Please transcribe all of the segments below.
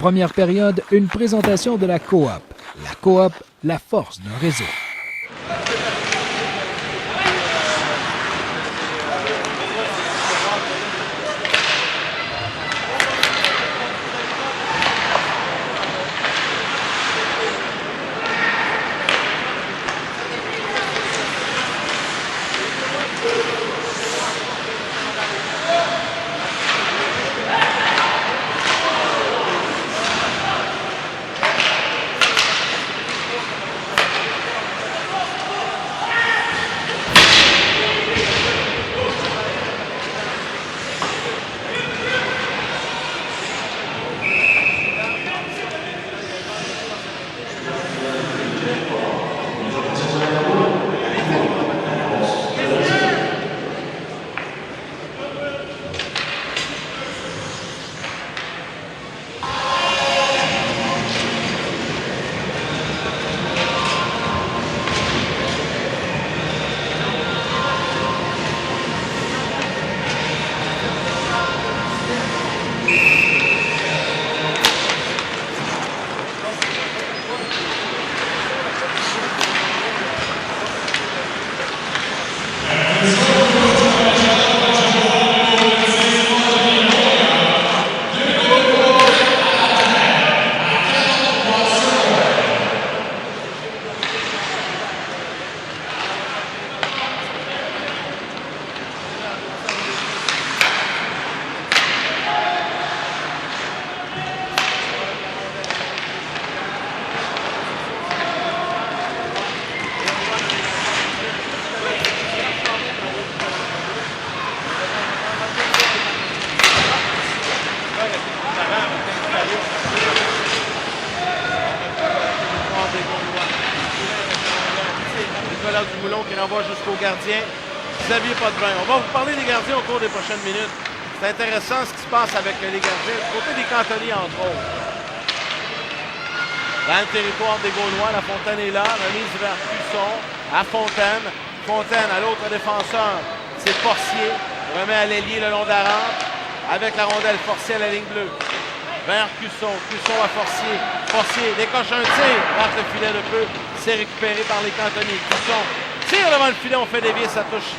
première période, une présentation de la Coop. La Coop, la force d'un réseau. Du Moulon qui renvoie jusqu'au gardien Xavier Potvin. On va vous parler des gardiens au cours des prochaines minutes. C'est intéressant ce qui se passe avec les gardiens du côté des cantonniers, entre autres. Dans le territoire des Gaulois, La Fontaine est là, remise vers Cusson, à Fontaine. Fontaine à l'autre défenseur, c'est Forcier. Remet à l'ailier le long de la rampe avec la rondelle. Forcier à la ligne bleue. Vers Cusson. Cusson à Forcier. Forcier décoche un tir. Rate le filet de peu. C'est récupéré par les cantonniers. Cusson tire devant le filet. On fait dévier sa touche.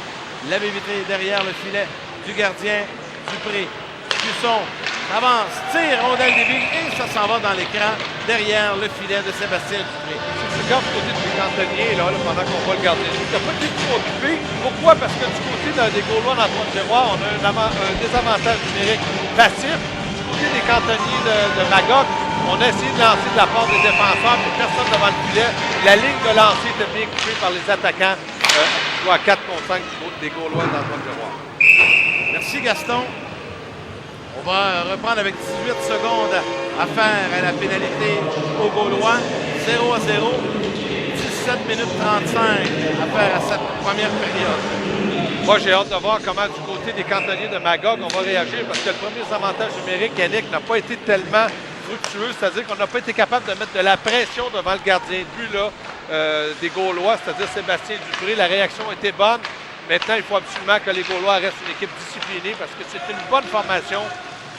L'avait vitré derrière le filet du gardien Dupré. Cusson avance, tire, rondelle dévie et ça s'en va dans l'écran derrière le filet de Sébastien Dupré. C'est quand du côté du cantonnier, là, pendant qu'on voit le gardien, il n'a pas été trop occupé. Pourquoi? Parce que du côté des Gaulois dans le terroir, on a un désavantage numérique passif. Du côté des cantonniers de Magog, on a essayé de lancer de la part des défenseurs, mais personne devant le filet. La ligne de lancer était bien coupée par les attaquants. À 4 contre 5 des Gaulois dans le terroir. Merci Gaston. On va reprendre avec 18 secondes à faire à la pénalité aux Gaulois. 0-0. 17 minutes 35 à faire à cette première période. Moi, j'ai hâte de voir comment du côté des cantonniers de Magog, on va réagir parce que le premier avantage numérique, Yannick, n'a pas été tellement fructueux. C'est-à-dire qu'on n'a pas été capable de mettre de la pression devant le gardien de but là, des Gaulois, c'est-à-dire Sébastien Dupré. La réaction était bonne. Maintenant, il faut absolument que les Gaulois restent une équipe disciplinée parce que c'est une bonne formation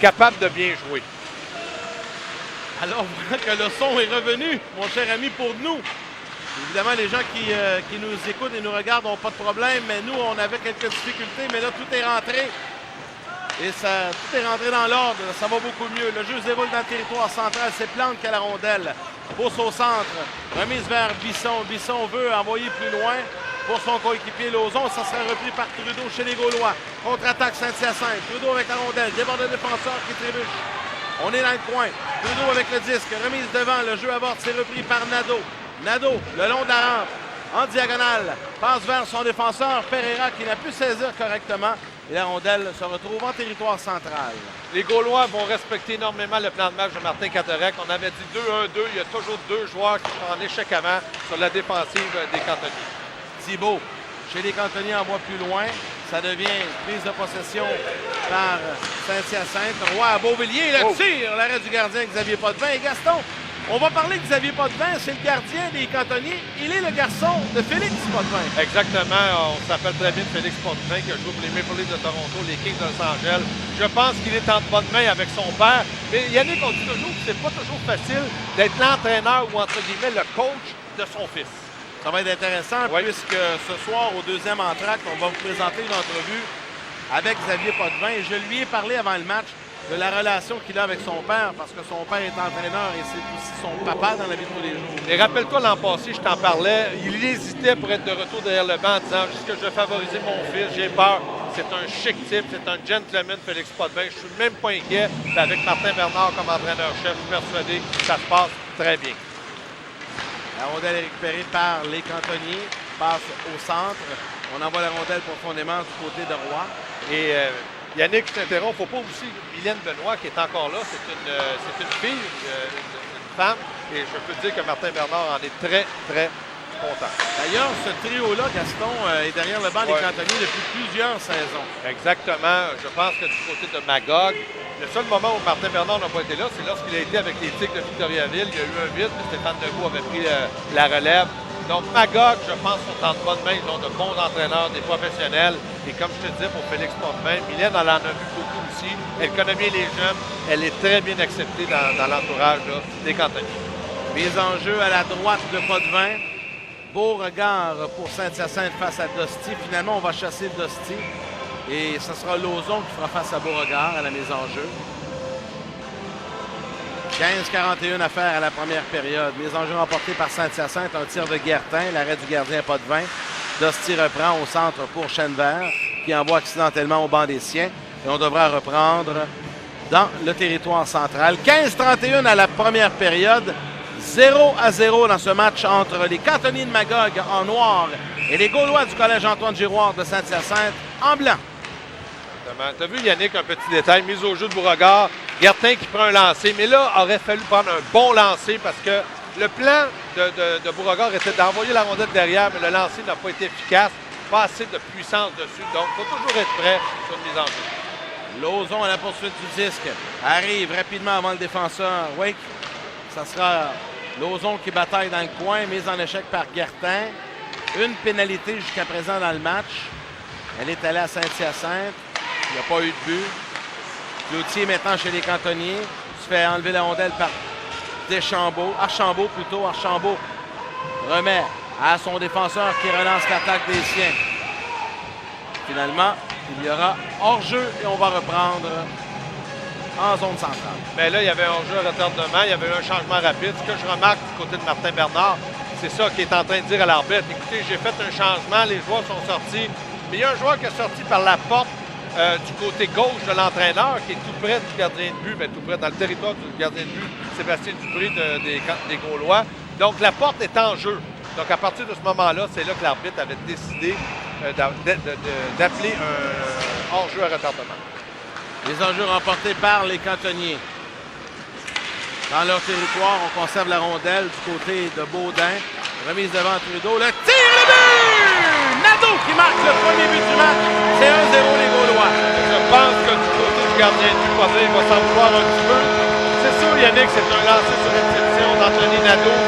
capable de bien jouer. Alors, voilà que le son est revenu, mon cher ami, pour nous. Évidemment, les gens qui nous écoutent et nous regardent n'ont pas de problème, mais nous, on avait quelques difficultés, mais là, tout est rentré. Et tout est rentré dans l'ordre, ça va beaucoup mieux. Le jeu se déroule dans le territoire central, c'est Plante qui a la rondelle. Pousse au centre, remise vers Bisson. Bisson veut envoyer plus loin pour son coéquipier Lauzon. Ça sera repris par Trudeau chez les Gaulois. Contre-attaque Saint-Hyacinthe. Trudeau avec la rondelle, déborde de défenseur qui trébuche. On est dans le coin. Trudeau avec le disque, remise devant, le jeu aborde, c'est repris par Nadeau. Nadeau, le long de la rampe, en diagonale, passe vers son défenseur Pereira qui n'a pu saisir correctement. Et la rondelle se retrouve en territoire central. Les Gaulois vont respecter énormément le plan de match de Martin Catarec. On avait dit 2-1-2. Il y a toujours deux joueurs qui sont en échec avant sur la défensive des cantonniers. Thibault, chez les cantonniers, envoie plus loin. Ça devient prise de possession par Saint-Hyacinthe. Roy à Beauvilliers, le tir, l'arrêt du gardien Xavier Potvin. Et Gaston, On va parler de Xavier Potvin, c'est le gardien des Cantonniers. Il est le garçon de Félix Potvin. Exactement, on s'appelle très bien Félix Potvin qui a joué pour les Maple Leafs de Toronto, les Kings de Los Angeles. Je pense qu'il est en bonne main avec son père. Mais Yannick, on dit toujours que c'est pas toujours facile d'être l'entraîneur ou entre guillemets le coach de son fils. Ça va être intéressant puisque ce soir, au deuxième entracte, on va vous présenter une entrevue avec Xavier Potvin. Et je lui ai parlé avant le match de la relation qu'il a avec son père, parce que son père est entraîneur et c'est aussi son papa dans la vie de tous les jours. Et rappelle-toi, l'an passé, je t'en parlais, il hésitait pour être de retour derrière le banc en disant « Est-ce que je vais favoriser mon fils? J'ai peur. » C'est un chic type, c'est un gentleman, Félix Potvin. Je suis même pas inquiet. Mais avec Martin Bernard comme entraîneur-chef, je suis persuadé que ça se passe très bien. La rondelle est récupérée par les Cantonniers, passe au centre. On envoie la rondelle profondément du côté de Roy. Et Yannick, je t'interromps, il ne faut pas aussi Mylène Benoît qui est encore là. C'est une fille, une femme. Et je peux te dire que Martin Bernard en est très, très content. D'ailleurs, ce trio-là, Gaston, est derrière le banc des Cantonniers depuis plusieurs saisons. Exactement. Je pense que du côté de Magog, le seul moment où Martin Bernard n'a pas été là, c'est lorsqu'il a été avec les Tigres de Victoriaville. Il y a eu un vide, mais Stéphane Legault avait pris la relève. Donc, Magog, je pense, sont en bonne main. Ils ont de bons entraîneurs, des professionnels. Et comme je te disais, pour Félix Potvin, Mylène, elle en a vu beaucoup aussi. Elle connaît bien les jeunes. Elle est très bien acceptée dans l'entourage des Cantonniers. Mise en jeu à la droite de Potvin. Beau regard pour Saint-Hyacinthe face à Dosti. Finalement, on va chasser Dosti. Et ce sera Lauzon qui fera face à Beauregard à la mise en jeu. 15-41 à faire à la première période. Mise en jeu remportée par Saint-Hyacinthe. Un tir de Guertin. L'arrêt du gardien Potvin. Dosti reprend au centre pour Chenevert, qui envoie accidentellement au banc des siens. Et on devra reprendre dans le territoire central. 15-31 à la première période. 0-0 dans ce match entre les Cantonniers de Magog en noir et les Gaulois du Collège Antoine Giroir de Saint-Hyacinthe en blanc. Tu as vu, Yannick, un petit détail, mise au jeu de Beauregard, Guertin qui prend un lancer, mais là, aurait fallu prendre un bon lancer parce que le plan de Beauregard était d'envoyer la rondelle derrière, mais le lancer n'a pas été efficace, pas assez de puissance dessus, donc il faut toujours être prêt sur une mise en jeu. Lauzon à la poursuite du disque, arrive rapidement avant le défenseur Wake. Ça sera Lauzon qui bataille dans le coin, mise en échec par Guertin. Une pénalité jusqu'à présent dans le match. Elle est allée à Saint-Hyacinthe. Il n'y a pas eu de but. Cloutier maintenant chez les Cantonniers. Se fait enlever la rondelle par Archambault plutôt. Archambault remet à son défenseur qui relance l'attaque des siens. Finalement, il y aura hors-jeu et on va reprendre en zone centrale. Mais là, il y avait un hors-jeu à retardement. Il y avait eu un changement rapide. Ce que je remarque du côté de Martin Bernard, c'est ça qu'il est en train de dire à l'arbitre. Écoutez, j'ai fait un changement. Les joueurs sont sortis. Mais il y a un joueur qui est sorti par la porte du côté gauche de l'entraîneur, qui est tout près du gardien de but, tout près dans le territoire du gardien de but, Sébastien Dupré des Gaulois. Donc, la porte est en jeu. Donc, à partir de ce moment-là, c'est là que l'arbitre avait décidé d'appeler un hors-jeu à retardement. Les enjeux remportés par les Cantonniers. Dans leur territoire, on conserve la rondelle du côté de Baudin. Remise devant Trudeau. Le tir, le but! Nadeau qui marque le premier but du match. C'est 1-0 les Gaulois. Je pense que du côté du gardien de but, il va s'en vouloir un petit peu. C'est sûr, Yannick, c'est un lancer sur réception d'Anthony Nadeau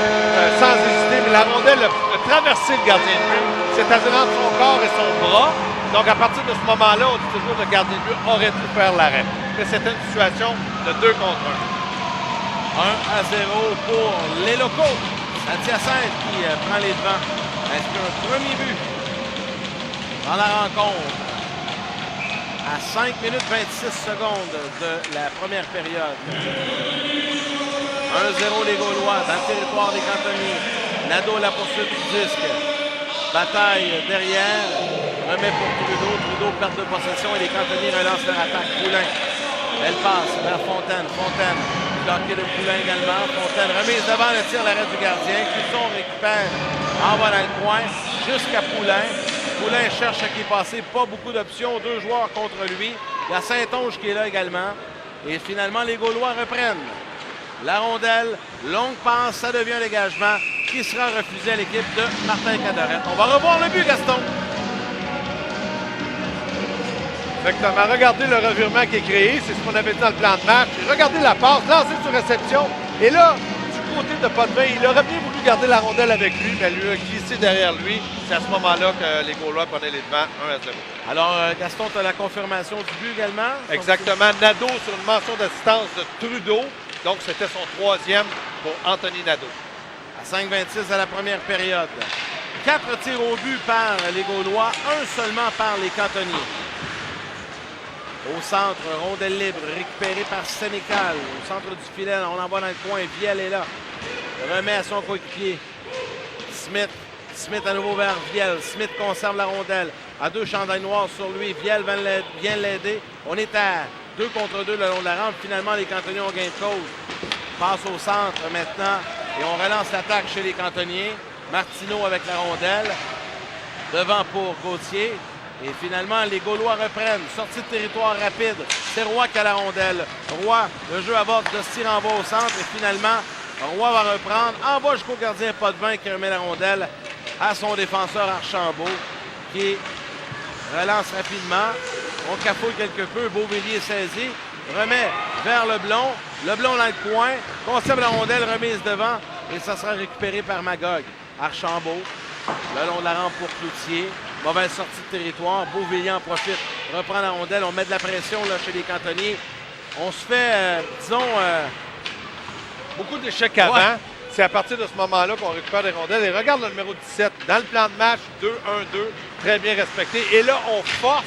sans hésiter. Mais la rondelle a traversé le gardien de but, c'est-à-dire entre son corps et son bras. Donc, à partir de ce moment-là, on dit toujours que le gardien de but aurait dû faire l'arrêt. Mais c'était une situation de 2 contre 1. 1-0 pour les locaux. Saint-Hyacinthe qui prend les devants. Inscrit un premier but dans la rencontre. À 5 minutes 26 secondes de la première période. 1-0 les Gaulois dans le territoire des Cantonniers. Nadeau la poursuite du disque. Bataille derrière. Remet pour Trudeau. Trudeau perd de possession et les Cantonniers relancent leur attaque. Poulain. Elle passe vers Fontaine. Fontaine. Bloqué de Poulain également. Fontaine remise devant le tir, l'arrêt du gardien. Cusson récupère. Envoie dans le coin. Jusqu'à Poulain. Poulain cherche à qui passer. Pas beaucoup d'options. 2 joueurs contre lui. Il y a Saint-Onge qui est là également. Et finalement, les Gaulois reprennent. La rondelle. Longue passe. Ça devient un dégagement qui sera refusé à l'équipe de Martin Cadorette. On va revoir le but, Gaston. Exactement. Regardez le revirement qui est créé. C'est ce qu'on avait dit dans le plan de match. Et regardez la passe, lancée sur réception. Et là, du côté de Potvin, il aurait bien voulu garder la rondelle avec lui, mais lui a glissé derrière lui. C'est à ce moment-là que les Gaulois prenaient les devants, 1-0. Alors, Gaston, tu as la confirmation du but également? Exactement. Nadeau sur une mention d'assistance de Trudeau. Donc, c'était son 3e pour Anthony Nadeau. À 5-26 à la première période. 4 tirs au but par les Gaulois, 1 seulement par les Cantonniers. Au centre, rondelle libre, récupérée par Sénécal. Au centre du filet, on envoie dans le coin. Viel est là. Remet à son coéquipier. Smith. Smith à nouveau vers Viel. Smith conserve la rondelle. À 2 chandails noirs sur lui. Viel vient l'aider. On est à 2 contre 2 le long de la rampe. Finalement, les Cantonniers ont gain de cause. Passe au centre maintenant. Et on relance l'attaque chez les Cantonniers. Martineau avec la rondelle. Devant pour Gauthier. Et finalement, les Gaulois reprennent. Sortie de territoire rapide. C'est Roy qui a la rondelle. Roy, le jeu aborde de ce tir en bas au centre. Et finalement, Roy va reprendre. En bas jusqu'au gardien Potvin qui remet la rondelle à son défenseur Archambault qui relance rapidement. On cafouille quelque peu. Beauvillier saisi. Remet vers Leblond. Leblond dans le coin. Conserve la rondelle. Remise devant. Et ça sera récupéré par Magog. Archambault. Le long de la rampe pour Cloutier. Mauvaise sortie de territoire. Beauvillier en profite. Reprend la rondelle. On met de la pression là, chez les Cantonniers. On se fait, beaucoup d'échecs avant. Ouais. C'est à partir de ce moment-là qu'on récupère des rondelles. Et regarde le numéro 17. Dans le plan de match, 2-1-2. Très bien respecté. Et là, on force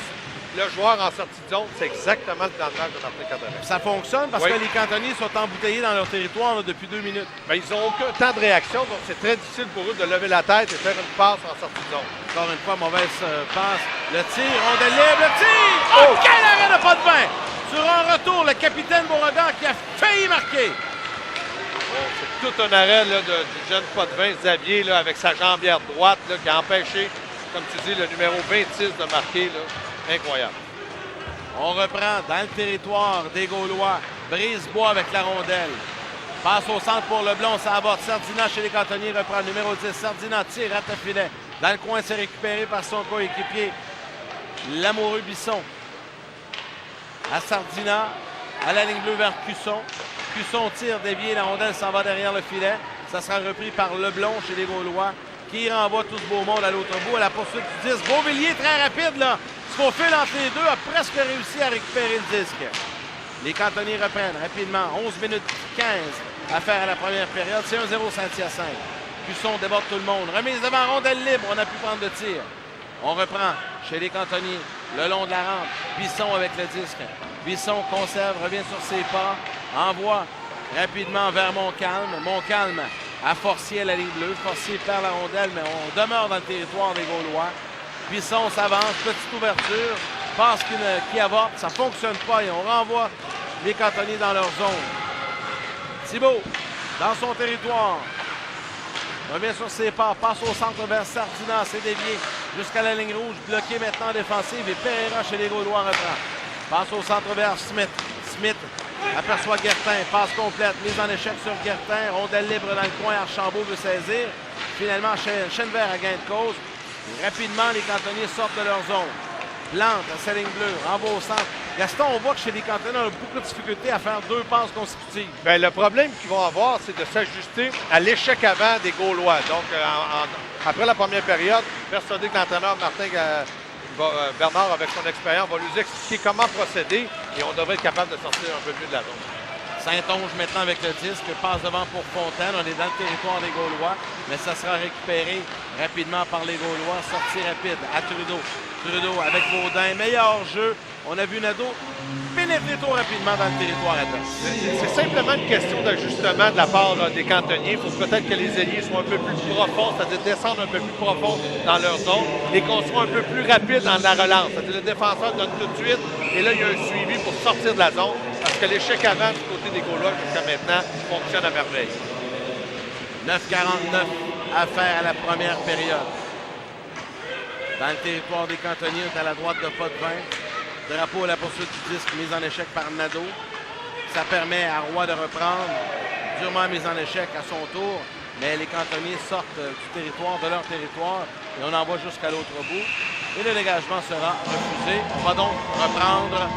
le joueur en sortie de zone. C'est exactement le plan de match de Martin Cantonnet. Ça fonctionne parce que les Cantonniers sont embouteillés dans leur territoire là, depuis 2 minutes. Mais ils n'ont aucun temps de réaction. Donc, c'est très difficile pour eux de lever la tête et faire une passe en sortie de zone. Encore une fois, mauvaise passe. Le tir, rondelle libre, le tir! Oh, quel arrêt de Potvin! Sur un retour, le capitaine Beauregard qui a failli marquer. C'est tout un arrêt là, du jeune Potvin, Xavier, là, avec sa jambière droite là, qui a empêché, comme tu dis, le numéro 26 de marquer. Là. Incroyable. On reprend dans le territoire des Gaulois. Brisebois avec la rondelle. Passe au centre pour Leblond, ça aborde. Sardina chez les Cantonniers reprend le numéro 10. Sardina tire, rate le filet. Dans le coin, c'est récupéré par son coéquipier, l'amoureux Bisson. À Sardina, à la ligne bleue vers Cusson. Cusson tire, dévié, la rondelle s'en va derrière le filet. Ça sera repris par Leblond chez les Gaulois, qui renvoie tout ce beau monde à l'autre bout, à la poursuite du disque. Beauvillier, très rapide, là. Ce qu'on fait entre les deux, a presque réussi à récupérer le disque. Les Cantonniers reprennent rapidement. 11 minutes 15 à faire à la première période. C'est 1-0 Saint-Hyacinthe. Cusson déborde tout le monde. Remise devant, rondelle libre. On a pu prendre le tir. On reprend chez les Cantonniers, le long de la rampe. Bisson avec le disque. Bisson conserve, revient sur ses pas. Envoie rapidement vers Montcalm. Montcalm à Forcier à la ligne bleue. Forcier perd la rondelle, mais on demeure dans le territoire des Gaulois. Bisson s'avance, petite ouverture. Passe qui avorte, ça ne fonctionne pas et on renvoie les Cantonniers dans leur zone. Thibault, dans son territoire. Revient sur ses pas, passe au centre vers Sardina, c'est dévié jusqu'à la ligne rouge, bloqué maintenant défensive et Pereira chez les Gaulois reprend. Passe au centre vers Smith. Smith aperçoit Guertin, passe complète, mise en échec sur Guertin, rondelle libre dans le coin, Archambault veut saisir. Finalement, Chenvert a gain de cause. Et rapidement, les Cantonniers sortent de leur zone. Plante à sa ligne bleue, renvoie au centre. Gaston, on voit que chez les Cantonniers, on a beaucoup de difficultés à faire 2 passes consécutives. Bien, le problème qu'ils vont avoir, c'est de s'ajuster à l'échec avant des Gaulois. Donc, après la première période, persuadé que l'entraîneur Martin Bernard, avec son expérience, va nous expliquer comment procéder et on devrait être capable de sortir un peu mieux de la zone. Saint-Onge maintenant avec le disque, passe devant pour Fontaine. On est dans le territoire des Gaulois, mais ça sera récupéré rapidement par les Gaulois. Sortie rapide à Trudeau. Trudeau avec Baudin, meilleur jeu. On a vu Nadeau pénétrer trop rapidement dans le territoire adverse. C'est simplement une question d'ajustement de la part des Cantonniers. Il faut peut-être que les ailiers soient un peu plus profonds, c'est-à-dire descendre un peu plus profond dans leur zone et qu'on soit un peu plus rapide dans la relance. C'est-à-dire le défenseur donne tout de suite et là, il y a un suivi pour sortir de la zone parce que l'échec avant du côté des Gaulois jusqu'à maintenant fonctionne à merveille. 9:49 à faire à la première période. Dans le territoire des Cantonniers, on est à la droite de Potvin. Drapeau à la poursuite du disque, mise en échec par Nadeau. Ça permet à Roy de reprendre, durement mise en échec à son tour. Mais les Cantonniers sortent du territoire, de leur territoire, et on envoie jusqu'à l'autre bout. Et le dégagement sera refusé. On va donc reprendre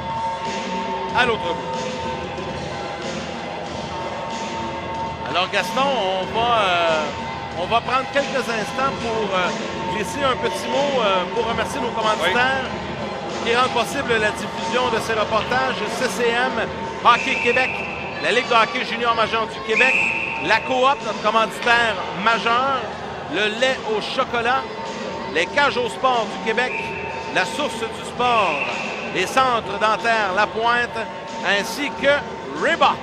à l'autre bout. À Alors Gaston, on va prendre quelques instants pour glisser un petit mot pour remercier nos commanditaires qui rendent possible la diffusion de ces reportages. CCM, Hockey Québec, la Ligue de hockey junior majeur du Québec, la Coop, notre commanditaire majeur, le lait au chocolat, les cages au sport du Québec, la source du sport, les centres dentaires La Pointe, ainsi que Reebok.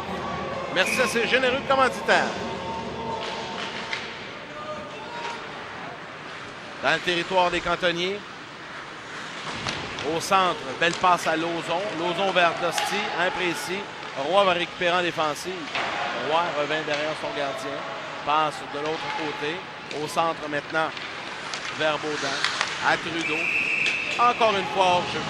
Merci à ces généreux commanditaires. Dans le territoire des cantonniers, au centre, belle passe à Lauzon. Lauzon vers Dusty, imprécis. Roy va récupérer en défensive. Roy revient derrière son gardien. Passe de l'autre côté. Au centre maintenant, vers Baudin. À Trudeau. Encore une fois hors jeu.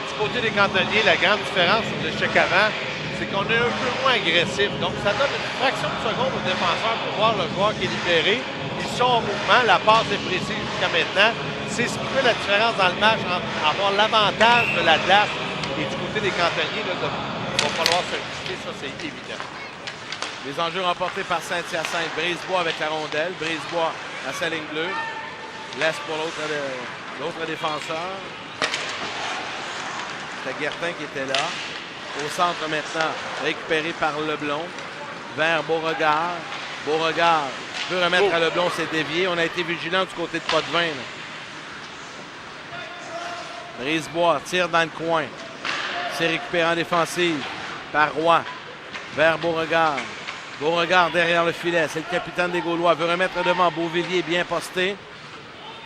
Du côté des cantonniers, la grande différence sur l'échec avant, c'est qu'on est un peu moins agressif. Donc, ça donne une fraction de seconde aux défenseurs pour voir le joueur qui est libéré. Ils sont en mouvement. La passe est précise jusqu'à maintenant. C'est ce qui fait la différence dans le match entre avoir l'avantage de la glace et du côté des cantonniers. Là, il va falloir s'ajuster, ça c'est évident. Les enjeux remportés par Saint-Hyacinthe. Brisebois avec la rondelle. Brisebois à sa ligne bleue. Laisse pour l'autre défenseur. C'était Guertin qui était là. Au centre maintenant, récupéré par Leblond. Vers Beauregard. Beauregard peut remettre à Leblond, c'est dévié. On a été vigilant du côté de Potvin. Brisebois tire dans le coin. C'est récupéré en défensive par Roy. Vers Beauregard. Beauregard derrière le filet. C'est le capitaine des Gaulois. Veut remettre devant. Beauvillier bien posté.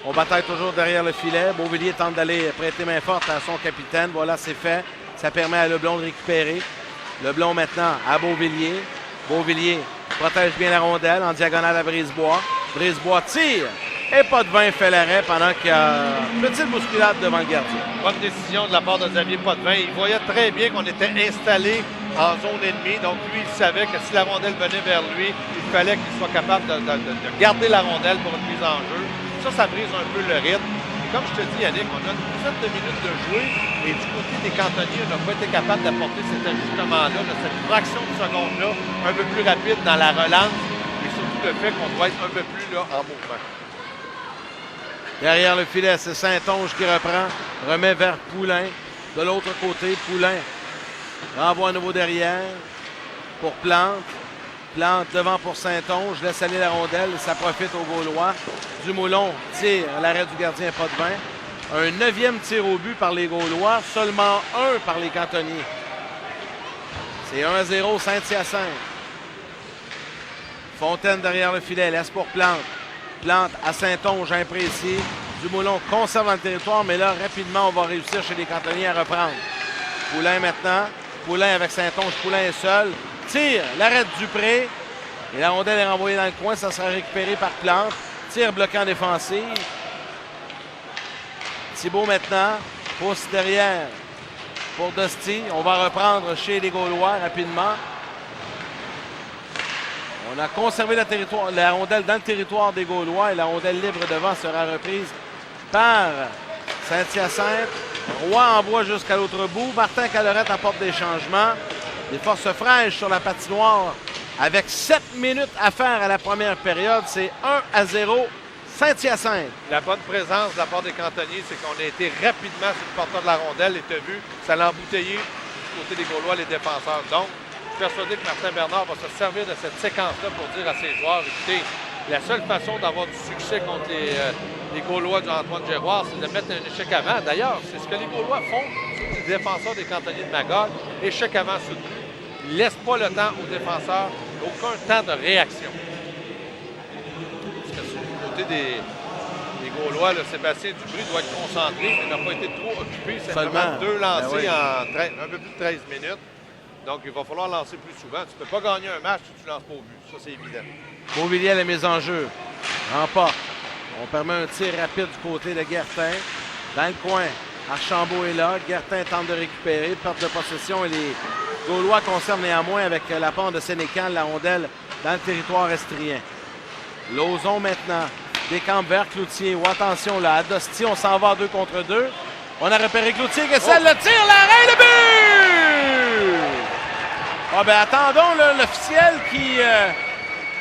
On bataille toujours derrière le filet. Beauvillier tente d'aller prêter main forte à son capitaine. Voilà, c'est fait. Ça permet à Leblond de récupérer. Leblond maintenant à Beauvillier. Beauvillier protège bien la rondelle en diagonale à Brisebois. Brisebois tire. Et Potvin fait l'arrêt pendant qu'il y a une petite bousculade devant le gardien. Bonne décision de la part de Xavier Potvin. Il voyait très bien qu'on était installé en zone ennemie. Donc, lui, il savait que si la rondelle venait vers lui, il fallait qu'il soit capable de garder la rondelle pour une mise en jeu. Ça brise un peu le rythme. Et comme je te dis, Yannick, on a une dizaine de minutes de jouer. Et du côté des cantonniers, on n'a pas été capable d'apporter cet ajustement-là, cette fraction de seconde-là, un peu plus rapide dans la relance. Et surtout le fait qu'on doit être un peu plus là, en mouvement. Derrière le filet, c'est Saint-Onge qui reprend. Remet vers Poulain. De l'autre côté, Poulain renvoie à nouveau derrière pour Plante. Plante devant pour Saint-Onge. Laisse aller la rondelle. Ça profite aux Gaulois. Dumoulin tire à l'arrêt du gardien Potvin. Un 9e tir au but par les Gaulois. Seulement un par les cantonniers. C'est 1-0 Saint-Hyacinthe. Fontaine derrière le filet. Laisse pour Plante. Plante à Saint-Onge, imprécis. Dumoulin conserve dans le territoire, mais là, rapidement, on va réussir chez les cantonniers à reprendre. Poulain maintenant. Poulain avec Saint-Onge. Poulain est seul. Tire, l'arrêt de Dupré. Et la rondelle est renvoyée dans le coin. Ça sera récupéré par Plante. Tire bloqué en défensive. Thibault maintenant. Pousse derrière pour Dusty. On va reprendre chez les Gaulois rapidement. On a conservé la rondelle dans le territoire des Gaulois et la rondelle libre devant sera reprise par Saint-Hyacinthe. Roy envoie jusqu'à l'autre bout. Martin Calorette apporte des changements. Des forces fraîches sur la patinoire avec 7 minutes à faire à la première période. C'est 1-0 Saint-Hyacinthe. La bonne présence de la part des cantonniers, c'est qu'on a été rapidement sur le porteur de la rondelle. Et tu as vu, ça l'a embouteillé du côté des Gaulois, les défenseurs. Donc, je suis persuadé que Martin Bernard va se servir de cette séquence-là pour dire à ses joueurs, écoutez, la seule façon d'avoir du succès contre les Gaulois d'Antoine Giroir, c'est de mettre un échec avant. D'ailleurs, c'est ce que les Gaulois font sur les défenseurs des cantonniers de Magog. Échec avant soutenu. Ils ne laissent pas le temps aux défenseurs, aucun temps de réaction. Parce que sur le côté des Gaulois, Sébastien Dubry doit être concentré, mais n'a pas été trop occupé. C'est seulement 2 lancés en un peu plus de 13 minutes. Donc, il va falloir lancer plus souvent. Tu ne peux pas gagner un match si tu ne lances pas au but. Ça, c'est évident. Beauvillier à la mise en jeu. Remporte. On permet un tir rapide du côté de Guertin. Dans le coin, Archambault est là. Guertin tente de récupérer. Perte de possession et les Gaulois conservent néanmoins avec l'apport de Sénécal la rondelle dans le territoire estrien. Lauzon maintenant. Décampe vers Cloutier. Oh, attention là, à Dosti, on s'en va à 2 contre 2. On a repéré Cloutier qui essaie le tir, l'arrêt, le but! Ah ben attendons l'officiel qui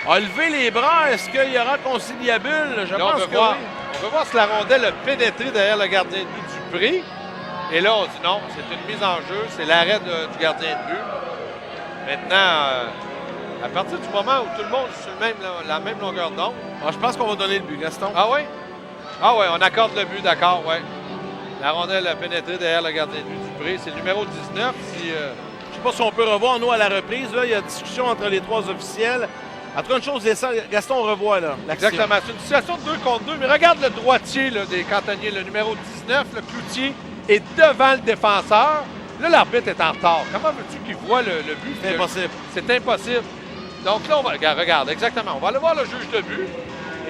a levé les bras. Est-ce qu'il y aura conciliabule? Je Là, pense que oui. on veut voir si la rondelle a pénétré derrière le gardien de but Dupré. Et là, on dit non, c'est une mise en jeu, c'est l'arrêt du gardien de but. Maintenant, à partir du moment où tout le monde est sur la même longueur d'onde. Je pense qu'on va donner le but, Gaston. Ah oui? Ah oui, on accorde le but, d'accord, oui. La rondelle a pénétré derrière le gardien de but Dupré. C'est le numéro 19. Je ne sais pas si on peut revoir, nous, à la reprise. Là, il y a discussion entre les trois officiels. En tout cas, une chose, Gaston, on revoit là. Exactement. C'est une situation de 2 contre 2. Mais regarde le droitier là, des cantonniers, le numéro 19, le cloutier, est devant le défenseur. Là, l'arbitre est en retard. Comment veux-tu qu'il voit le but? C'est impossible. C'est impossible. Donc là, on va regarde, exactement. On va aller voir le juge de but.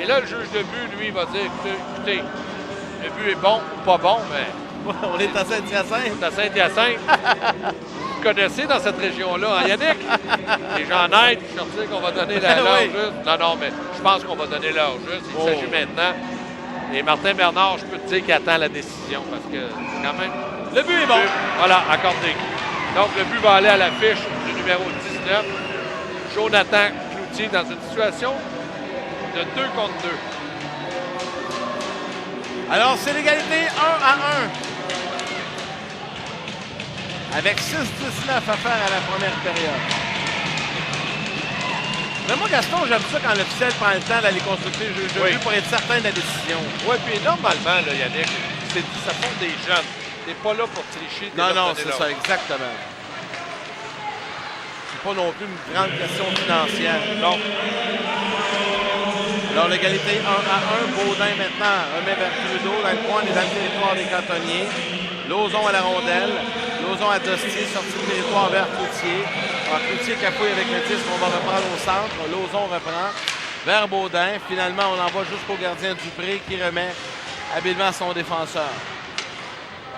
Et là, le juge de but, lui, va dire, écoutez, le but est bon ou pas bon, mais... On est à Saint-Hyacinthe. On est à Saint-Hyacinthe. Vous connaissez dans cette région-là, hein, Yannick? Les gens n'aident, je suis sûr qu'on va donner l'heure Oui. juste. Non, mais je pense qu'on va donner l'heure juste. Il s'agit maintenant. Et Martin Bernard, je peux te dire qu'il attend la décision parce que quand même... Le but est bon. Voilà, accordé. Donc, le but va aller à la fiche du numéro 19. Jonathan Cloutier dans une situation de 2 contre 2. Alors, c'est l'égalité 1-1. Avec 6-19 à faire à la première période. Mais moi, Gaston, j'aime ça quand l'officiel prend le temps d'aller consulter le juge de but pour être certain de la décision. Oui, puis normalement, là, Yannick, ça sont des jeunes. T'es pas là pour tricher. Non, c'est ça, exactement. C'est pas non plus une grande question financière. Non. Alors, l'égalité 1-1. Baudin maintenant remet vers Trudeau. Dans le coin, on est dans le territoire des cantonniers. Lauzon à la rondelle. Lauzon à Dostier, sorti du territoire vers Cloutier. Alors, Cloutier cafouille avec le disque, on va reprendre au centre. Lauzon reprend vers Baudin. Finalement, on envoie jusqu'au gardien Dupré qui remet habilement son défenseur.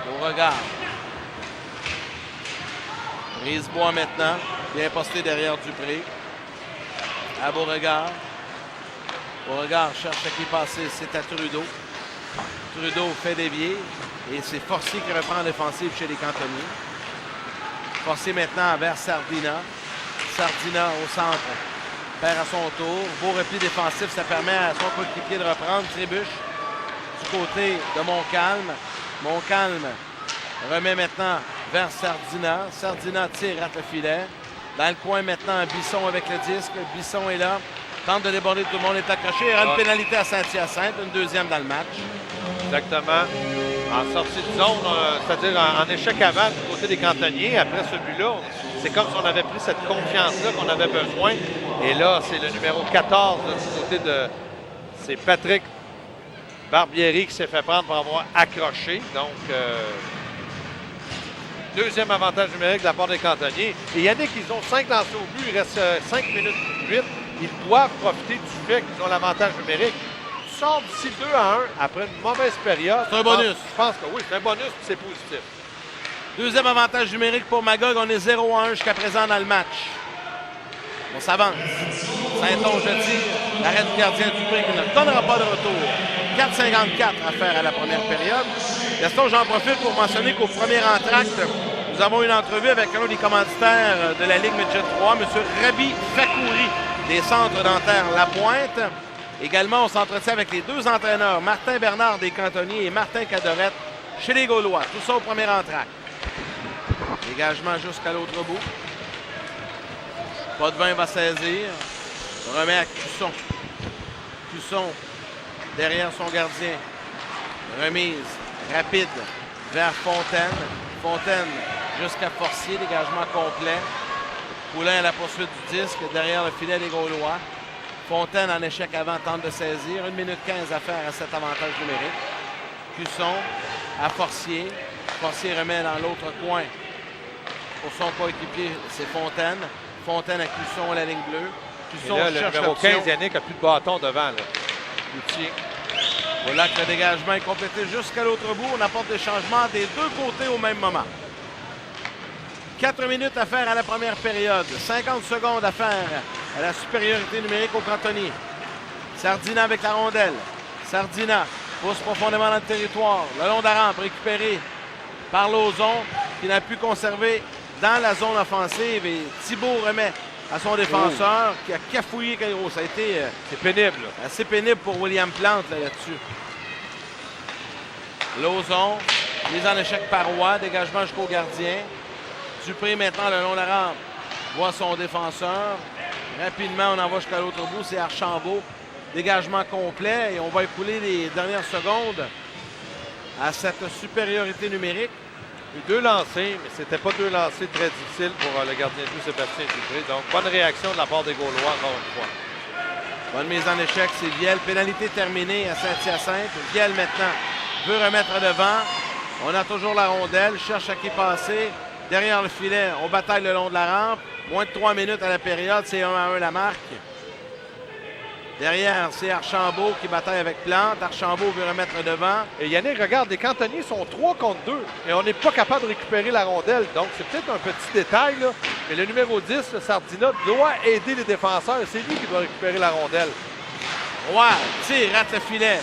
Au regard. Brisebois maintenant. Bien posté derrière Dupré. À Beauregard. Beauregard cherche à qui passer. C'est à Trudeau. Trudeau fait dévier. Et c'est Forcier qui reprend en défensive chez les cantonniers. Forcier maintenant vers Sardina. Sardina au centre. Perd à son tour. Beau repli défensif. Ça permet à son coéquipier de reprendre. Trébuche du côté de Montcalm. Montcalm remet maintenant vers Sardina. Sardina tire, rate le filet. Dans le coin maintenant, Bisson avec le disque. Bisson est là. Tente de déborder, tout le monde est accroché. Il y aura une pénalité à Saint-Hyacinthe, une deuxième dans le match. Exactement. En sortie de zone, c'est-à-dire en échec avant du côté des cantonniers. Après ce but-là, c'est comme si on avait pris cette confiance-là qu'on avait besoin. Et là, c'est le numéro 14 là, du côté de... C'est Patrick Barbieri qui s'est fait prendre pour avoir accroché. Donc, deuxième avantage numérique de la part des cantonniers. Et Yannick, ils ont 5 lancés au but. Il reste 5 minutes 8. Ils doivent profiter du fait qu'ils ont l'avantage numérique. Tu sors d'ici 2-1 après une mauvaise période. C'est un bonus. Je pense que oui, c'est un bonus et c'est positif. Deuxième avantage numérique pour Magog. On est 0-1 jusqu'à présent dans le match. On s'avance. Saint-Onge tire. L'arrêt du gardien Dupré qui ne donnera pas de retour. 4,54 à faire à la première période. Gaston, j'en profite pour mentionner qu'au premier entracte, nous avons une entrevue avec un des commanditaires de la Ligue Midget 3, M. Rabi Fakouri, des centres dentaires La Pointe. Également, on s'entretient avec les deux entraîneurs, Martin Bernard des cantonniers et Martin Cadorette chez les Gaulois. Tout ça au premier entracte. Dégagement jusqu'à l'autre bout. Potvin va saisir. Remet à Cusson. Cusson derrière son gardien. Remise rapide vers Fontaine. Fontaine jusqu'à Forcier. Dégagement complet. Poulain à la poursuite du disque derrière le filet des Gaulois. Fontaine en échec avant tente de saisir. 1 minute 15 à faire à cet avantage numérique. Cusson à Forcier. Forcier remet dans l'autre coin. Pour son coéquipier, c'est Fontaine. Fontaine à Cusson à la ligne bleue. Cusson là, le cherche numéro l'option. 15, Yannick, a plus de bâton devant. Là. Cloutier. Voilà que le dégagement est complété jusqu'à l'autre bout. On apporte des changements des deux côtés au même moment. 4 minutes à faire à la première période. 50 secondes à faire à la supériorité numérique au cantonnier. Sardina avec la rondelle. Sardina pousse profondément dans le territoire. Le long de la rampe récupéré par Lauzon qui n'a pu conserver dans la zone offensive. Et Thibault remet à son défenseur qui a cafouillé. Ça a été C'est pénible. Là. assez pénible pour William Plante là-dessus. Lauzon, mise en échec par Roy, dégagement jusqu'au gardien. Dupré maintenant le long de la rampe voit son défenseur. Rapidement, on envoie jusqu'à l'autre bout, c'est Archambault. Dégagement complet et on va écouler les dernières secondes à cette supériorité numérique. Deux lancers, mais c'était pas deux lancers très difficiles pour le gardien de but Sébastien Dupré. Donc, bonne réaction de la part des Gaulois encore une fois. Bonne mise en échec, c'est Viel. Pénalité terminée à Saint-Hyacinthe. Viel maintenant veut remettre devant. On a toujours la rondelle, cherche à qui passer. Derrière le filet, on bataille le long de la rampe. Moins de 3 minutes à la période, c'est 1-1 la marque. Derrière, c'est Archambault qui bataille avec Plante. Archambault veut remettre devant. Et Yannick, regarde, les cantonniers sont 3 contre 2 et on n'est pas capable de récupérer la rondelle. Donc, c'est peut-être un petit détail, là, mais le numéro 10, le Sardina, doit aider les défenseurs. C'est lui qui doit récupérer la rondelle. Roy tire, rate le filet.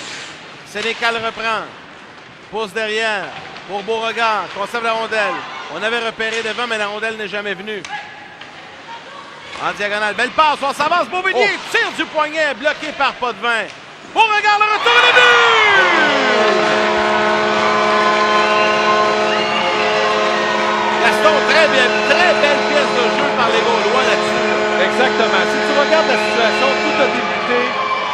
Sénécal reprend. Pousse derrière pour Beauregard. Conserve la rondelle. On avait repéré devant, mais la rondelle n'est jamais venue. En diagonale, belle passe, on s'avance, Beauvillier tire du poignet, bloqué par Potvin. Beauregard, le retour et le but! Gaston, très belle pièce de jeu par les Gaulois là-dessus. Exactement. Si tu regardes la situation, tout a débuté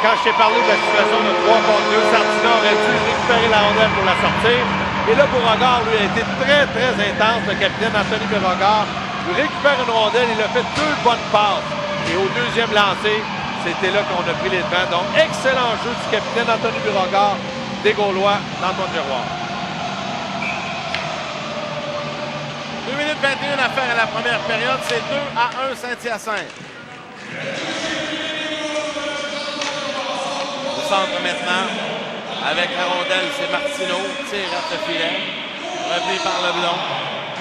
quand je t'ai parlé de la situation de 3 contre 2. Sardina aurait dû récupérer la rondelle pour la sortir. Et là, Beauregard, lui, a été très, très intense. Le capitaine Anthony Beauregard lui récupère une rondelle. Il a fait 2 bonnes passes. Et au deuxième lancer, c'était là qu'on a pris les devants. Donc, excellent jeu du capitaine Anthony Beauregard des Gaulois d'Antoine Giroir. 2 minutes 21 à faire à la première période. C'est 2-1 Saint-Hyacinthe. Au centre maintenant. Avec la rondelle, c'est Martineau. Tire à ce filet. Repris par Leblond.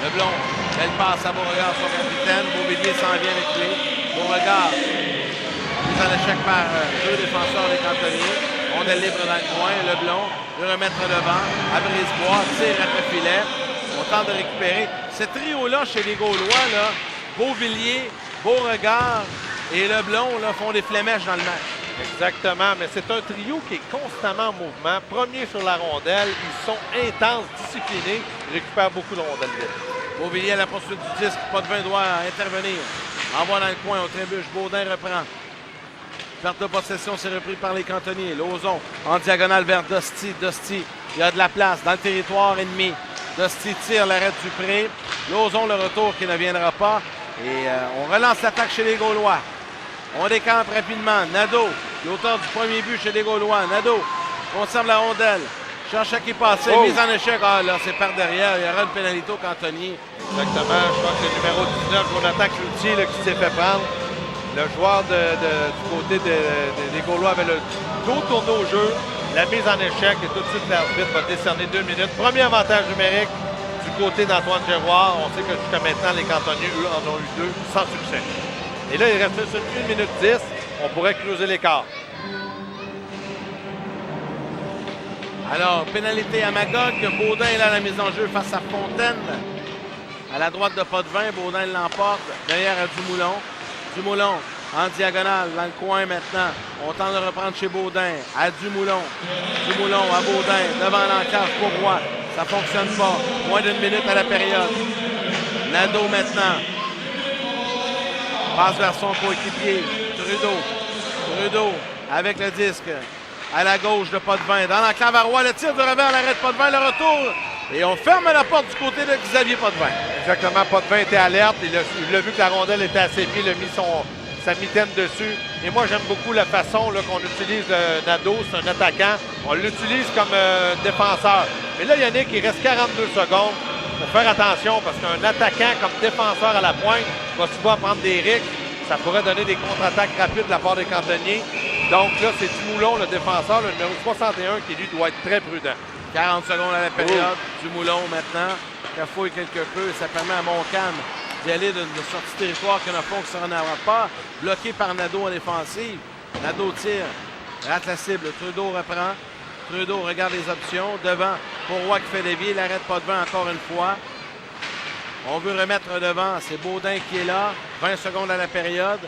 Leblond, belle passe à Beauregard, son capitaine. Beauvillier s'en vient avec lui. Beauregard, mise en échec par 2 défenseurs des cantonniers. Rondelle libre dans le coin. Leblond veut remettre devant. À Brisebois, tire à ce filet. On tente de récupérer. Ce trio-là, chez les Gaulois, là, Beauvillier, Beauregard et Leblond là, font des flémèches dans le match. Exactement, mais c'est un trio qui est constamment en mouvement. Premier sur la rondelle, ils sont intenses, disciplinés, ils récupèrent beaucoup de rondelles. Beauvillier à la poursuite du disque, Potvin doit intervenir. Envoie dans le coin, on trébuche, Baudin reprend. Perte de possession, c'est repris par les cantonniers. Lauzon en diagonale vers Dosti. Dosti, il y a de la place dans le territoire ennemi. Dosti tire l'arrêt du Dupré. Lauzon, le retour qui ne viendra pas. Et on relance l'attaque chez les Gaulois. On décampe rapidement. Nadeau, l'auteur du premier but chez les Gaulois. Nadeau conserve la rondelle. Cherche à qui passer. Oh. Mise en échec. Ah là, c'est par derrière. Il y aura une pénalité au cantonnier. Exactement. Je crois que c'est le numéro 19, Jonathan Cloutier, là, qui s'est fait prendre. Le joueur du côté des Gaulois avait le dos tourné au jeu. La mise en échec et tout de suite l'arbitre va décerner 2 minutes. Premier avantage numérique du côté d'Antoine Giroir. On sait que jusqu'à maintenant, les cantonniers, eux, en ont eu 2 sans succès. Et là, il reste sur 1 minute 10. On pourrait creuser l'écart. Alors, pénalité à Magog. Baudin est là à la mise en jeu face à Fontaine. À la droite de Potvin, Baudin l'emporte. Derrière à Dumoulin. Dumoulin en diagonale dans le coin maintenant. On tente de reprendre chez Baudin. À Dumoulin. Dumoulin à Baudin. Devant l'encage pour Roy. Ça ne fonctionne pas. Moins d'1 minute à la période. Nadeau maintenant. Passe vers son coéquipier. Trudeau avec le disque. À la gauche de Potvin. Dans l'enclave à Roy. Le tir de revers à l'arrêt de Potvin. Le retour. Et on ferme la porte du côté de Xavier Potvin. Exactement. Potvin était alerte. Il a vu que la rondelle était à ses pieds. Il a mis sa mitaine dessus. Et moi, j'aime beaucoup la façon qu'on utilise Nadeau. C'est un attaquant. On l'utilise comme défenseur. Mais là, Yannick, il reste 42 secondes. Il faut faire attention parce qu'un attaquant comme défenseur à la pointe va souvent prendre des risques. Ça pourrait donner des contre-attaques rapides de la part des cantonniers. Donc là, c'est Dumoulin, le défenseur, le numéro 61, qui lui doit être très prudent. 40 secondes à la période. Dumoulin maintenant. Cafouille quelque peu. Ça permet à Montcalm d'y aller de sortie territoire qui ne fonctionnera pas. Bloqué par Nadeau en défensive. Nadeau tire. Rate la cible. Trudeau reprend. Trudeau regarde les options. Devant pour Roy qui fait dévier. Il arrête Potvin encore une fois. On veut remettre devant. C'est Baudin qui est là. 20 secondes à la période.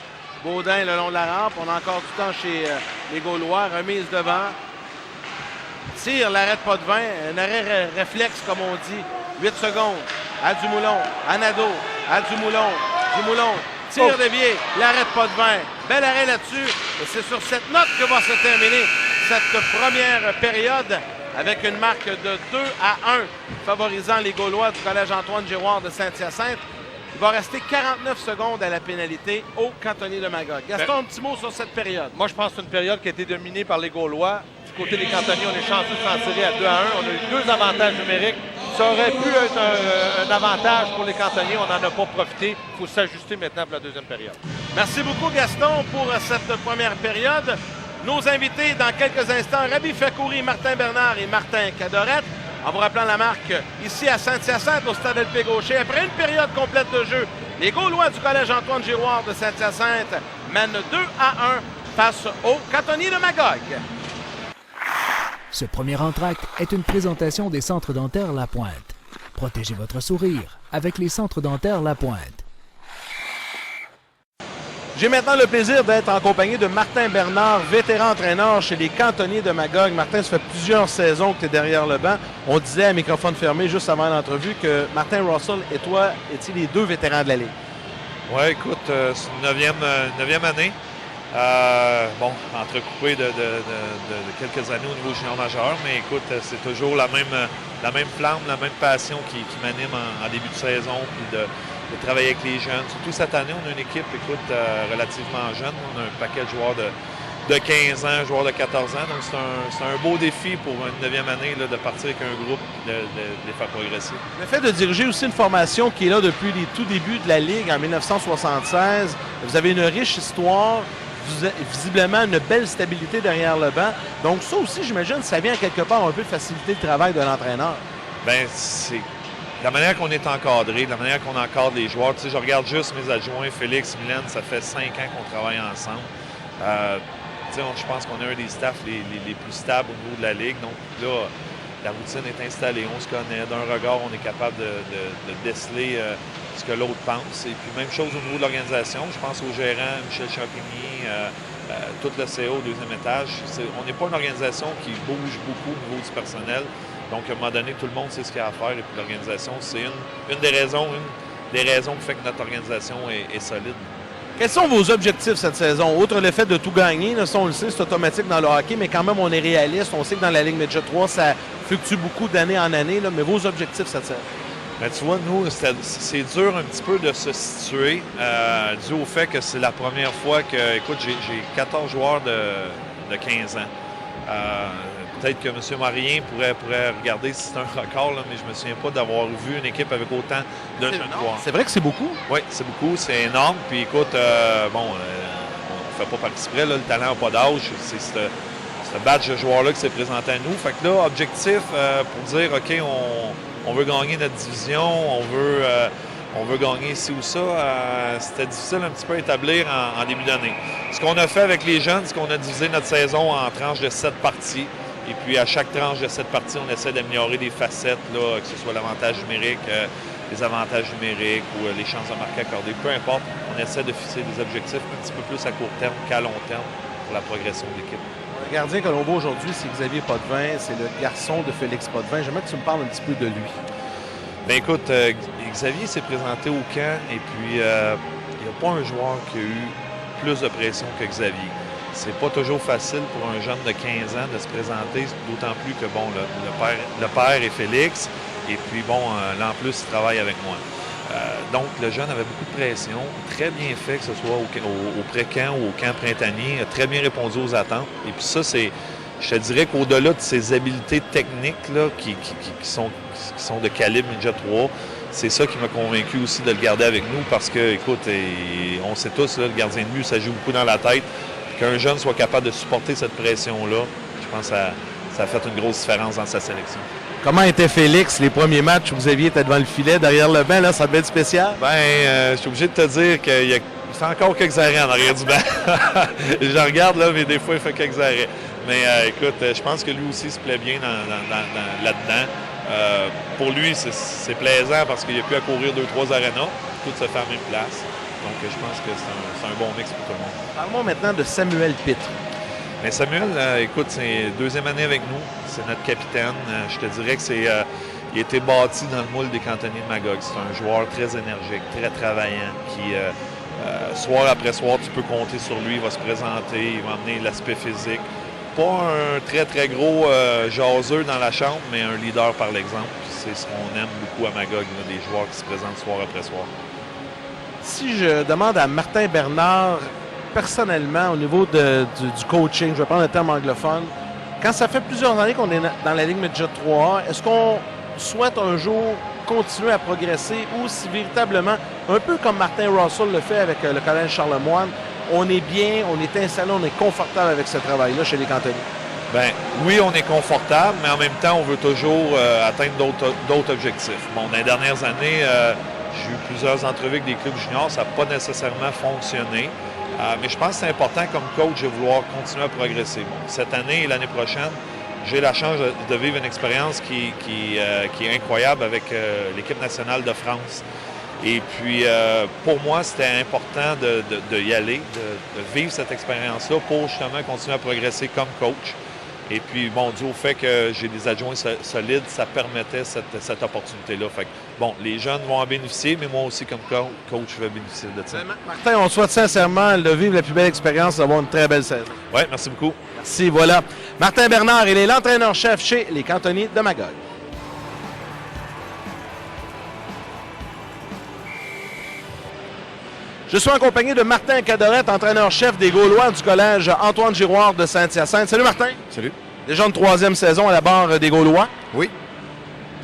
Baudin le long de la rampe. On a encore du temps chez les Gaulois. Remise devant. Tire, l'arrête pas de 20. Un arrêt réflexe, comme on dit. 8 secondes. À Dumoulin. À Nadeau. À Dumoulin. Dumoulin. Tire dévié. L'arrête pas de 20. Bel arrêt là-dessus. Et c'est sur cette note que va se terminer cette première période avec une marque de 2-1 favorisant les Gaulois du Collège Antoine Giroir de Saint-Hyacinthe. Il va rester 49 secondes à la pénalité au cantonnier de Magog. Gaston, un petit mot sur cette période. Moi, je pense que c'est une période qui a été dominée par les Gaulois. Du côté des cantonniers, on est chanceux de s'en tirer à 2-1. On a eu 2 avantages numériques. Ça aurait pu être un avantage pour les cantonniers. On n'en a pas profité. Il faut s'ajuster maintenant pour la deuxième période. Merci beaucoup, Gaston, pour cette première période. Nos invités, dans quelques instants, Rabbi Fakouri, Martin Bernard et Martin Cadorette. En vous rappelant la marque, ici à Saint-Hyacinthe, au stade LP Gaucher, après une période complète de jeu, les Gaulois du Collège Antoine Giroir de Saint-Hyacinthe mènent 2-1 face au cantonnier de Magog. Ce premier entracte est une présentation des Centres dentaires La Pointe. Protégez votre sourire avec les Centres dentaires La Pointe. J'ai maintenant le plaisir d'être en compagnie de Martin Bernard, vétéran entraîneur chez les cantonniers de Magog. Martin, ça fait plusieurs saisons que tu es derrière le banc. On disait à microphone fermé juste avant l'entrevue que Martin Russell et toi étiez les 2 vétérans de la Ligue. Oui, écoute, c'est une 9e année. Entrecoupé de quelques années au niveau junior majeur, mais écoute, c'est toujours la même flamme, la même passion qui m'anime en début de saison, puis de travailler avec les jeunes. Surtout cette année, on a une équipe, écoute, relativement jeune. On a un paquet de joueurs de 15 ans, joueurs de 14 ans. Donc, c'est un beau défi pour une 9e année là, de partir avec un groupe, de les faire progresser. Le fait de diriger aussi une formation qui est là depuis les tout débuts de la Ligue en 1976, vous avez une riche histoire, visiblement une belle stabilité derrière le banc. Donc, ça aussi, j'imagine, ça vient quelque part un peu de faciliter le travail de l'entraîneur. Bien, c'est la manière qu'on est encadré, la manière qu'on encadre les joueurs. Tu sais, je regarde juste mes adjoints, Félix, Mylène, ça fait 5 ans qu'on travaille ensemble. Je pense qu'on est un des staffs les plus stables au niveau de la Ligue. Donc là, la routine est installée, on se connaît. D'un regard, on est capable de déceler ce que l'autre pense. Et puis, même chose au niveau de l'organisation. Je pense au gérant, Michel Champigny, tout le CO au 2e étage. On n'est pas une organisation qui bouge beaucoup au niveau du personnel. Donc, à un moment donné, tout le monde sait ce qu'il y a à faire. Et puis, l'organisation, c'est une des raisons qui fait que notre organisation est solide. Quels sont vos objectifs cette saison? Outre le fait de tout gagner, là, ça on le sait, c'est automatique dans le hockey, mais quand même, on est réaliste. On sait que dans la Ligue Midget 3, ça fluctue beaucoup d'année en année. Là, mais vos objectifs cette saison? Bien, tu vois, nous, c'est dur un petit peu de se situer, dû au fait que c'est la première fois que, écoute, j'ai 14 joueurs de 15 ans. Peut-être que M. Marien pourrait regarder si c'est un record, là, mais je ne me souviens pas d'avoir vu une équipe avec autant de jeunes joueurs. C'est vrai que c'est beaucoup? Oui, c'est beaucoup, c'est énorme. Puis écoute, on ne fait pas par exprès, là, le talent n'a pas d'âge. C'est ce badge de joueurs-là qui s'est présenté à nous. Fait que là, objectif pour dire, OK, on veut gagner notre division, on veut gagner ici ou ça, c'était difficile un petit peu à établir en début d'année. Ce qu'on a fait avec les jeunes, c'est qu'on a divisé notre saison en tranches de 7 parties. Et puis, à chaque tranche de cette partie, on essaie d'améliorer des facettes, là, que ce soit l'avantage numérique, les avantages numériques ou les chances de marquer accordées. Peu importe, on essaie de fixer des objectifs un petit peu plus à court terme qu'à long terme pour la progression de l'équipe. Le gardien que l'on voit aujourd'hui, c'est Xavier Potvin. C'est le garçon de Félix Potvin. J'aimerais que tu me parles un petit peu de lui. Bien, écoute, Xavier s'est présenté au camp et puis il n'y a pas un joueur qui a eu plus de pression que Xavier. C'est pas toujours facile pour un jeune de 15 ans de se présenter, d'autant plus que, bon, le père est Félix, et puis, bon, là, en plus, il travaille avec moi. Donc, le jeune avait beaucoup de pression, très bien fait, que ce soit au pré-camp ou au camp printanier, a très bien répondu aux attentes. Et puis ça, je te dirais qu'au-delà de ses habiletés techniques, là, qui sont de calibre Midget 3, c'est ça qui m'a convaincu aussi de le garder avec nous, parce que, écoute, on sait tous, là, le gardien de but, ça joue beaucoup dans la tête. Qu'un jeune soit capable de supporter cette pression-là, je pense que ça a fait une grosse différence dans sa sélection. Comment était Félix les premiers matchs où Xavier était devant le filet, derrière le banc? Là, ça devait être spécial? Bien, je suis obligé de te dire qu'il fait encore quelques arrêts en arrière du banc. Je regarde, là, mais des fois, il fait quelques arrêts. Mais écoute, je pense que lui aussi se plaît bien là-dedans. pour lui, c'est plaisant parce qu'il n'y a plus à courir 2-3 arénas. Tout se fait à la même place. Donc, je pense que c'est un bon mix pour tout le monde. Parlons maintenant de Samuel Pitre. Mais Samuel, écoute, c'est deuxième année avec nous. C'est notre capitaine. Je te dirais que il a été bâti dans le moule des cantonniers de Magog. C'est un joueur très énergique, très travaillant, qui, soir après soir, tu peux compter sur lui. Il va se présenter, il va amener l'aspect physique. Pas un très, très gros jaseux dans la chambre, mais un leader par l'exemple. C'est ce qu'on aime beaucoup à Magog, là, des joueurs qui se présentent soir après soir. Si je demande à Martin Bernard, personnellement, au niveau du coaching, je vais prendre un terme anglophone, quand ça fait plusieurs années qu'on est dans la Ligue Midget 3A, est-ce qu'on souhaite un jour continuer à progresser ou si véritablement, un peu comme Martin Russell le fait avec le Collège Charlemagne, on est bien, on est installé, on est confortable avec ce travail-là chez les cantonniers? Bien, oui, on est confortable, mais en même temps, on veut toujours atteindre d'autres objectifs. Bon, dans les dernières années, j'ai eu plusieurs entrevues avec des clubs juniors, ça n'a pas nécessairement fonctionné. Mais je pense que c'est important comme coach de vouloir continuer à progresser. Bon, cette année et l'année prochaine, j'ai la chance de vivre une expérience qui est incroyable avec l'équipe nationale de France. Et puis, pour moi, c'était important de y aller, de vivre cette expérience-là pour justement continuer à progresser comme coach. Et puis, bon, dû au fait que j'ai des adjoints solides, ça permettait cette opportunité-là. Fait que, bon, les jeunes vont en bénéficier, mais moi aussi, comme coach, je vais bénéficier de ça. Martin, on souhaite sincèrement de vivre la plus belle expérience, d'avoir une très belle saison. Oui, merci beaucoup. Merci, voilà. Martin Bernard, il est l'entraîneur-chef chez les cantonniers de Magog. Je suis en compagnie de Martin Cadorette, entraîneur-chef des Gaulois du collège Antoine Giroir de Saint-Hyacinthe. Salut Martin. Salut. Déjà une troisième saison à la barre des Gaulois. Oui.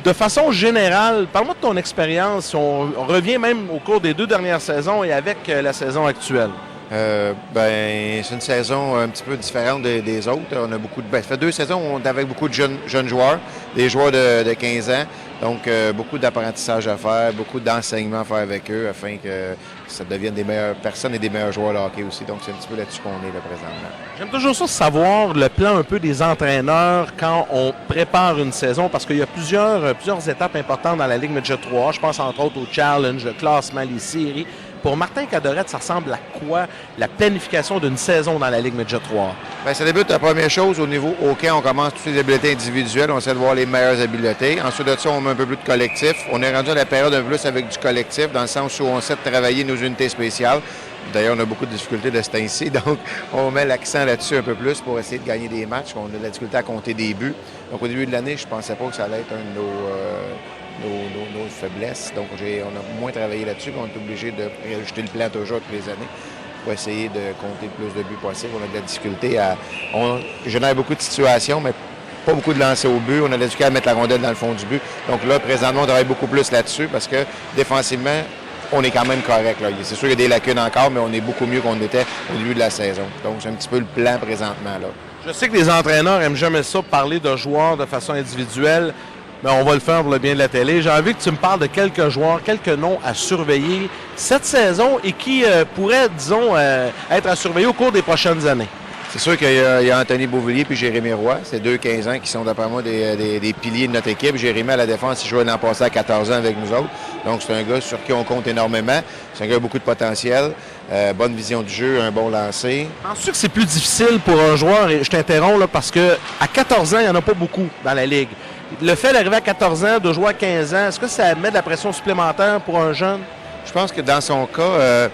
De façon générale, parle-moi de ton expérience. On revient même au cours des 2 dernières saisons et avec la saison actuelle. C'est une saison un petit peu différente des autres. On a beaucoup de. Ça fait 2 saisons avec beaucoup de jeunes joueurs, des joueurs de 15 ans. Donc, beaucoup d'apprentissage à faire, beaucoup d'enseignement à faire avec eux afin que ça devienne des meilleures personnes et des meilleurs joueurs de hockey aussi. Donc, c'est un petit peu là-dessus qu'on est là présentement. J'aime toujours ça, savoir le plan un peu des entraîneurs quand on prépare une saison, parce qu'il y a plusieurs étapes importantes dans la Ligue Midget 3. Je pense entre autres au challenge, le classement, les séries. Pour Martin Cadorette, ça ressemble à quoi la planification d'une saison dans la Ligue Midget 3? Bien, ça débute la première chose au niveau au camp. On commence toutes les habiletés individuelles. On essaie de voir les meilleures habiletés. Ensuite de ça, on met un peu plus de collectif. On est rendu à la période un peu plus avec du collectif, dans le sens où on sait de travailler nos unités spéciales. D'ailleurs, on a beaucoup de difficultés de ce temps-ci, donc on met l'accent là-dessus un peu plus pour essayer de gagner des matchs. On a de la difficulté à compter des buts. Donc, au début de l'année, je ne pensais pas que ça allait être un de nos faiblesses. Donc, on a moins travaillé là-dessus. On est obligé de réajuster le plan toujours toutes les années pour essayer de compter le plus de buts possible. On a de la difficulté on génère beaucoup de situations, mais pas beaucoup de lancers au but. On a de la difficulté à mettre la rondelle dans le fond du but. Donc là, présentement, on travaille beaucoup plus là-dessus parce que défensivement, on est quand même correct. Là. C'est sûr qu'il y a des lacunes encore, mais on est beaucoup mieux qu'on était au début de la saison. Donc, c'est un petit peu le plan présentement. Là. Je sais que les entraîneurs aiment jamais ça, parler de joueurs de façon individuelle, mais on va le faire pour le bien de la télé. J'ai envie que tu me parles de quelques joueurs, quelques noms à surveiller cette saison et qui pourraient, disons, être à surveiller au cours des prochaines années. C'est sûr qu'il y a Anthony Beauvillier puis Jérémy Roy. C'est 2 15 ans qui sont, d'après moi, des piliers de notre équipe. Jérémy, à la défense, il jouait l'an passé à 14 ans avec nous autres. Donc, c'est un gars sur qui on compte énormément. C'est un gars avec beaucoup de potentiel, bonne vision du jeu, un bon lancer. Penses-tu que c'est plus difficile pour un joueur, et je t'interromps, là, parce qu'à 14 ans, il n'y en a pas beaucoup dans la Ligue. Le fait d'arriver à 14 ans, de jouer à 15 ans, est-ce que ça met de la pression supplémentaire pour un jeune? Je pense que dans son cas,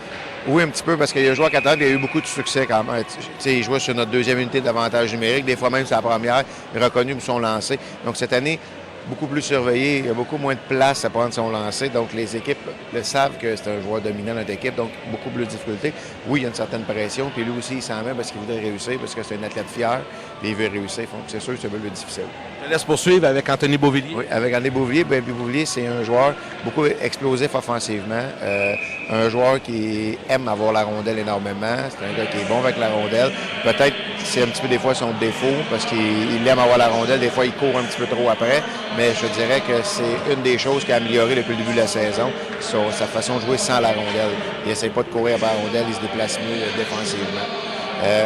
oui, un petit peu, parce qu'il a joué à 14 ans, il a eu beaucoup de succès quand même. Il jouait sur notre 2e unité d'avantage numérique, des fois même sur la première, il est reconnu pour son lancer. Donc cette année, beaucoup plus surveillé, il y a beaucoup moins de place à prendre son lancer. Donc les équipes le savent que c'est un joueur dominant dans notre équipe, donc beaucoup plus de difficultés. Oui, il y a une certaine pression, puis lui aussi, il s'en met parce qu'il voudrait réussir, parce que c'est un athlète fier, et il veut réussir. Donc c'est sûr que c'est un peu plus difficile. Je te laisse poursuivre avec Anthony Beauvillier. Oui, avec Anthony Beauvillier. Bien, Beauvillier, c'est un joueur beaucoup explosif offensivement, un joueur qui aime avoir la rondelle énormément. C'est un gars qui est bon avec la rondelle. Peut-être c'est un petit peu des fois son défaut, parce qu'il aime avoir la rondelle. Des fois, il court un petit peu trop après. Mais je dirais que c'est une des choses qui a amélioré depuis le début de la saison, sa façon de jouer sans la rondelle. Il n'essaie pas de courir par la rondelle, il se déplace mieux défensivement.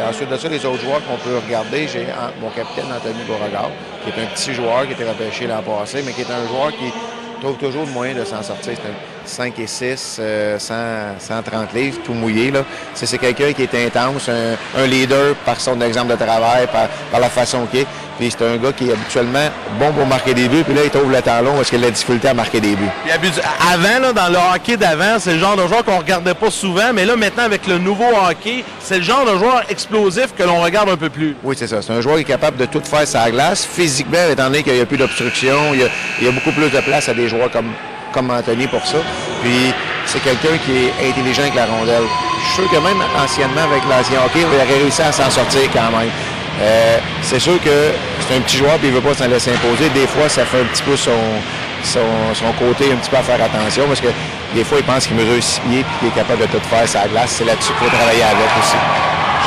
Ensuite de ça, les autres joueurs qu'on peut regarder, j'ai mon capitaine Anthony Beauregard, qui est un petit joueur qui a été repêché l'an passé, mais qui est un joueur qui trouve toujours le moyen de s'en sortir. C'est un 5 et 6, 130 livres, tout mouillé. Là. C'est quelqu'un qui est intense, un leader par son exemple de travail, par la façon qu'il est. Puis c'est un gars qui est habituellement bon pour marquer des buts, puis là, il trouve le temps long parce qu'il a de la difficulté à marquer des buts. Puis avant, là, dans le hockey d'avant, c'est le genre de joueur qu'on regardait pas souvent, mais là, maintenant, avec le nouveau hockey, c'est le genre de joueur explosif que l'on regarde un peu plus. Oui, c'est ça. C'est un joueur qui est capable de tout faire sur la glace. Physiquement, étant donné qu'il n'y a plus d'obstruction, il y a beaucoup plus de place à des joueurs comme Anthony pour ça. Puis c'est quelqu'un qui est intelligent avec la rondelle. Je suis sûr que même anciennement, avec l'ancien hockey, il aurait réussi à s'en sortir quand même. C'est sûr que c'est un petit joueur et il ne veut pas s'en laisser imposer. Des fois, ça fait un petit peu son côté un petit peu à faire attention parce que des fois, il pense qu'il mesure 6 pieds et qu'il est capable de tout faire sur la glace. C'est là-dessus qu'il faut travailler avec aussi.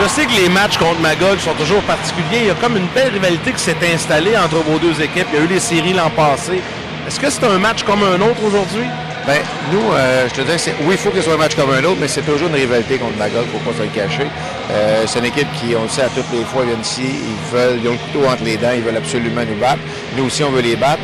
Je sais que les matchs contre Magog sont toujours particuliers. Il y a comme une belle rivalité qui s'est installée entre vos deux équipes. Il y a eu les séries l'an passé. Est-ce que c'est un match comme un autre aujourd'hui? Bien, nous, je te dis, oui, il faut que ce soit un match comme un autre, mais c'est toujours une rivalité contre Magog, il ne faut pas se le cacher. C'est une équipe qui, on le sait, à toutes les fois, viennent ici, ils ont le couteau entre les dents, ils veulent absolument nous battre. Nous aussi, on veut les battre.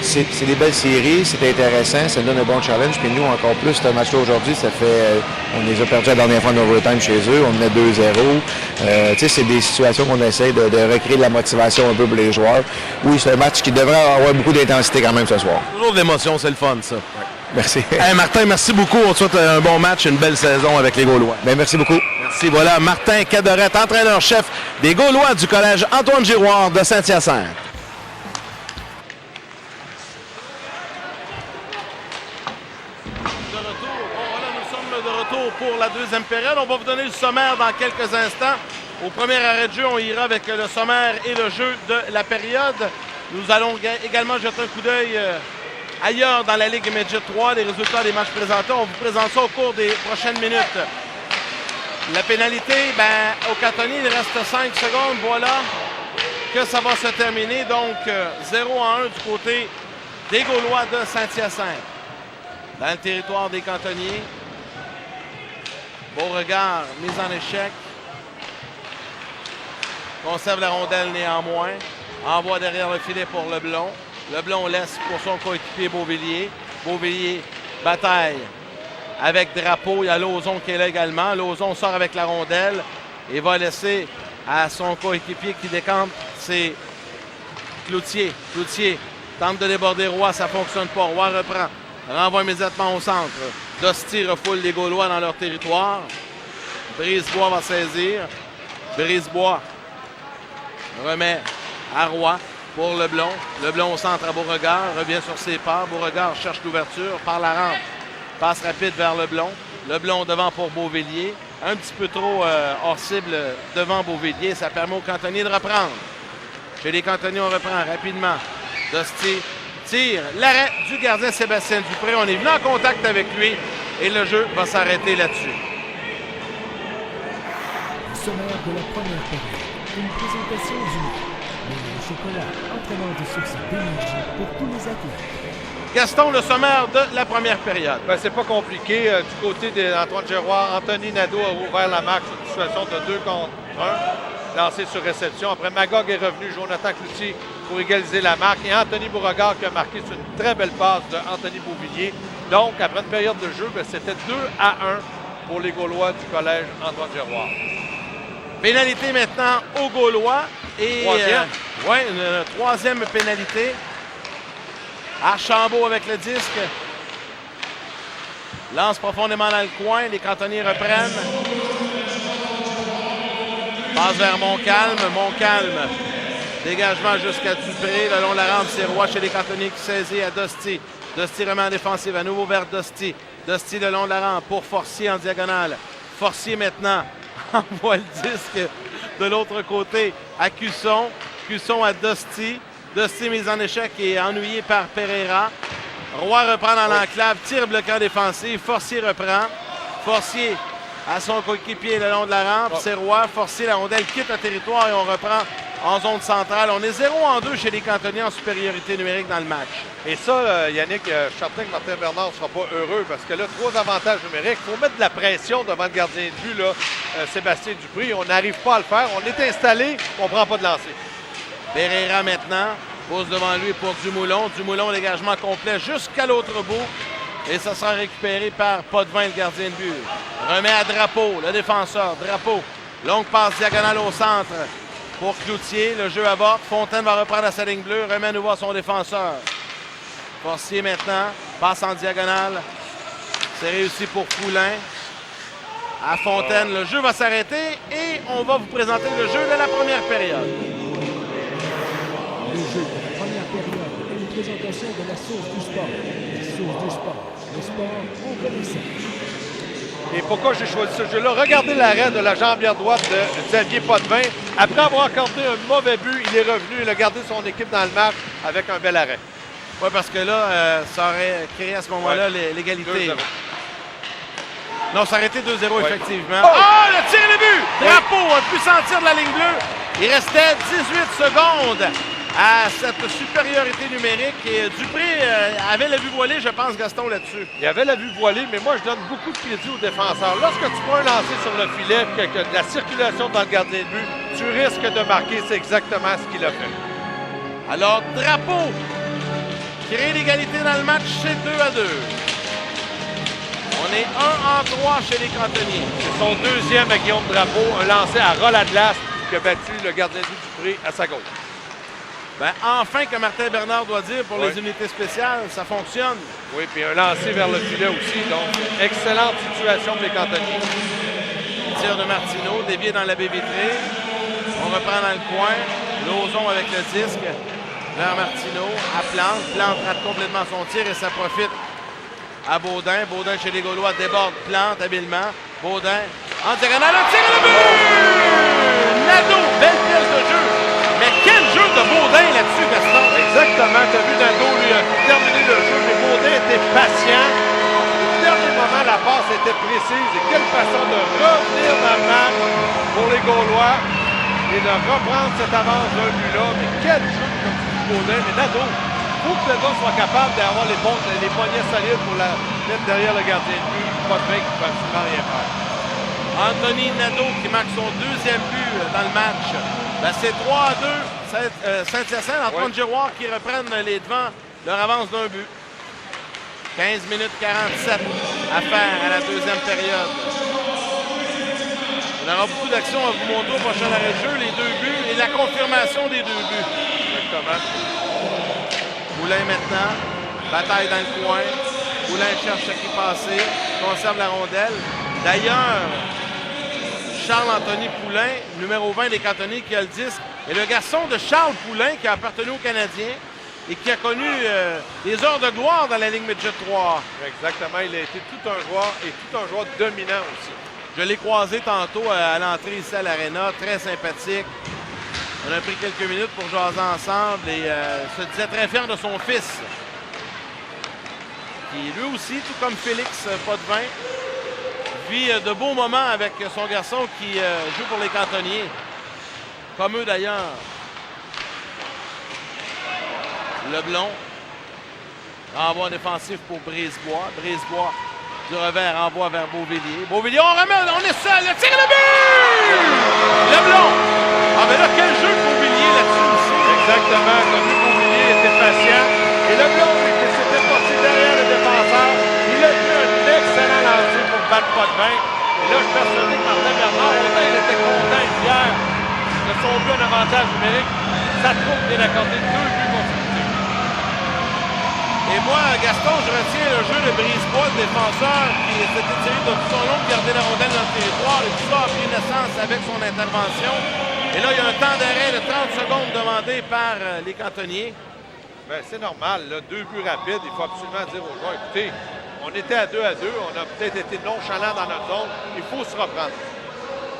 C'est des belles séries, c'est intéressant, ça donne un bon challenge. Puis nous, encore plus, ce match-là aujourd'hui, ça fait... on les a perdus la dernière fois en overtime chez eux, on menait 2-0. Tu sais, c'est des situations qu'on essaie de recréer de la motivation un peu pour les joueurs. Oui, c'est un match qui devrait avoir beaucoup d'intensité quand même ce soir. Toujours de l'émotion, c'est le fun, ça. Ouais. Merci. Hey, Martin, merci beaucoup. On te souhaite un bon match, une belle saison avec les Gaulois. Bien, merci beaucoup. Merci. Voilà, Martin Cadorette, entraîneur-chef des Gaulois du collège Antoine Giroir de Saint-Hyacinthe. Pour la deuxième période. On va vous donner le sommaire dans quelques instants. Au premier arrêt de jeu, on ira avec le sommaire et le jeu de la période. Nous allons également jeter un coup d'œil ailleurs dans la Ligue Midget 3, les résultats des matchs présentés. On vous présente ça au cours des prochaines minutes. La pénalité, au cantonnier, il reste 5 secondes. Voilà que ça va se terminer. Donc, 0-1 du côté des Gaulois de Saint-Hyacinthe. Dans le territoire des cantonniers. Beauregard, mise en échec. Conserve la rondelle néanmoins. Envoie derrière le filet pour Leblond. Leblond laisse pour son coéquipier Beauvillier. Beauvillier bataille avec Drapeau. Il y a Lauzon qui est là également. Lauzon sort avec la rondelle et va laisser à son coéquipier qui décante. C'est Cloutier. Cloutier tente de déborder Roy. Ça ne fonctionne pas. Roy reprend. Renvoie immédiatement au centre. Dosti refoule les Gaulois dans leur territoire. Brisebois va saisir. Brisebois remet à Roy pour Leblond. Leblond au centre à Beauregard. Revient sur ses pas. Beauregard cherche l'ouverture par la rampe. Passe rapide vers Leblond. Leblond devant pour Beauvillier. Un petit peu trop hors cible devant Beauvillier. Ça permet aux cantonniers de reprendre. Chez les cantonniers, on reprend rapidement. Dosti tire. L'arrêt du gardien Sébastien Dupré. On est venu en contact avec lui et le jeu va s'arrêter là-dessus. Le sommaire de la première période. Une présentation du le chocolat entraînant du succès d'énergie pour tous les athlètes. Gaston, le sommaire de la première période. C'est pas compliqué. Du côté d'Antoine Giroir, Anthony Nadeau a ouvert la marque sur une situation de 2 contre 1. Lancé sur réception. Après, Magog est revenu. Jonathan Cloutier pour égaliser la marque. Et Anthony Beauregard qui a marqué sur une très belle passe de Anthony Beauvillier. Donc, après une période de jeu, c'était 2-1 pour les Gaulois du collège Antoine Giroir. Pénalité maintenant aux Gaulois. Et une troisième pénalité. Archambault avec le disque. Lance profondément dans le coin. Les cantonniers reprennent. Passe vers Montcalm. Montcalm. Dégagement jusqu'à Dupré. Le long de la rampe, c'est Roy chez les cantonniers qui saisit à Dosti. Dosti remet en défensive. À nouveau vers Dosti. Dosti le long de la rampe pour Forcier en diagonale. Forcier maintenant envoie le disque de l'autre côté à Cusson. Cusson à Dosti. Dosti mise en échec et ennuyé par Pereira. Roy reprend dans l'enclave. Tire bloquant défensif. Forcier reprend. Forcier à son coéquipier le long de la rampe. C'est Roy. Forcier, la rondelle quitte le territoire et on reprend en zone centrale. On est 0-2 chez les cantonniers en supériorité numérique dans le match. Et ça, Yannick, je suis certain que Martin Bernard ne sera pas heureux parce que là, 3 avantages numériques. Il faut mettre de la pression devant le gardien de but. Là. Sébastien Dupré. On n'arrive pas à le faire. On est installé, on ne prend pas de lancer. Pereira maintenant pose devant lui pour Dumoulin. Dumoulin, dégagement complet jusqu'à l'autre bout. Et ça sera récupéré par Potvin, le gardien de but. Remet à Drapeau, le défenseur. Drapeau, longue passe diagonale au centre pour Cloutier. Le jeu aborde. Fontaine va reprendre à sa ligne bleue. Remet à nouveau à son défenseur. Forcier maintenant, passe en diagonale. C'est réussi pour Poulain. À Fontaine, le jeu va s'arrêter et on va vous présenter le jeu de la première période. Le jeu de la première période est une présentation de la source du sport. La source du sport. Le sport, on connaît ça. Et pourquoi j'ai choisi ce jeu-là? Regardez l'arrêt de la jambière droite de Xavier Potvin. Après avoir accordé un mauvais but, il est revenu. Il a gardé son équipe dans le match avec un bel arrêt. Oui, parce que là, ça aurait créé à ce moment-là l'égalité. 2-0. Non, ça aurait été 2-0, effectivement. Oh! Ah, le tir et le but! Drapeau a pu sentir de la ligne bleue. Il restait 18 secondes à cette supériorité numérique. Et Dupré avait la vue voilée, je pense, Gaston, là-dessus. Il avait la vue voilée, mais moi, je donne beaucoup de crédit aux défenseurs. Lorsque tu prends un lancer sur le filet, que de la circulation dans le gardien de but, tu risques de marquer. C'est exactement ce qu'il a fait. Alors, Drapeau crée l'égalité dans le match, c'est 2-2. On est 1-3 chez les cantonniers. C'est son deuxième à Guillaume Drapeau, un lancé à ras la glace qui a battu le gardien de but Dupré à sa gauche. Ben, enfin, que Martin Bernard doit dire pour les unités spéciales, ça fonctionne. Oui, puis un lancé vers le filet aussi. Donc, excellente situation pour les cantonniers. Tir de Martineau, dévié dans la baie vitrée. On reprend dans le coin. Lauzon avec le disque vers Martineau. À Plante. Plante rate complètement son tir et ça profite à Baudin. Baudin chez les Gaulois déborde Plante habilement. Baudin en diagonale, le tir et le but! Nadeau, belle pièce de jeu. Mais quel jeu de Baudin là-dessus, Gaston? Exactement. Tu as vu Nadeau, lui, a terminé le jeu, mais Baudin était patient. Au dernier moment, la passe était précise. Et quelle façon de revenir dans le match pour les Gaulois et de reprendre cette avance d'un but-là. Mais quel jeu, comme tu dis, Baudin. Mais Nadeau, il faut que le gars soit capable d'avoir les poignets solides pour la mettre derrière le gardien de but. Pas de mec qui ne peut absolument rien faire. Anthony Nadeau qui marque son deuxième but dans le match. Ben, c'est 3-2. Saint-Hyacinthe, Antoine Giroir qui reprennent les devants, leur avance d'un but. 15 minutes 47 à faire à la deuxième période. On aura beaucoup d'actions à vous montrer au prochain arrêt de jeu, les deux buts et la confirmation des deux buts. Exactement. Poulain maintenant, bataille dans le coin. Poulain cherche à qui passer, conserve la rondelle. D'ailleurs, Charles-Anthony Poulain, numéro 20 des cantonniers, qui a le disque, est le garçon de Charles Poulain qui a appartenu aux Canadiens et qui a connu des heures de gloire dans la Ligue Midget 3. Exactement. Il a été tout un joueur et tout un joueur dominant aussi. Je l'ai croisé tantôt à l'entrée ici à l'Arena, très sympathique. On a pris quelques minutes pour jaser ensemble et se disait très fier de son fils. Qui lui aussi, tout comme Félix Potvin, vit de beaux moments avec son garçon qui joue pour les cantonniers. Comme eux d'ailleurs. Leblon. Envoi défensif pour Brisebois. Brisebois du revers envoie vers Beauvillier. Beauvillier, on remet, on est seul. Le tir et le but! Leblon. Ah ben là, quel jeu de Beauvillier là-dessus aussi. Exactement. Le but Beauvillier était patient. Et Leblon, qui s'était porté derrière le défenseur, il a eu un excellent lancer pour battre Potvin. Et là, je suis persuadé que Martin Bernard, autant il était content et fier de son but en avantage numérique, ça trouve bien accordé 2 buts consécutifs. Et moi, Gaston, je retiens le jeu de Brisebois, le défenseur, qui s'était tiré de tout son long de garder la rondelle dans le territoire. Et tout ça a pris naissance avec son intervention. Et là, il y a un temps d'arrêt de 30 secondes demandé par les cantonniers. Bien, c'est normal, là, 2 buts rapides. Il faut absolument dire aux joueurs, écoutez, on était à 2-2, on a peut-être été nonchalant dans notre zone. Il faut se reprendre.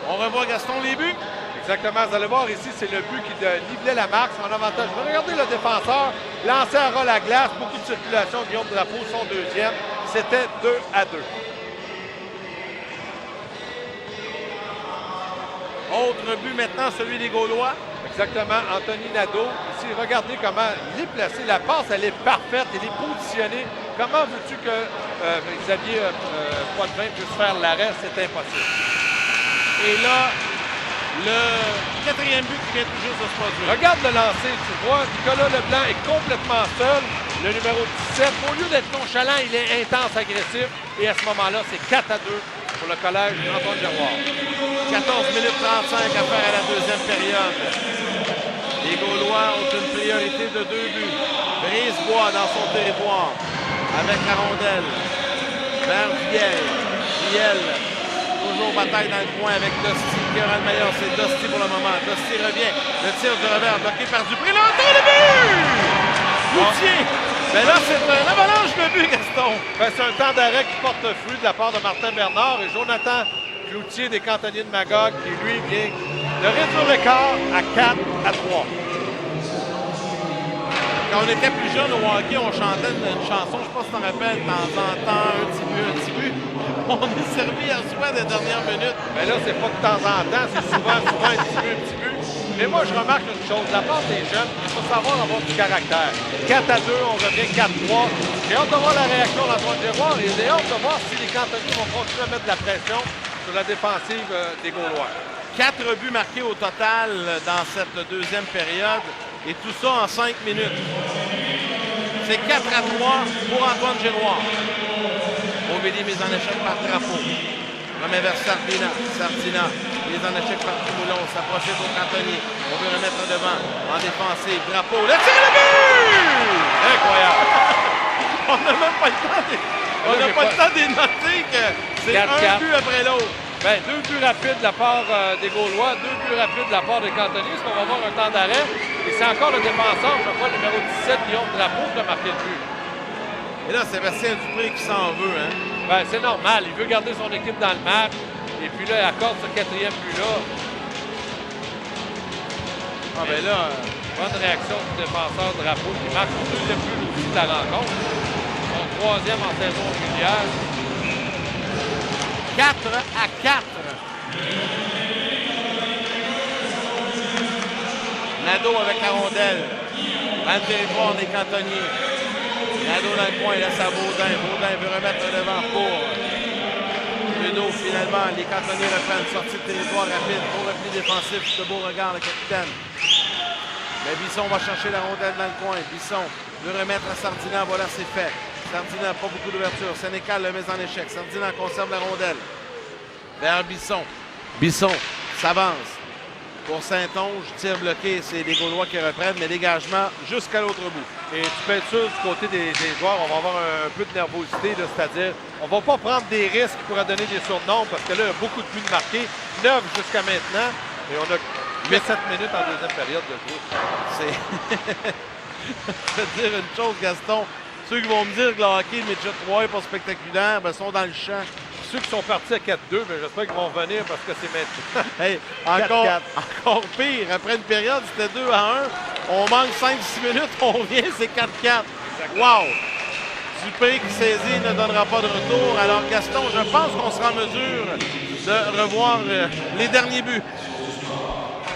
On revoit Gaston les buts. Exactement. Vous allez voir ici, c'est le but qui nivelait la marque, son avantage. Regardez le défenseur, lancé à ras la glace, beaucoup de circulation. Guillaume Drapeau, son deuxième. C'était 2-2. Autre but maintenant, celui des Gaulois. Exactement. Anthony Nadeau. Ici, regardez comment il est placé. La passe, elle est parfaite. Elle est positionnée. Comment veux-tu que Xavier Potvin puisse faire l'arrêt? C'est impossible. Et là, le 4e but qui vient tout juste de se produire. Regarde le lancer, tu vois, Nicolas Leblanc est complètement seul. Le numéro 17, au lieu d'être nonchalant, il est intense, agressif. Et à ce moment-là, c'est 4-2 pour le collège Antoine Giroir. 14 minutes 35 à faire à la deuxième période. Les Gaulois ont une priorité de 2 buts. Brisebois dans son territoire avec la rondelle. Vers Viel. Viel. Toujours bataille dans le coin avec Dusty qui aura le meilleur. C'est Dusty pour le moment. Dusty revient. Le tir du revers bloqué par Dupré. Là, le but! Cloutier. Mais là, c'est un avalanche de but, Gaston. Ben, c'est un temps d'arrêt qui porte fruit de la part de Martin Bernard et Jonathan Cloutier des cantonniers de Magog qui, lui, vient de réduire l'écart à 4-3. Quand on était plus jeune au hockey, on chantait une chanson, je ne sais pas si tu t'en rappelles, de temps en temps, un petit but. On est servi à soi des dernières minutes. Mais là, c'est pas de temps en temps, c'est souvent un petit but. Mais moi, je remarque une chose, de la part des jeunes, il faut savoir avoir du caractère. 4-2, on revient 4-3. J'ai hâte de voir la réaction d'Antoine Giroir et j'ai hâte de voir si les cantonniers vont continuer à mettre de la pression sur la défensive des Gaulois. 4 buts marqués au total dans cette deuxième période et tout ça en 5 minutes. C'est 4-3 pour Antoine Giroir. Beauvillier mise en échec par Drapeau. Remet vers Sardina. Sardina mise en échec par Trimoulon. Ça profite au cantonnier. On veut remettre devant en défensive. Drapeau. Le tir de but! Incroyable! On n'a même pas le temps de noter que c'est 4-4. un but après l'autre. Ben, 2 buts rapides de la part des Gaulois, 2 buts rapides de la part des cantonniers. Est-ce qu'on va avoir un temps d'arrêt? Et c'est encore le défenseur, je crois, le numéro 17, Guillaume Drapeau, qui a marqué le but. Et là, Sébastien Dupré qui s'en veut, hein? Ben, c'est normal. Il veut garder son équipe dans le match. Et puis là, il accorde ce 4e but-là. Ah, ben là... Bonne réaction du défenseur Drapeau qui marque son 2e but aussi de la rencontre. Son 3e en saison régulière. 4-4. Nadeau avec la rondelle. Dans le territoire des cantonniers. Nadeau dans le coin, laisse à Baudin. Baudin veut remettre devant pour Trudeau. Finalement, les cantonniers reprennent sortie de territoire rapide. Au repli défensif, ce beau regard, le capitaine. Mais Bisson va chercher la rondelle dans le coin. Bisson veut remettre à Sardina. Voilà, c'est fait. Sardina, pas beaucoup d'ouverture. Sénécal le met en échec. Sardina conserve la rondelle. Vers Bisson. Bisson s'avance. Pour Saint-Onge, tir bloqué. C'est les Gaulois qui reprennent, mais dégagement jusqu'à l'autre bout. Et tu peux être sûr, du côté des joueurs, on va avoir un peu de nervosité, là, c'est-à-dire, on va pas prendre des risques qui pourraient donner des surnoms, parce que là, il y a beaucoup de buts marqués. 9 jusqu'à maintenant. Et on a 7 minutes en deuxième période de jeu. Je vais te dire une chose, Gaston. Ceux qui vont me dire que le hockey, le midget 3 n'est pas spectaculaire, ben, sont dans le champ. Ceux qui sont partis à 4-2, mais j'espère qu'ils vont revenir parce que c'est maintenant. Hey, encore pire. Après une période, c'était 2-1. On manque 5-6 minutes, on revient, c'est 4-4. Wow! Dupré qui saisit ne donnera pas de retour. Alors, Gaston, je pense qu'on sera en mesure de revoir les derniers buts.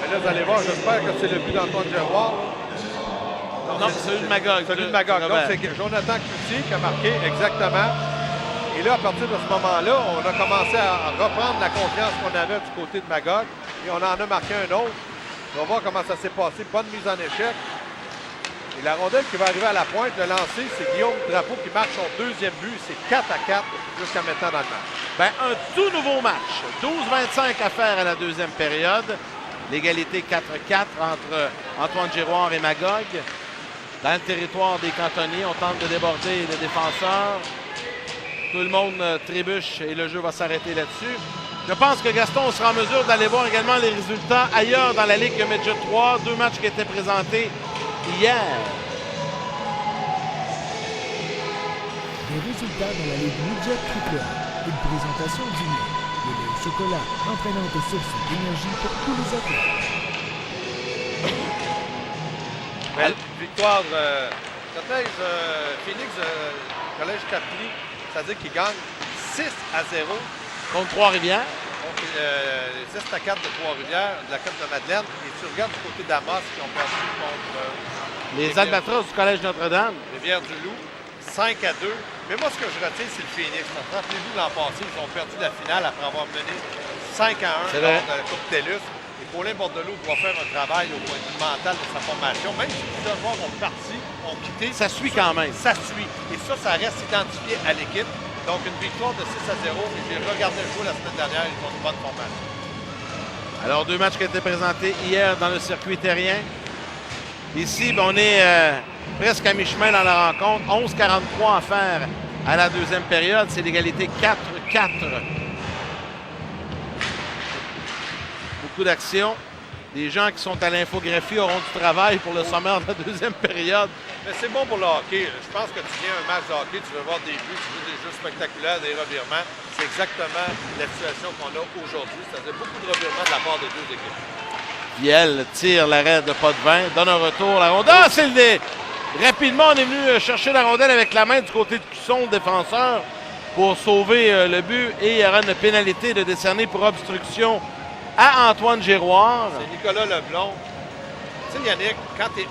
Mais là, vous allez voir, j'espère que c'est le but d'Antoine Giroir. Non, c'est celui de Magog. Celui de Magog. Donc, c'est Jonathan Cloutier qui a marqué exactement. Et là, à partir de ce moment-là, on a commencé à reprendre la confiance qu'on avait du côté de Magog. Et on en a marqué un autre. On va voir comment ça s'est passé. Bonne mise en échec. Et la rondelle qui va arriver à la pointe, le lancer, c'est Guillaume Drapeau qui marque son 2e but. C'est 4-4 jusqu'à maintenant dans le match. Ben, un tout nouveau match. 12-25 à faire à la deuxième période. L'égalité 4-4 entre Antoine Giroir et Magog. Dans le territoire des cantonniers, on tente de déborder les défenseurs. Tout le monde trébuche et le jeu va s'arrêter là-dessus. Je pense que Gaston sera en mesure d'aller voir également les résultats ailleurs dans la Ligue Midget 3. 2 matchs qui étaient présentés hier. Des résultats dans la Ligue Midget AAA. Une présentation du lait. Le lait au chocolat, entraînante source d'énergie pour tous les athlètes. Belle victoire Collège Phoenix, Collège Capli, c'est-à-dire qu'il gagne 6-0 Contre Trois-Rivières. contre 6-4 de Trois-Rivières, de la Coupe de Madeleine. Et tu regardes du côté d'Amos qui ont perdu contre Les Albatros du Collège Notre-Dame. Rivière-du-Loup, 5-2. Mais moi, ce que je retiens, c'est le Phoenix. Rappelez-vous, l'an passé, ils ont perdu la finale après avoir mené 5-1 C'est lors vrai. de la Coupe TELUS. Et Paulin Bordelot doit faire un travail au point de vue mental de sa formation. Même si plusieurs joueurs ont parti, ont quitté. Ça suit quand même. Ça suit. Et ça reste identifié à l'équipe. Donc, une victoire de 6-0. Et j'ai regardé le jeu la semaine dernière. Ils ont une bonne formation. Alors, 2 matchs qui ont été présentés hier dans le circuit terrien. Ici, on est presque à mi-chemin dans la rencontre. 11:43 à faire à la deuxième période. C'est l'égalité 4-4. Beaucoup d'action. Les gens qui sont à l'infographie auront du travail pour le sommaire de la deuxième période. Mais c'est bon pour le hockey. Je pense que tu viens à un match de hockey, tu veux voir des buts, tu veux des jeux spectaculaires, des revirements. C'est exactement la situation qu'on a aujourd'hui. C'est-à-dire beaucoup de revirements de la part des deux équipes. Viel tire l'arrêt de pas de vin, donne un retour. La rondelle, ah, c'est le dé. Rapidement, on est venu chercher la rondelle avec la main du côté de Cusson, le défenseur, pour sauver le but. Et il y aura une pénalité de décerner pour obstruction à Antoine Giroir. C'est Nicolas Leblond. Tu sais, Yannick, quand tu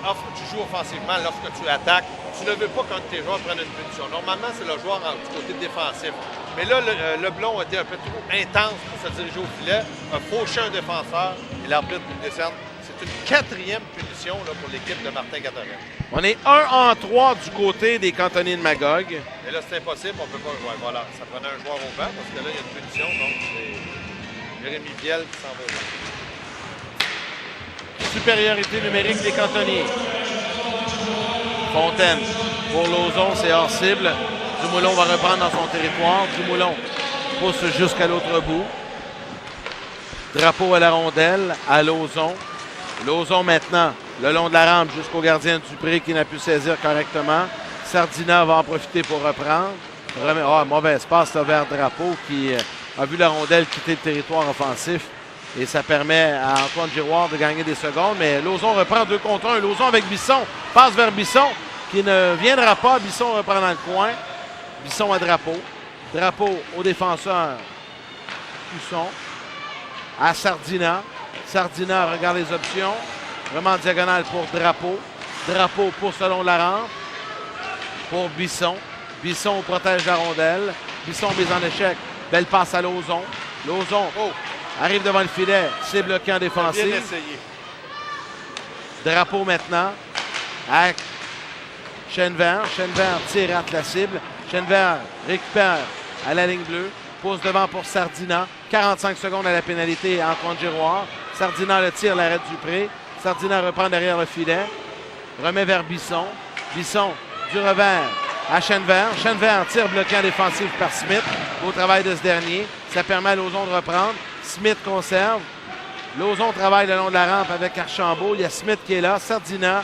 joues offensivement, lorsque tu attaques, tu ne veux pas quand tes joueurs prennent une punition. Normalement, c'est le joueur du côté défensif. Mais là, Leblond a été un peu trop intense pour se diriger au filet, a fauché un défenseur et l'arbitre lui décerne. C'est une 4e punition là, pour l'équipe de Martin Catorette. On est 1-3 du côté des cantonniers de Magog. Et là, c'est impossible, on ne peut pas jouer. Voilà, ça prenait un joueur au banc parce que là, il y a une punition, donc c'est Jérémy Viel qui s'en va au banc. Supériorité numérique des cantonniers. Fontaine pour Lauzon, c'est hors cible. Dumoulin va reprendre dans son territoire. Dumoulin pousse jusqu'à l'autre bout. Drapeau à la rondelle, à Lauzon. Lauzon maintenant, le long de la rampe jusqu'au gardien Dupré qui n'a pu saisir correctement. Sardina va en profiter pour reprendre. Mauvaise passe là, vers Drapeau qui a vu la rondelle quitter le territoire offensif. Et ça permet à Antoine Giroir de gagner des secondes. Mais Lauzon reprend 2 contre 1. Lauzon avec Bisson. Passe vers Bisson qui ne viendra pas. Bisson reprend dans le coin. Bisson à Drapeau. Drapeau au défenseur. Cusson. À Sardina. Sardina regarde les options. Vraiment en diagonale pour Drapeau. Drapeau pour selon la rampe. Pour Bisson. Bisson protège la rondelle. Bisson mise en échec. Belle passe à Lauzon. Lauzon arrive devant le filet. C'est bloqué en défensive. Bien essayé. Drapeau maintenant. À Chenvert. Chenvert tire, rate la cible. Chenvert récupère à la ligne bleue. Pose devant pour Sardina. 45 secondes à la pénalité à Antoine Giroir. Sardina le tire, l'arrêt Dupré. Sardina reprend derrière le filet. Remet vers Bisson. Bisson du revers à Chenvert. Chenvert tire bloqué en défensive par Smith. Beau travail de ce dernier. Ça permet à Lauzon de reprendre. Smith conserve. Lauzon travaille le long de la rampe avec Archambault. Il y a Smith qui est là. Sardina.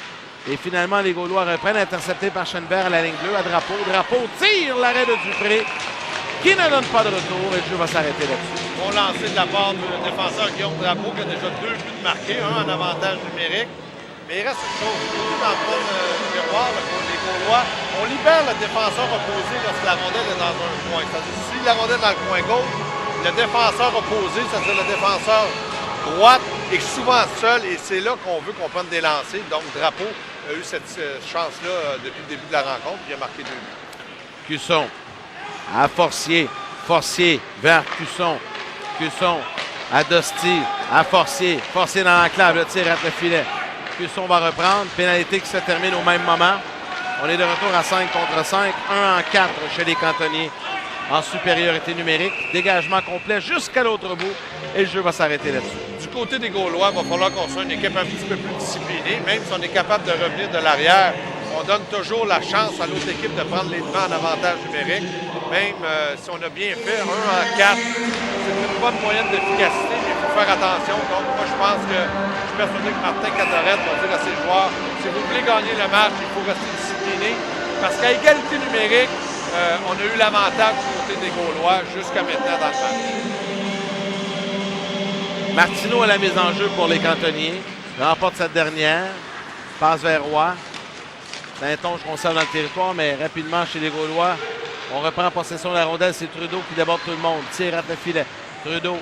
Et finalement, les Gaulois reprennent, intercepté par Chenvert à la ligne bleue, à Drapeau. Drapeau tire l'arrêt de Dupré, qui ne donne pas de retour. Et le jeu va s'arrêter là-dessus. Bon lancer de la part du défenseur Guillaume Drapeau, qui a déjà 2 buts marqués, un en avantage numérique. Mais il reste une chose, du côté d'Antoine Giroir, pour les Gaulois, on libère le défenseur opposé lorsque la rondelle est dans un coin. C'est-à-dire, si la rondelle est dans le coin gauche, le défenseur opposé, c'est-à-dire le défenseur droite, est souvent seul et c'est là qu'on veut qu'on prenne des lancers. Donc, Drapeau a eu cette chance-là depuis le début de la rencontre, puis il a marqué 2 buts. Cusson à Forcier. Forcier vers Cusson. Cusson à Dosti. À Forcier. Forcier dans l'enclave. Le tir rate le filet. Cusson va reprendre. Pénalité qui se termine au même moment. On est de retour à 5 contre 5. 1 en 4 chez les cantonniers en supériorité numérique. Dégagement complet jusqu'à l'autre bout. Et le jeu va s'arrêter là-dessus. Du côté des Gaulois, il va falloir qu'on soit une équipe un petit peu plus disciplinée. Même si on est capable de revenir de l'arrière, on donne toujours la chance à l'autre équipe de prendre les devants en avantage numérique. Même si on a bien fait 1 en 4, c'est une bonne moyenne d'efficacité, mais il faut faire attention. Donc, moi, je pense que je suis persuadé que Martin Catorette va dire à ses joueurs, si vous voulez gagner le match, il faut rester discipliné. Parce qu'à égalité numérique, on a eu l'avantage du côté des Gaulois jusqu'à maintenant dans le match. Martineau à la mise en jeu pour les cantonniers. Il remporte cette dernière. Passe vers Roy. Saint-Onge conserve dans le territoire, mais rapidement chez les Gaulois, on reprend possession de la rondelle. C'est Trudeau qui déborde tout le monde. Tire à le filet. Trudeau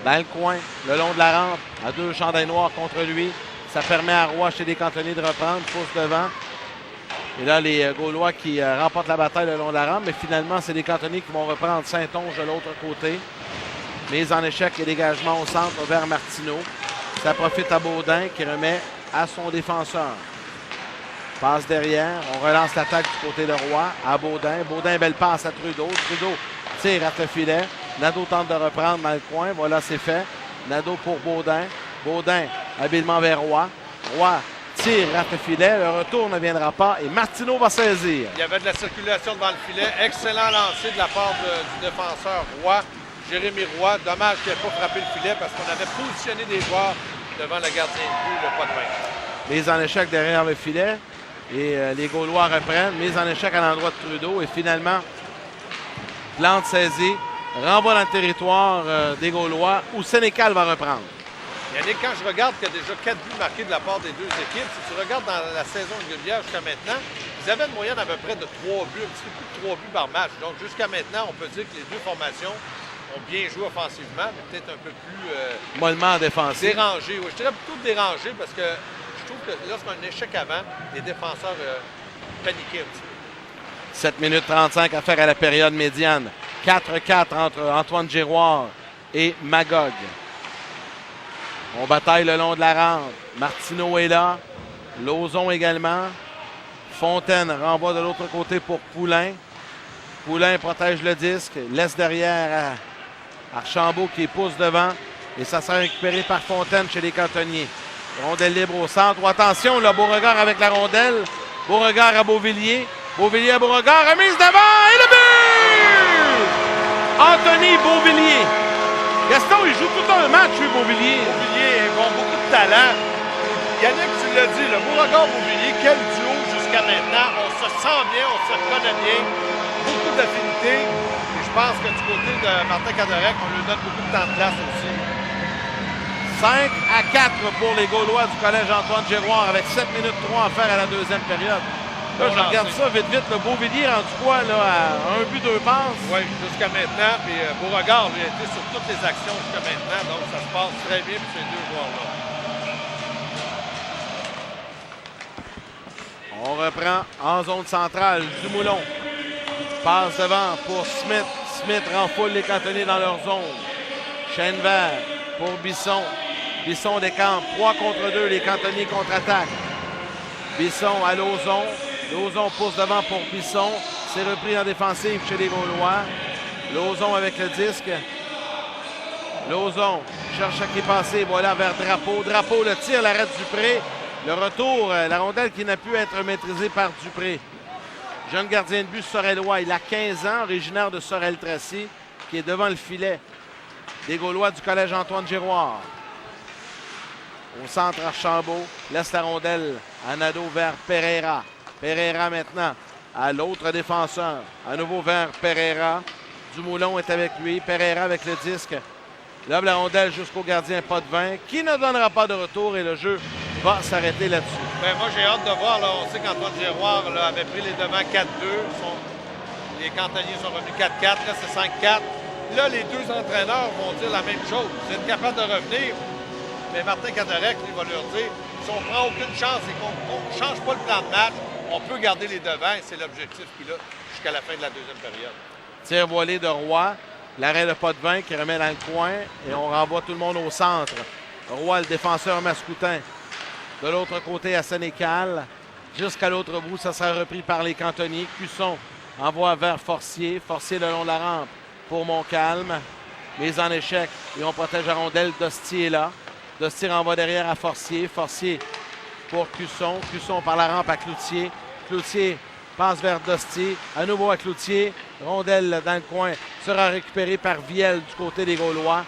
dans le coin, le long de la rampe, à 2 chandails noirs contre lui. Ça permet à Roy chez les cantonniers de reprendre. Pousse devant. Et là, les Gaulois qui remportent la bataille le long de la rampe, mais finalement, c'est les cantonniers qui vont reprendre Saint-Onge de l'autre côté. Mise en échec et dégagement au centre vers Martineau. Ça profite à Baudin qui remet à son défenseur. Passe derrière. On relance l'attaque du côté de Roy à Baudin. Baudin, belle passe à Trudeau. Trudeau tire à le filet. Nadeau tente de reprendre dans le coin. Voilà, c'est fait. Nadeau pour Baudin. Baudin habilement vers Roy. Roy tire à le filet. Le retour ne viendra pas et Martineau va saisir. Il y avait de la circulation devant le filet. Excellent lancer de la part du défenseur Roy. Jérémy Roy. Dommage qu'il n'ait pas frappé le filet parce qu'on avait positionné des joueurs devant le gardien de but, le pas de main. Mise en échec derrière le filet. Et les Gaulois reprennent. Mise en échec à l'endroit de Trudeau. Et finalement, Plante saisie. Renvoi dans le territoire des Gaulois où Sénécal va reprendre. Yannick, quand je regarde qu'il y a déjà 4 buts marqués de la part des deux équipes, si tu regardes dans la saison régulière jusqu'à maintenant, ils avaient une moyenne à peu près de 3 buts, un petit peu plus de 3 buts par match. Donc jusqu'à maintenant, on peut dire que les deux formations ont bien joué offensivement, mais peut-être un peu plus mollement défensif. Dérangé. Oui, je dirais plutôt dérangé parce que je trouve que lorsqu'on a un échec avant, les défenseurs paniquaient un petit peu. 7 minutes 35 à faire à la période médiane. 4-4 entre Antoine Giroir et Magog. On bataille le long de la rampe. Martineau est là. Lauzon également. Fontaine renvoie de l'autre côté pour Poulain. Poulain protège le disque. Laisse derrière à Archambault qui pousse devant. Et ça sera récupéré par Fontaine chez les cantonniers. Rondelle libre au centre. Oh, attention, là, Beauregard avec la rondelle. Beauregard à Beauvillier. Beauvillier à Beauregard. Remise devant et le but! Anthony Beauvillier. Gaston, il joue tout un match, lui, Beauvillier. Beauvillier, bon, beaucoup de talent. Yannick, tu l'as dit, le Beauregard-Beauvillier, quel duo jusqu'à maintenant. On se sent bien, on se connaît bien. Beaucoup d'affinité. Et je pense que du côté de Martin Kadorek, on lui donne beaucoup de temps de place aussi. 5-4 pour les Gaulois du Collège Antoine Giroir avec 7 minutes 3 à faire à la deuxième période. Là, je regarde ça vite, le Beauvillier rendu quoi, là, à 1 but, 2 passes? Oui, jusqu'à maintenant. Puis Beauregard, lui, a été sur toutes les actions jusqu'à maintenant. Donc, ça se passe très bien pour ces deux joueurs-là. On reprend en zone centrale. Dumoulin passe devant pour Smith. Smith renfoule les cantonniers dans leur zone. Chaîne vert pour Bisson. Bisson décampe. 3 contre 2. Les cantonniers contre-attaquent. Bisson à Lauzon. Lauzon pousse devant pour Bisson. C'est repris en défensive chez les Gaulois. Lauzon avec le disque. Lauzon cherche à qui passer. Voilà vers Drapeau. Drapeau le tire, l'arrête Dupré. Le retour, la rondelle qui n'a pu être maîtrisée par Dupré. Jeune gardien de but, Sorel-Lois. Il a 15 ans, originaire de Sorel-Tracy, qui est devant le filet des Gaulois du Collège Antoine Giroir. Au centre, Archambault laisse la rondelle à Nadeau vers Pereira. Pereira maintenant à l'autre défenseur. À nouveau vers Pereira. Dumoulin est avec lui. Pereira avec le disque. Lobe la rondelle jusqu'au gardien pas de 20 qui ne donnera pas de retour et le jeu va s'arrêter là-dessus. Bien, moi, j'ai hâte de voir. Là, on sait qu'Antoine Giroir là, avait pris les devants 4-2. Les cantonniers sont revenus 4-4. Là, c'est 5-4. Là, les deux entraîneurs vont dire la même chose. Vous êtes capable de revenir. Mais Martin Kadorek, lui, va leur dire si on ne prend aucune chance et qu'on ne change pas le plan de match, on peut garder les devants et c'est l'objectif qu'il a jusqu'à la fin de la deuxième période. Tir voilé de Roy. L'arrêt de pas de 20 qui remet dans le coin et on renvoie tout le monde au centre. Roy, le défenseur mascoutin. De l'autre côté à Sénécal. Jusqu'à l'autre bout, ça sera repris par les cantonniers. Cusson envoie vers Forcier. Forcier le long de la rampe pour Montcalm. Mise en échec et on protège la rondelle. Dostier est là. Dostier renvoie derrière à Forcier. Forcier pour Cusson. Cusson par la rampe à Cloutier. Cloutier passe vers Dostier. À nouveau à Cloutier. Rondelle dans le coin sera récupérée par Viel du côté des Gaulois.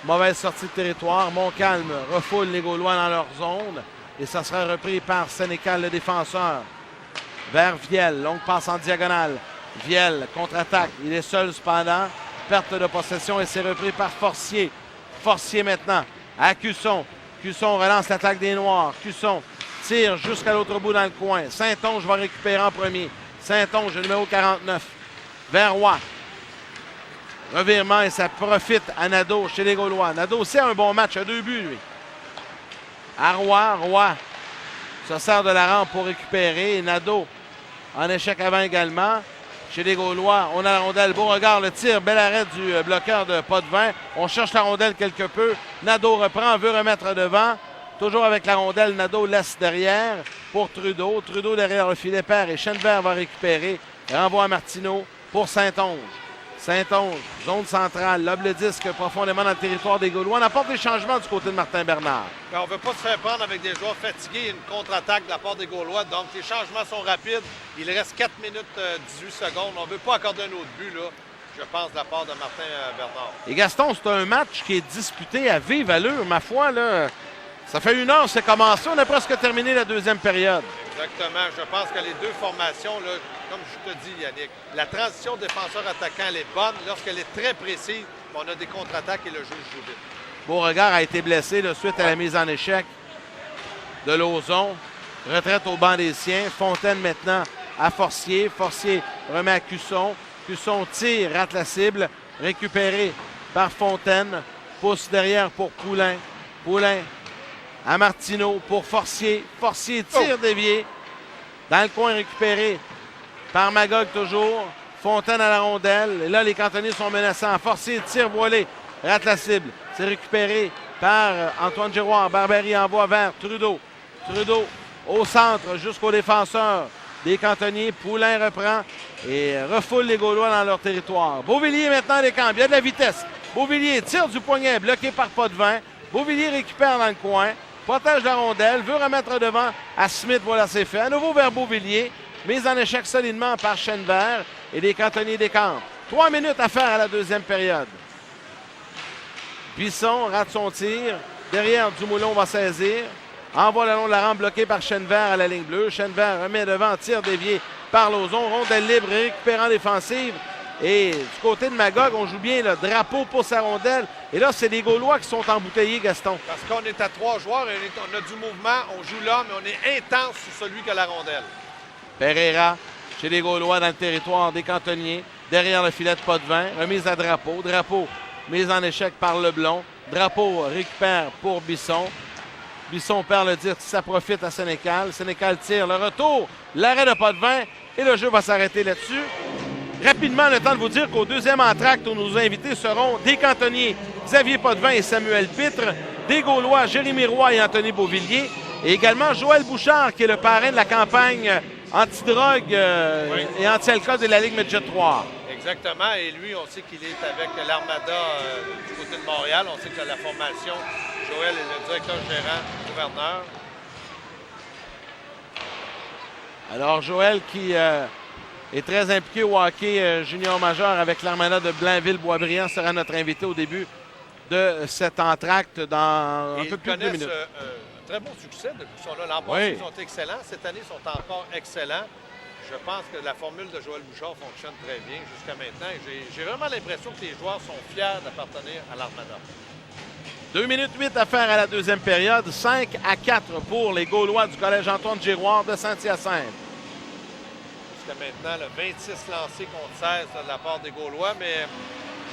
Mauvaise sortie de territoire. Montcalm refoule les Gaulois dans leur zone. Et ça sera repris par Sénécal, le défenseur. Vers Viel. Longue passe en diagonale. Viel contre-attaque. Il est seul cependant. Perte de possession et c'est repris par Forcier. Forcier maintenant à Cusson. Cusson relance l'attaque des Noirs. Cusson tire jusqu'à l'autre bout dans le coin. Saint-Onge va récupérer en premier. Saint-Onge, le numéro 49. Vers Roy. Revirement et ça profite à Nadeau chez les Gaulois. Nadeau aussi a un bon match, a 2 buts, lui. À Roy. Roy se sert de la rampe pour récupérer. Et Nadeau en échec avant également. chez les Gaulois. On a la rondelle. Beauregard, le tir. Bel arrêt du bloqueur de Potvin. On cherche la rondelle quelque peu. Nadeau reprend, veut remettre devant. Toujours avec la rondelle, Nadeau laisse derrière pour Trudeau. Trudeau derrière le filet perd et Schenberg va récupérer. Renvoie à Martineau pour Saint-Onge. Saint-Onge, zone centrale, lobe le disque profondément dans le territoire des Gaulois. On apporte des changements du côté de Martin Bernard. Mais on ne veut pas se faire prendre avec des joueurs fatigués. Il y a une contre-attaque de la part des Gaulois. Donc, les changements sont rapides. Il reste 4 minutes 18 secondes. On ne veut pas accorder un autre but, là, je pense, de la part de Martin Bernard. Et Gaston, c'est un match qui est disputé à vive allure. Ma foi, là, ça fait 1 heure, c'est commencé. On a presque terminé la deuxième période. Exactement. Je pense que les deux formations, là, comme je te dis, Yannick, la transition défenseur-attaquant, elle est bonne. Lorsqu'elle est très précise, on a des contre-attaques et le jeu joue vite. Beauregard a été blessé là, suite à la mise en échec de Lauzon. Retraite au banc des siens. Fontaine maintenant à Forcier. Forcier remet à Cusson. Cusson tire, rate la cible. Récupéré par Fontaine. Pousse derrière pour Poulain. Poulain à Martineau pour Forcier. Forcier tire dévié. Dans le coin récupéré par Magog toujours. Fontaine à la rondelle. Et là, les cantonniers sont menaçants. Forcier tire voilé. Rate la cible. C'est récupéré par Antoine Giroir. Barbery envoie vers Trudeau. Trudeau au centre jusqu'au défenseur des cantonniers. Poulain reprend et refoule les Gaulois dans leur territoire. Beauvillier maintenant les camps. Il y a de la vitesse. Beauvillier tire du poignet, bloqué par Potvin. Beauvillier récupère dans le coin. Protège la rondelle. Veut remettre devant à Smith. Voilà, c'est fait. À nouveau vers Beauvillier. Mise en échec solidement par Schenberg et les cantonniers décampent. 3 minutes à faire à la deuxième période. Bisson rate son tir. Derrière, Dumoulin va saisir. Envoie le long de la rampe bloqué par Schenberg à la ligne bleue. Schenberg remet devant, tir dévié par Lauzon. Rondelle libre, récupérant défensive. Et du côté de Magog, on joue bien. Le Drapeau pour sa rondelle. Et là, c'est les Gaulois qui sont embouteillés, Gaston. Parce qu'on est à 3 joueurs, et on a du mouvement, on joue là, mais on est intense sur celui qui a la rondelle. Pereira, chez les Gaulois dans le territoire des cantonniers. Derrière le filet de Potvin. Remise à Drapeau. Drapeau, mise en échec par Leblond. Drapeau récupère pour Bisson. Bisson perd le disque, ça profite à Sénécal. Sénécal tire le retour, l'arrêt de Potvin et le jeu va s'arrêter là-dessus. Rapidement, le temps de vous dire qu'au deuxième entracte, nos invités seront des cantonniers Xavier Potvin et Samuel Pitre, des Gaulois Jérémy Roy et Anthony Beauvillier, et également Joël Bouchard, qui est le parrain de la campagne antidrogue et anti-alcool de la Ligue Midget 3. Exactement, et lui, on sait qu'il est avec l'Armada du côté de Montréal. On sait que la formation, Joël est le directeur gérant, gouverneur. Alors, Joël qui est très impliqué au hockey junior majeur avec l'Armada de Blainville-Boisbriand sera notre invité au début de cet entracte dans un peu plus de 2 minutes. Un très bon succès depuis qu'ils sont là. L'an passé, ils sont excellents. Cette année, ils sont encore excellents. Je pense que la formule de Joël Bouchard fonctionne très bien jusqu'à maintenant. J'ai vraiment l'impression que les joueurs sont fiers d'appartenir à l'Armada. 2 minutes 8 à faire à la deuxième période. 5-4 pour les Gaulois du Collège Antoine Giroir de Saint-Hyacinthe. Jusqu'à maintenant, le 26 lancés contre 16 de la part des Gaulois, mais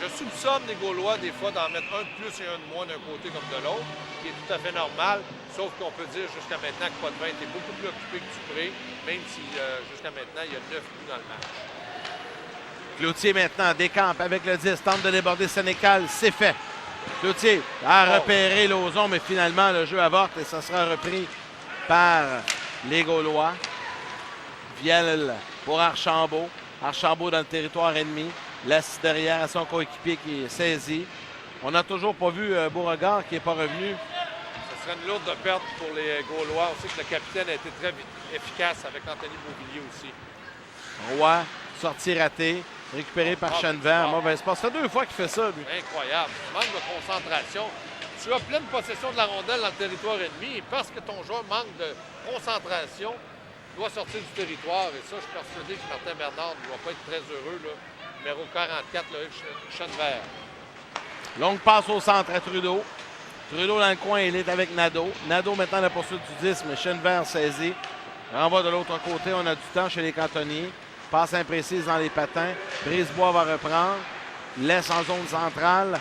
je soupçonne les Gaulois des fois d'en mettre un de plus et un de moins d'un côté comme de l'autre, qui est tout à fait normal, sauf qu'on peut dire jusqu'à maintenant que Potvin était beaucoup plus occupé que Dupré, même si jusqu'à maintenant, il y a 9 buts dans le match. Cloutier maintenant décampe avec le 10, tente de déborder Sénécal, c'est fait. Cloutier a repéré Lauzon, mais finalement, le jeu avorte et ça sera repris par les Gaulois. Viel pour Archambault. Archambault dans le territoire ennemi. Laisse derrière à son coéquipier qui est saisi. On n'a toujours pas vu Beauregard qui n'est pas revenu. Ce serait une lourde perte pour les Gaulois. On sait que le capitaine a été très efficace avec Anthony Beauvillier aussi. Roy, sortie ratée, récupéré par Schenberg. Mauvaise passe. Ça fait 2 fois qu'il fait ça, lui. Incroyable. Manque de concentration. Tu as pleine possession de la rondelle dans le territoire ennemi et parce que ton joueur manque de concentration, doit sortir du territoire. Et ça, je suis persuadé que Martin Bernard ne doit pas être très heureux. Là. Numéro 44, Schenberg. Longue passe au centre à Trudeau. Trudeau dans le coin, il est avec Nadeau. Nadeau maintenant la poursuite du 10, mais Schenberg saisit. Renvoie de l'autre côté, on a du temps chez les cantonniers. Passe imprécise dans les patins. Brisebois va reprendre. Laisse en zone centrale.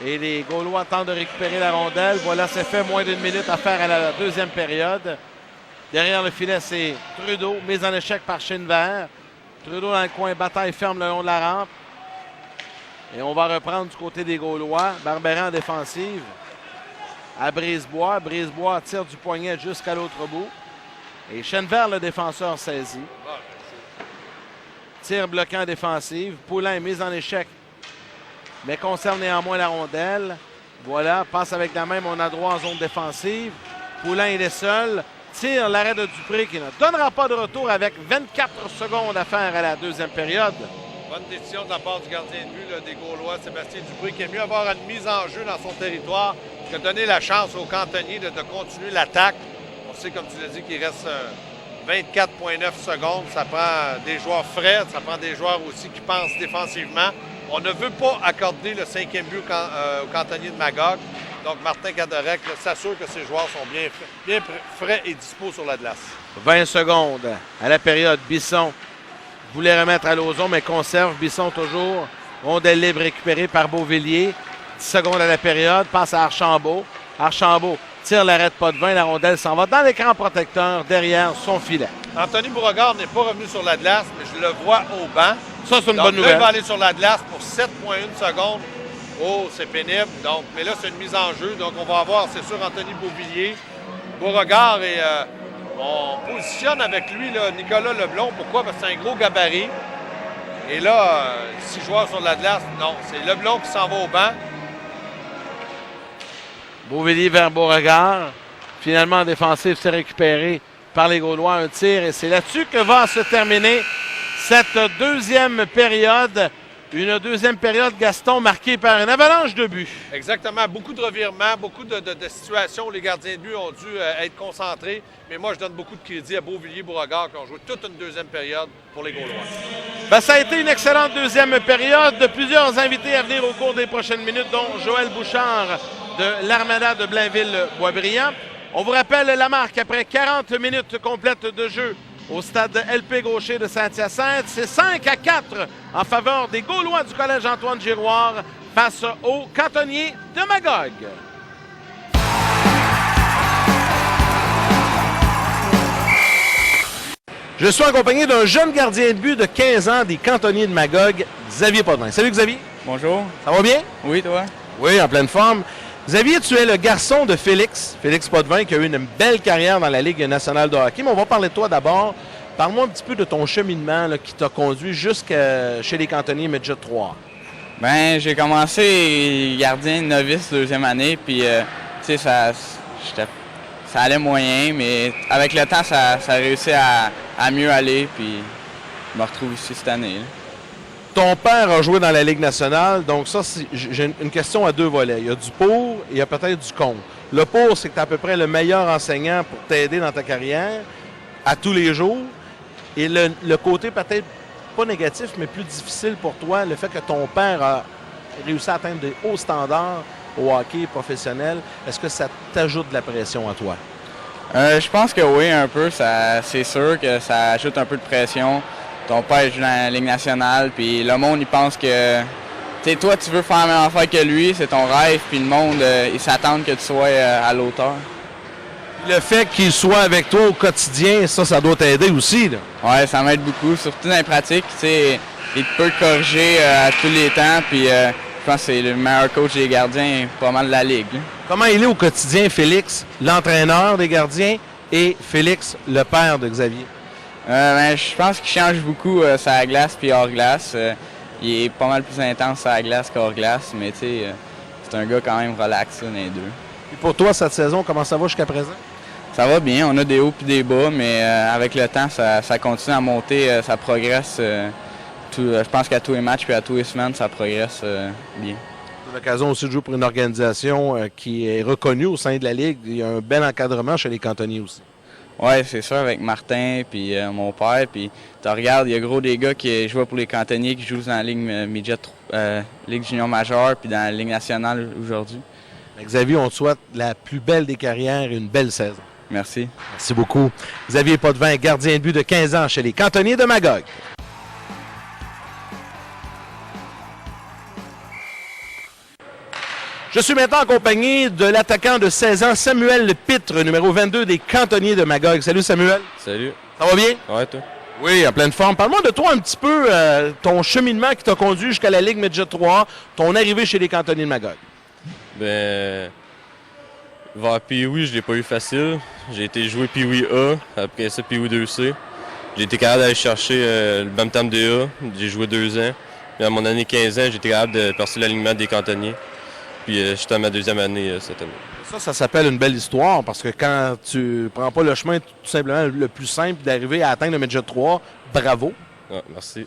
Et les Gaulois tentent de récupérer la rondelle. Voilà, c'est fait. Moins d'1 minute à faire à la deuxième période. Derrière le filet, c'est Trudeau. Mise en échec par Schenberg. Trudeau dans le coin, bataille ferme le long de la rampe. Et on va reprendre du côté des Gaulois. Barberin en défensive. À Brisebois. Brisebois tire du poignet jusqu'à l'autre bout. Et Chenvert, le défenseur, saisi. Tir bloqué en défensive. Poulain mise en échec, mais conserve néanmoins la rondelle. Voilà, passe avec la main, mais on a droit en zone défensive. Poulain, il est seul. Tire l'arrêt de Dupré qui ne donnera pas de retour avec 24 secondes à faire à la deuxième période. Bonne décision de la part du gardien de but là, des Gaulois, Sébastien Dupré, qui aime mieux avoir une mise en jeu dans son territoire que donner la chance aux cantonniers de continuer l'attaque. On sait, comme tu l'as dit, qu'il reste 24,9 secondes. Ça prend des joueurs frais, ça prend des joueurs aussi qui pensent défensivement. On ne veut pas accorder le 5e but aux cantonniers de Magog. Donc, Martin Kadorek s'assure que ses joueurs sont bien frais et dispos sur la glace. 20 secondes à la période. Bisson voulait remettre à Lauzon, mais conserve. Bisson toujours. Rondelle libre récupérée par Beauvillier. 10 secondes à la période. Passe à Archambault. Archambault tire l'arrêt de pas de 20. La rondelle s'en va dans l'écran protecteur derrière son filet. Anthony Beauregard n'est pas revenu sur la glace, mais je le vois au banc. Ça, c'est une Donc, bonne nouvelle. Là, il va aller sur la glace pour 7,1 secondes. Oh, c'est pénible. Donc, mais là, c'est une mise en jeu. Donc, on va avoir, c'est sûr, Anthony Beauvillier. Beauregard, et on positionne avec lui là, Nicolas Leblond. Pourquoi? Parce que c'est un gros gabarit. Et là, 6 joueurs sur la glace, non. C'est Leblond qui s'en va au banc. Beauvillier vers Beauregard. Finalement, en défensif, c'est récupéré par les Gaulois. Un tir, et c'est là-dessus que va se terminer cette deuxième période. Une deuxième période, Gaston, marquée par une avalanche de buts. Exactement. Beaucoup de revirements, beaucoup de situations où les gardiens de but ont dû être concentrés. Mais moi, je donne beaucoup de crédit à Beauvillier-Beauregard qui ont joué toute une deuxième période pour les Gaulois. Ben, ça a été une excellente deuxième période. Plusieurs invités à venir au cours des prochaines minutes, dont Joël Bouchard de l'Armada de Blainville-Boisbriand. On vous rappelle la marque après 40 minutes complètes de jeu au stade LP Gaucher de Saint-Hyacinthe. C'est 5-4 en faveur des Gaulois du Collège Antoine Giroir face aux cantonniers de Magog. Je suis accompagné d'un jeune gardien de but de 15 ans des cantonniers de Magog, Xavier Potvin. Salut Xavier. Bonjour. Ça va bien? Oui, toi? Oui, en pleine forme. Xavier, tu es le garçon de Félix Potvin, qui a eu une belle carrière dans la Ligue nationale de hockey. Mais on va parler de toi d'abord. Parle-moi un petit peu de ton cheminement là, qui t'a conduit jusqu'à chez les cantonniers Midget 3. Ben, j'ai commencé gardien novice deuxième année, puis tu sais, ça allait moyen, mais avec le temps, ça a réussi à mieux aller, puis je me retrouve ici cette année. Là. Ton père a joué dans la Ligue nationale, donc ça, j'ai une question à deux volets. Il y a du pour et il y a peut-être du contre. Le pour, c'est que tu es à peu près le meilleur enseignant pour t'aider dans ta carrière à tous les jours. Et le côté peut-être pas négatif, mais plus difficile pour toi, le fait que ton père a réussi à atteindre des hauts standards au hockey professionnel, est-ce que ça t'ajoute de la pression à toi? Je pense que oui, un peu. C'est sûr que ça ajoute un peu de pression. Ton père joue dans la Ligue nationale, puis le monde, il pense que toi, tu veux faire la même affaire que lui, c'est ton rêve, puis le monde, il s'attend que tu sois à l'auteur. Le fait qu'il soit avec toi au quotidien, ça doit t'aider aussi, là. Oui, ça m'aide beaucoup, surtout dans les pratiques. Il peut te corriger à tous les temps, puis je pense que c'est le meilleur coach des gardiens, pas mal de la Ligue. Là. Comment il est au quotidien, Félix, l'entraîneur des gardiens, et Félix, le père de Xavier? Ben, je pense qu'il change beaucoup sur la glace puis hors glace. Il est pas mal plus intense sur la glace qu'hors glace, mais c'est un gars quand même relax là, dans les deux. Et pour toi, cette saison, comment ça va jusqu'à présent? Ça va bien, on a des hauts puis des bas, mais avec le temps, ça continue à monter, ça progresse. Je pense qu'à tous les matchs puis à tous les semaines, ça progresse bien. Tu as l'occasion aussi de jouer pour une organisation qui est reconnue au sein de la Ligue. Il y a un bel encadrement chez les cantonniers aussi. Oui, c'est sûr, avec Martin puis mon père. Puis tu regardes, il y a gros des gars qui jouent pour les cantonniers qui jouent dans la Ligue Midget, Ligue junior majeure puis dans la Ligue nationale aujourd'hui. Xavier, on te souhaite la plus belle des carrières et une belle saison. Merci. Merci beaucoup. Xavier Potvin, gardien de but de 15 ans chez les cantonniers de Magog. Je suis maintenant accompagné de l'attaquant de 16 ans, Samuel Pitre, numéro 22 des cantonniers de Magog. Salut Samuel. Salut. Ça va bien? Ouais, toi? Oui, en pleine forme. Parle-moi de toi un petit peu, ton cheminement qui t'a conduit jusqu'à la Ligue Midget 3, ton arrivée chez les Cantonniers de Magog. Ben, vers Pee-Wee, je l'ai pas eu facile. J'ai été jouer Pee-Wee A, après ça Pee-Wee 2C. J'ai été capable d'aller chercher le Bantam DA, j'ai joué 2 ans. Puis à mon année 15 ans, j'ai été capable de percer l'alignement des Cantonniers. Puis j'étais à ma 2e année cette année. Ça s'appelle une belle histoire parce que quand tu prends pas le chemin tout simplement le plus simple d'arriver à atteindre le Midget 3, bravo. Ah, merci.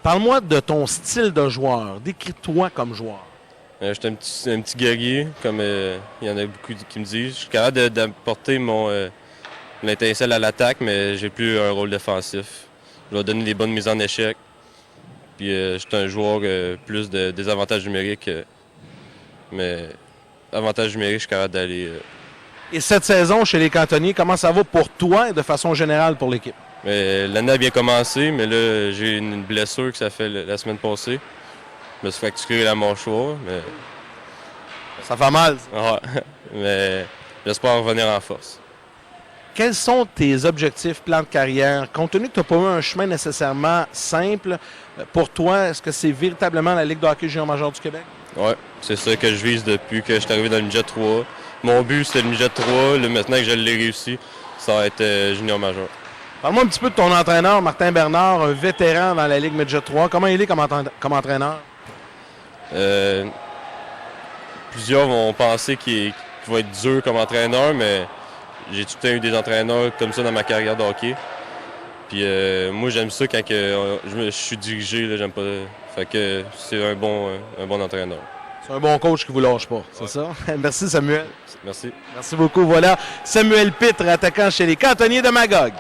Parle-moi de ton style de joueur. Décris-toi comme joueur. J'étais un petit guerrier, comme il y en a beaucoup qui me disent. Je suis capable d'apporter l'étincelle à l'attaque, mais j'ai plus un rôle défensif. Je vais donner les bonnes mises en échec. Puis je suis un joueur plus de désavantages numériques. Mais avantage numérique, je suis capable d'aller. Et cette saison chez les Cantonniers, comment ça va pour toi et de façon générale pour l'équipe? L'année a bien commencé, mais là, j'ai une blessure que ça fait la semaine passée. Je me suis fracturé la mâchoire, mais. Ça fait mal. Ouais, mais j'espère revenir en force. Quels sont tes objectifs, plans de carrière? Compte tenu que tu n'as pas eu un chemin nécessairement simple, pour toi, est-ce que c'est véritablement la Ligue de hockey junior majeur du Québec? Oui, c'est ça que je vise depuis que je suis arrivé dans le Midget 3. Mon but, c'était le Midget 3. Maintenant que je l'ai réussi, ça va être junior majeur. Parle-moi un petit peu de ton entraîneur, Martin Bernard, un vétéran dans la Ligue Midget 3. Comment il est comme entraîneur? Plusieurs vont penser qu'il va être dur comme entraîneur, mais j'ai tout le temps eu des entraîneurs comme ça dans ma carrière de hockey. Puis moi, j'aime ça quand je suis dirigé, là, j'aime pas. Fait que c'est un bon entraîneur. C'est un bon coach qui vous lâche pas, c'est ça? Merci Samuel. Merci. Merci beaucoup. Voilà Samuel Pitre, attaquant chez les Cantonniers de Magog.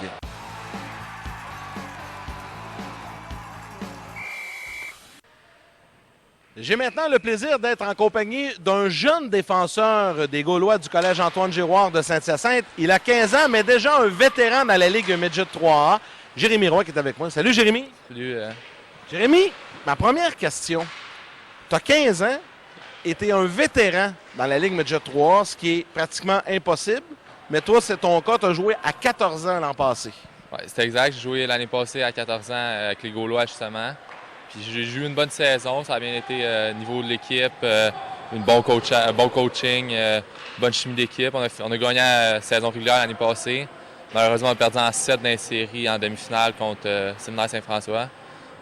J'ai maintenant le plaisir d'être en compagnie d'un jeune défenseur des Gaulois du Collège Antoine-Giroir de Saint-Hyacinthe. Il a 15 ans, mais déjà un vétéran dans la Ligue Midget 3A. Jérémy Roy qui est avec moi. Salut Jérémy. Salut. Jérémy, ma première question. Tu as 15 ans et tu es un vétéran dans la Ligue Midget 3, ce qui est pratiquement impossible. Mais toi, c'est ton cas, tu as joué à 14 ans l'an passé. Oui, c'est exact. J'ai joué l'année passée à 14 ans avec les Gaulois, justement. Puis j'ai eu une bonne saison. Ça a bien été au niveau de l'équipe, un bon coaching, bonne chimie d'équipe. On a gagné la saison régulière l'année passée. Malheureusement, on a perdu en 7 dans les séries en demi-finale contre Séminaire Saint-François.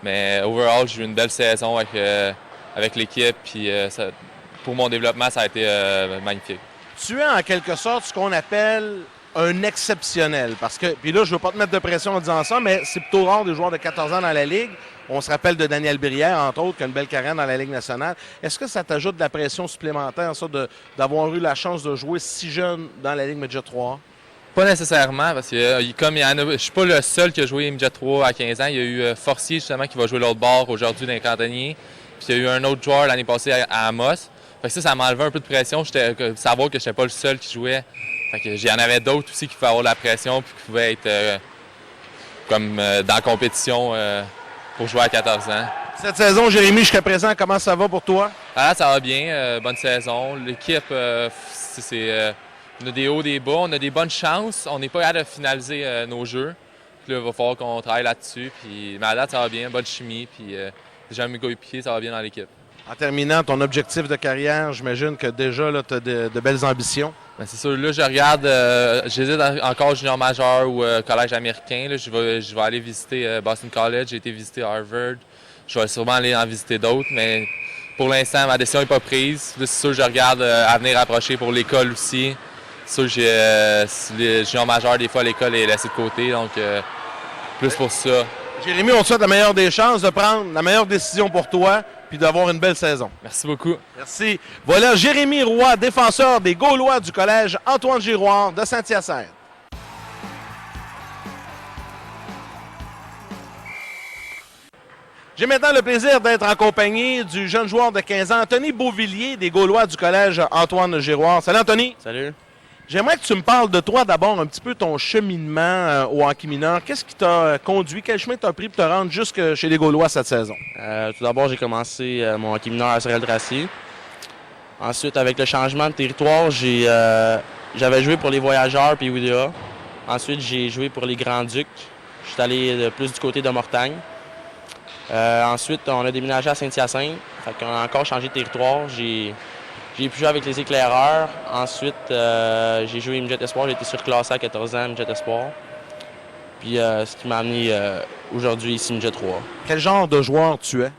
Mais overall, j'ai eu une belle saison avec l'équipe. Puis pour mon développement, ça a été magnifique. Tu es en quelque sorte ce qu'on appelle un exceptionnel. Parce que, puis là, je ne veux pas te mettre de pression en disant ça, mais c'est plutôt rare des joueurs de 14 ans dans la Ligue. On se rappelle de Daniel Brière, entre autres, qui a une belle carrière dans la Ligue nationale. Est-ce que ça t'ajoute de la pression supplémentaire, ça, d'avoir eu la chance de jouer si jeune dans la Ligue Midget 3? Pas nécessairement, parce que comme il y en a, je suis pas le seul qui a joué Midget 3 à 15 ans. Il y a eu Forcier, justement, qui va jouer l'autre bord aujourd'hui dans les Cantonniers. Puis il y a eu un autre joueur l'année passée à Amos. Fait que ça m'a enlevé un peu de pression. Savoir que je n'étais pas le seul qui jouait. Fait que il y en avait d'autres aussi qui pouvaient avoir de la pression puis qui pouvaient être dans la compétition pour jouer à 14 ans. Cette saison, Jérémy, jusqu'à présent, comment ça va pour toi? Ah, ça va bien. Bonne saison. L'équipe, on a des hauts, des bas. On a des bonnes chances. On n'est pas capable de finaliser nos jeux. Puis là, il va falloir qu'on travaille là-dessus. Puis, mais à date, ça va bien. Bonne chimie. Puis déjà, mes coéquipiers, ça va bien dans l'équipe. En terminant, ton objectif de carrière, j'imagine que déjà, tu as de belles ambitions. Bien, c'est sûr. Là, je regarde, j'hésite encore junior majeur ou collège américain. Là, je vais aller visiter Boston College. J'ai été visiter Harvard. Je vais sûrement aller en visiter d'autres, mais pour l'instant, ma décision n'est pas prise. Là, c'est sûr, je regarde à venir approcher pour l'école aussi. C'est sûr, les juniors majeurs, des fois, l'école est laissée de côté, donc plus pour ça. Jérémy, on te souhaite la meilleure des chances de prendre la meilleure décision pour toi puis d'avoir une belle saison. Merci beaucoup. Merci. Voilà Jérémy Roy, défenseur des Gaulois du Collège Antoine-Giroir de Saint-Hyacinthe. J'ai maintenant le plaisir d'être en compagnie du jeune joueur de 15 ans, Anthony Beauvillier, des Gaulois du Collège Antoine-Giroir. Salut Anthony. Salut. J'aimerais que tu me parles de toi d'abord, un petit peu ton cheminement au hockey mineur. Qu'est-ce qui t'a conduit? Quel chemin t'as pris pour te rendre jusque chez les Gaulois cette saison? Tout d'abord, j'ai commencé mon hockey mineur à Sorel-Tracy. Ensuite, avec le changement de territoire, j'avais joué pour les Voyageurs puis UDA. Ensuite, j'ai joué pour les Grands-Ducs. Je suis allé plus du côté de Mortagne. Ensuite, on a déménagé à Saint-Hyacinthe. Fait qu'on a encore changé de territoire. J'ai pu jouer avec les éclaireurs. Ensuite, j'ai joué Midget Espoir. J'ai été surclassé à 14 ans, Midget Espoir. Puis ce qui m'a amené aujourd'hui ici, Midget 3. Quel genre de joueur tu es?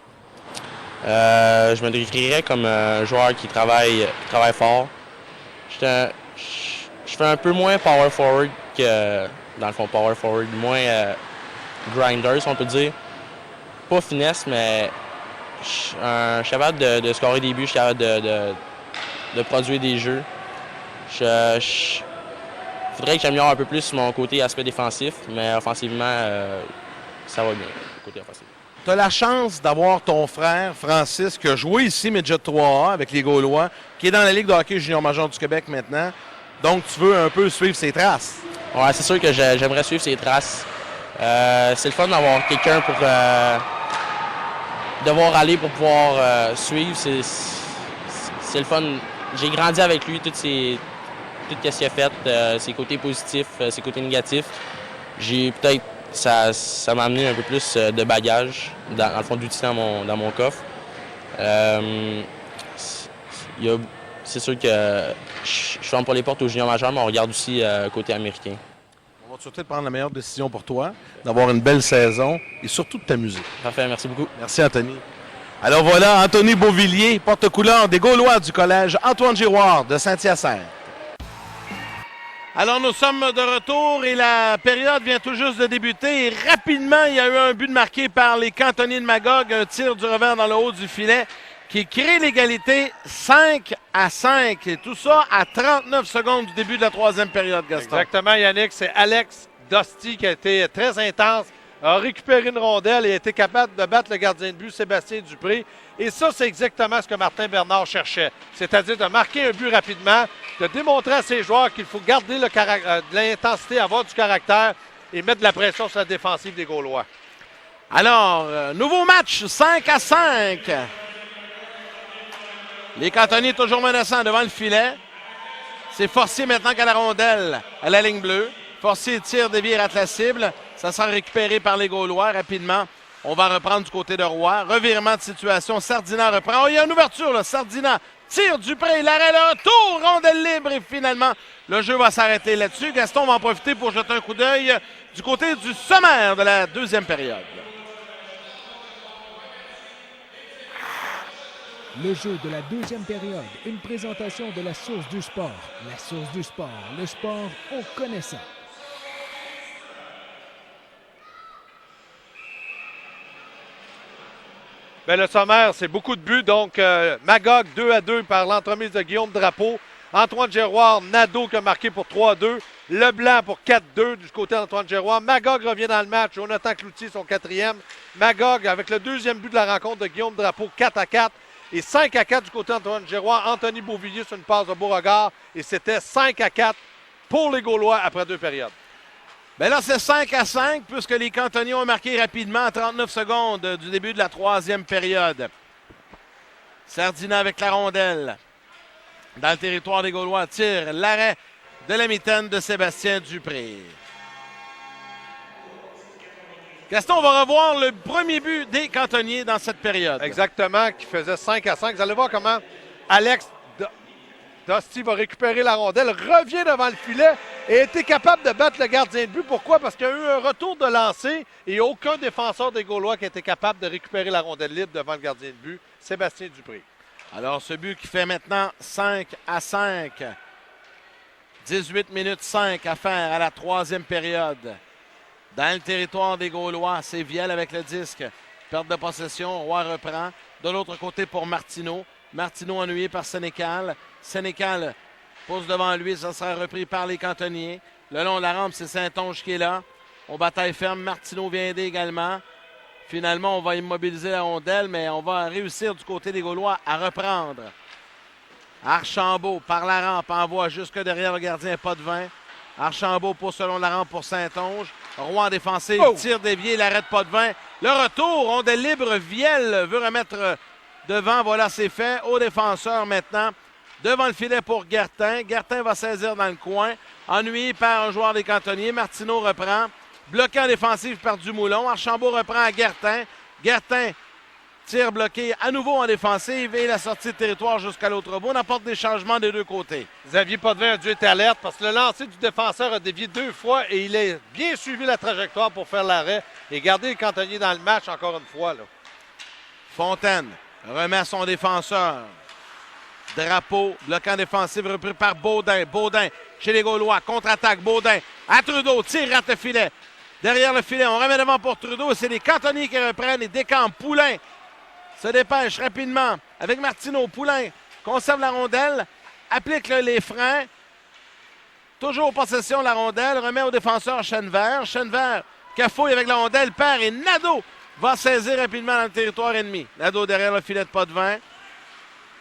Je me décrirais comme un joueur qui travaille fort. Je fais un peu moins power forward que, dans le fond, power forward, moins grinder, si on peut dire. Pas finesse, mais je suis capable de scorer des buts, je suis capable de produire des jeux. Il faudrait que j'améliore un peu plus mon côté aspect défensif, mais offensivement, ça va bien, côté offensif. Tu as la chance d'avoir ton frère, Francis, qui a joué ici, Midget 3A, avec les Gaulois, qui est dans la Ligue de hockey junior major du Québec maintenant. Donc, tu veux un peu suivre ses traces. Oui, c'est sûr que j'aimerais suivre ses traces. C'est le fun d'avoir quelqu'un pour devoir aller pour pouvoir suivre. C'est le fun. J'ai grandi avec lui, tout ce qu'il a fait, ses côtés positifs, ses côtés négatifs. J'ai peut-être, ça m'a amené un peu plus de bagages, dans le fond, d'outils dans mon coffre. C'est sûr que je ferme pas les portes aux juniors majeurs, mais on regarde aussi côté américain. On va te souhaiter de prendre la meilleure décision pour toi, d'avoir une belle saison et surtout de t'amuser. Parfait, merci beaucoup. Merci, Anthony. Alors voilà, Anthony Beauvillier, porte-couleur des Gaulois du collège Antoine Giroir de Saint-Hyacinthe. Alors nous sommes de retour et la période vient tout juste de débuter. Et rapidement, il y a eu un but marqué par les cantonniers de Magog, un tir du revers dans le haut du filet qui crée l'égalité 5-5. Et tout ça à 39 secondes du début de la troisième période, Gaston. Exactement, Yannick. C'est Alex Dosti qui a été très intense, a récupéré une rondelle et a été capable de battre le gardien de but, Sébastien Dupré. Et ça, c'est exactement ce que Martin Bernard cherchait. C'est-à-dire de marquer un but rapidement, de démontrer à ses joueurs qu'il faut garder de l'intensité, avoir du caractère et mettre de la pression sur la défensive des Gaulois. Alors, nouveau match, 5-5. Les cantonniers toujours menaçants devant le filet. C'est Forcier maintenant qu'à la rondelle, à la ligne bleue. Forcier tire, dévié, rate la cible. Ça sera récupéré par les Gaulois rapidement. On va reprendre du côté de Roy. Revirement de situation. Sardina reprend. Oh, il y a une ouverture, là. Sardina tire Dupré. L'arrêt, le retour. Rondelle libre. Et finalement, le jeu va s'arrêter là-dessus. Gaston va en profiter pour jeter un coup d'œil du côté du sommaire de la deuxième période. Le jeu de la deuxième période, une présentation de la Source du Sport. La Source du Sport, le sport, on connaît ça. Bien, le sommaire, c'est beaucoup de buts. Donc, Magog 2-2 par l'entremise de Guillaume Drapeau. Antoine Giroir, Nadeau qui a marqué pour 3-2. Leblanc pour 4-2 du côté d'Antoine Giroir. Magog revient dans le match. Jonathan Cloutier, son quatrième. Magog avec le deuxième but de la rencontre de Guillaume Drapeau, 4-4. Et 5-4 du côté d'Antoine Giroir. Anthony Beauvillier sur une passe de Beauregard. Et c'était 5-4 pour les Gaulois après deux périodes. Bien là, c'est 5-5 puisque les cantonniers ont marqué rapidement à 39 secondes du début de la troisième période. Sardina avec la rondelle. Dans le territoire des Gaulois, tire l'arrêt de la mitaine de Sébastien Dupré. Gaston, on va revoir le premier but des cantonniers dans cette période. Exactement, qui faisait 5-5. Vous allez voir comment Alex Dosti va récupérer la rondelle, revient devant le filet et a été capable de battre le gardien de but. Pourquoi? Parce qu'il y a eu un retour de lancer et aucun défenseur des Gaulois qui a été capable de récupérer la rondelle libre devant le gardien de but, Sébastien Dupré. Alors, ce but qui fait maintenant 5-5. 18 minutes 5 à faire à la troisième période. Dans le territoire des Gaulois, c'est Viel avec le disque. Perte de possession, Roy reprend. De l'autre côté pour Martineau. Martineau ennuyé par Sénécal. Sénécal pose devant lui, ça sera repris par les cantonniers. Le long de la rampe, c'est Saint-Onge qui est là. On bataille ferme, Martineau vient aider également. Finalement, on va immobiliser la rondelle, mais on va réussir du côté des Gaulois à reprendre. Archambault, par la rampe, envoie jusque derrière le gardien, pas de vin. Archambault pousse selon la rampe pour Saint-Onge. Roy en défensif, tire dévié, l'arrête pas de vin. Le retour, rondelle libre, Viel veut remettre devant. Voilà, c'est fait. Au défenseur maintenant, devant le filet pour Gertin. Gertin va saisir dans le coin. Ennuyé par un joueur des cantonniers. Martineau reprend. bloqué en défensive par Dumoulin. Archambault reprend à Guertin. Guertin tire bloqué à nouveau en défensive et la sortie de territoire jusqu'à l'autre bout. On apporte des changements des deux côtés. Xavier Potvin a dû être alerte parce que le lancer du défenseur a dévié 2 fois et il a bien suivi la trajectoire pour faire l'arrêt et garder les cantonniers dans le match encore une fois. Là. Fontaine remet à son défenseur. Drapeau, bloquant défensif repris par Baudin. Baudin chez les Gaulois, contre-attaque. Baudin à Trudeau, tire, rate le filet. Derrière le filet, on remet devant pour Trudeau. C'est les cantonniers qui reprennent et décampent. Poulain se dépêche rapidement avec Martineau. Poulain conserve la rondelle, applique les freins. Toujours en possession de la rondelle, remet au défenseur Chenevert. Chenevert cafouille avec la rondelle, perd et Nadeau va saisir rapidement dans le territoire ennemi. Nadeau derrière le filet de Potvin.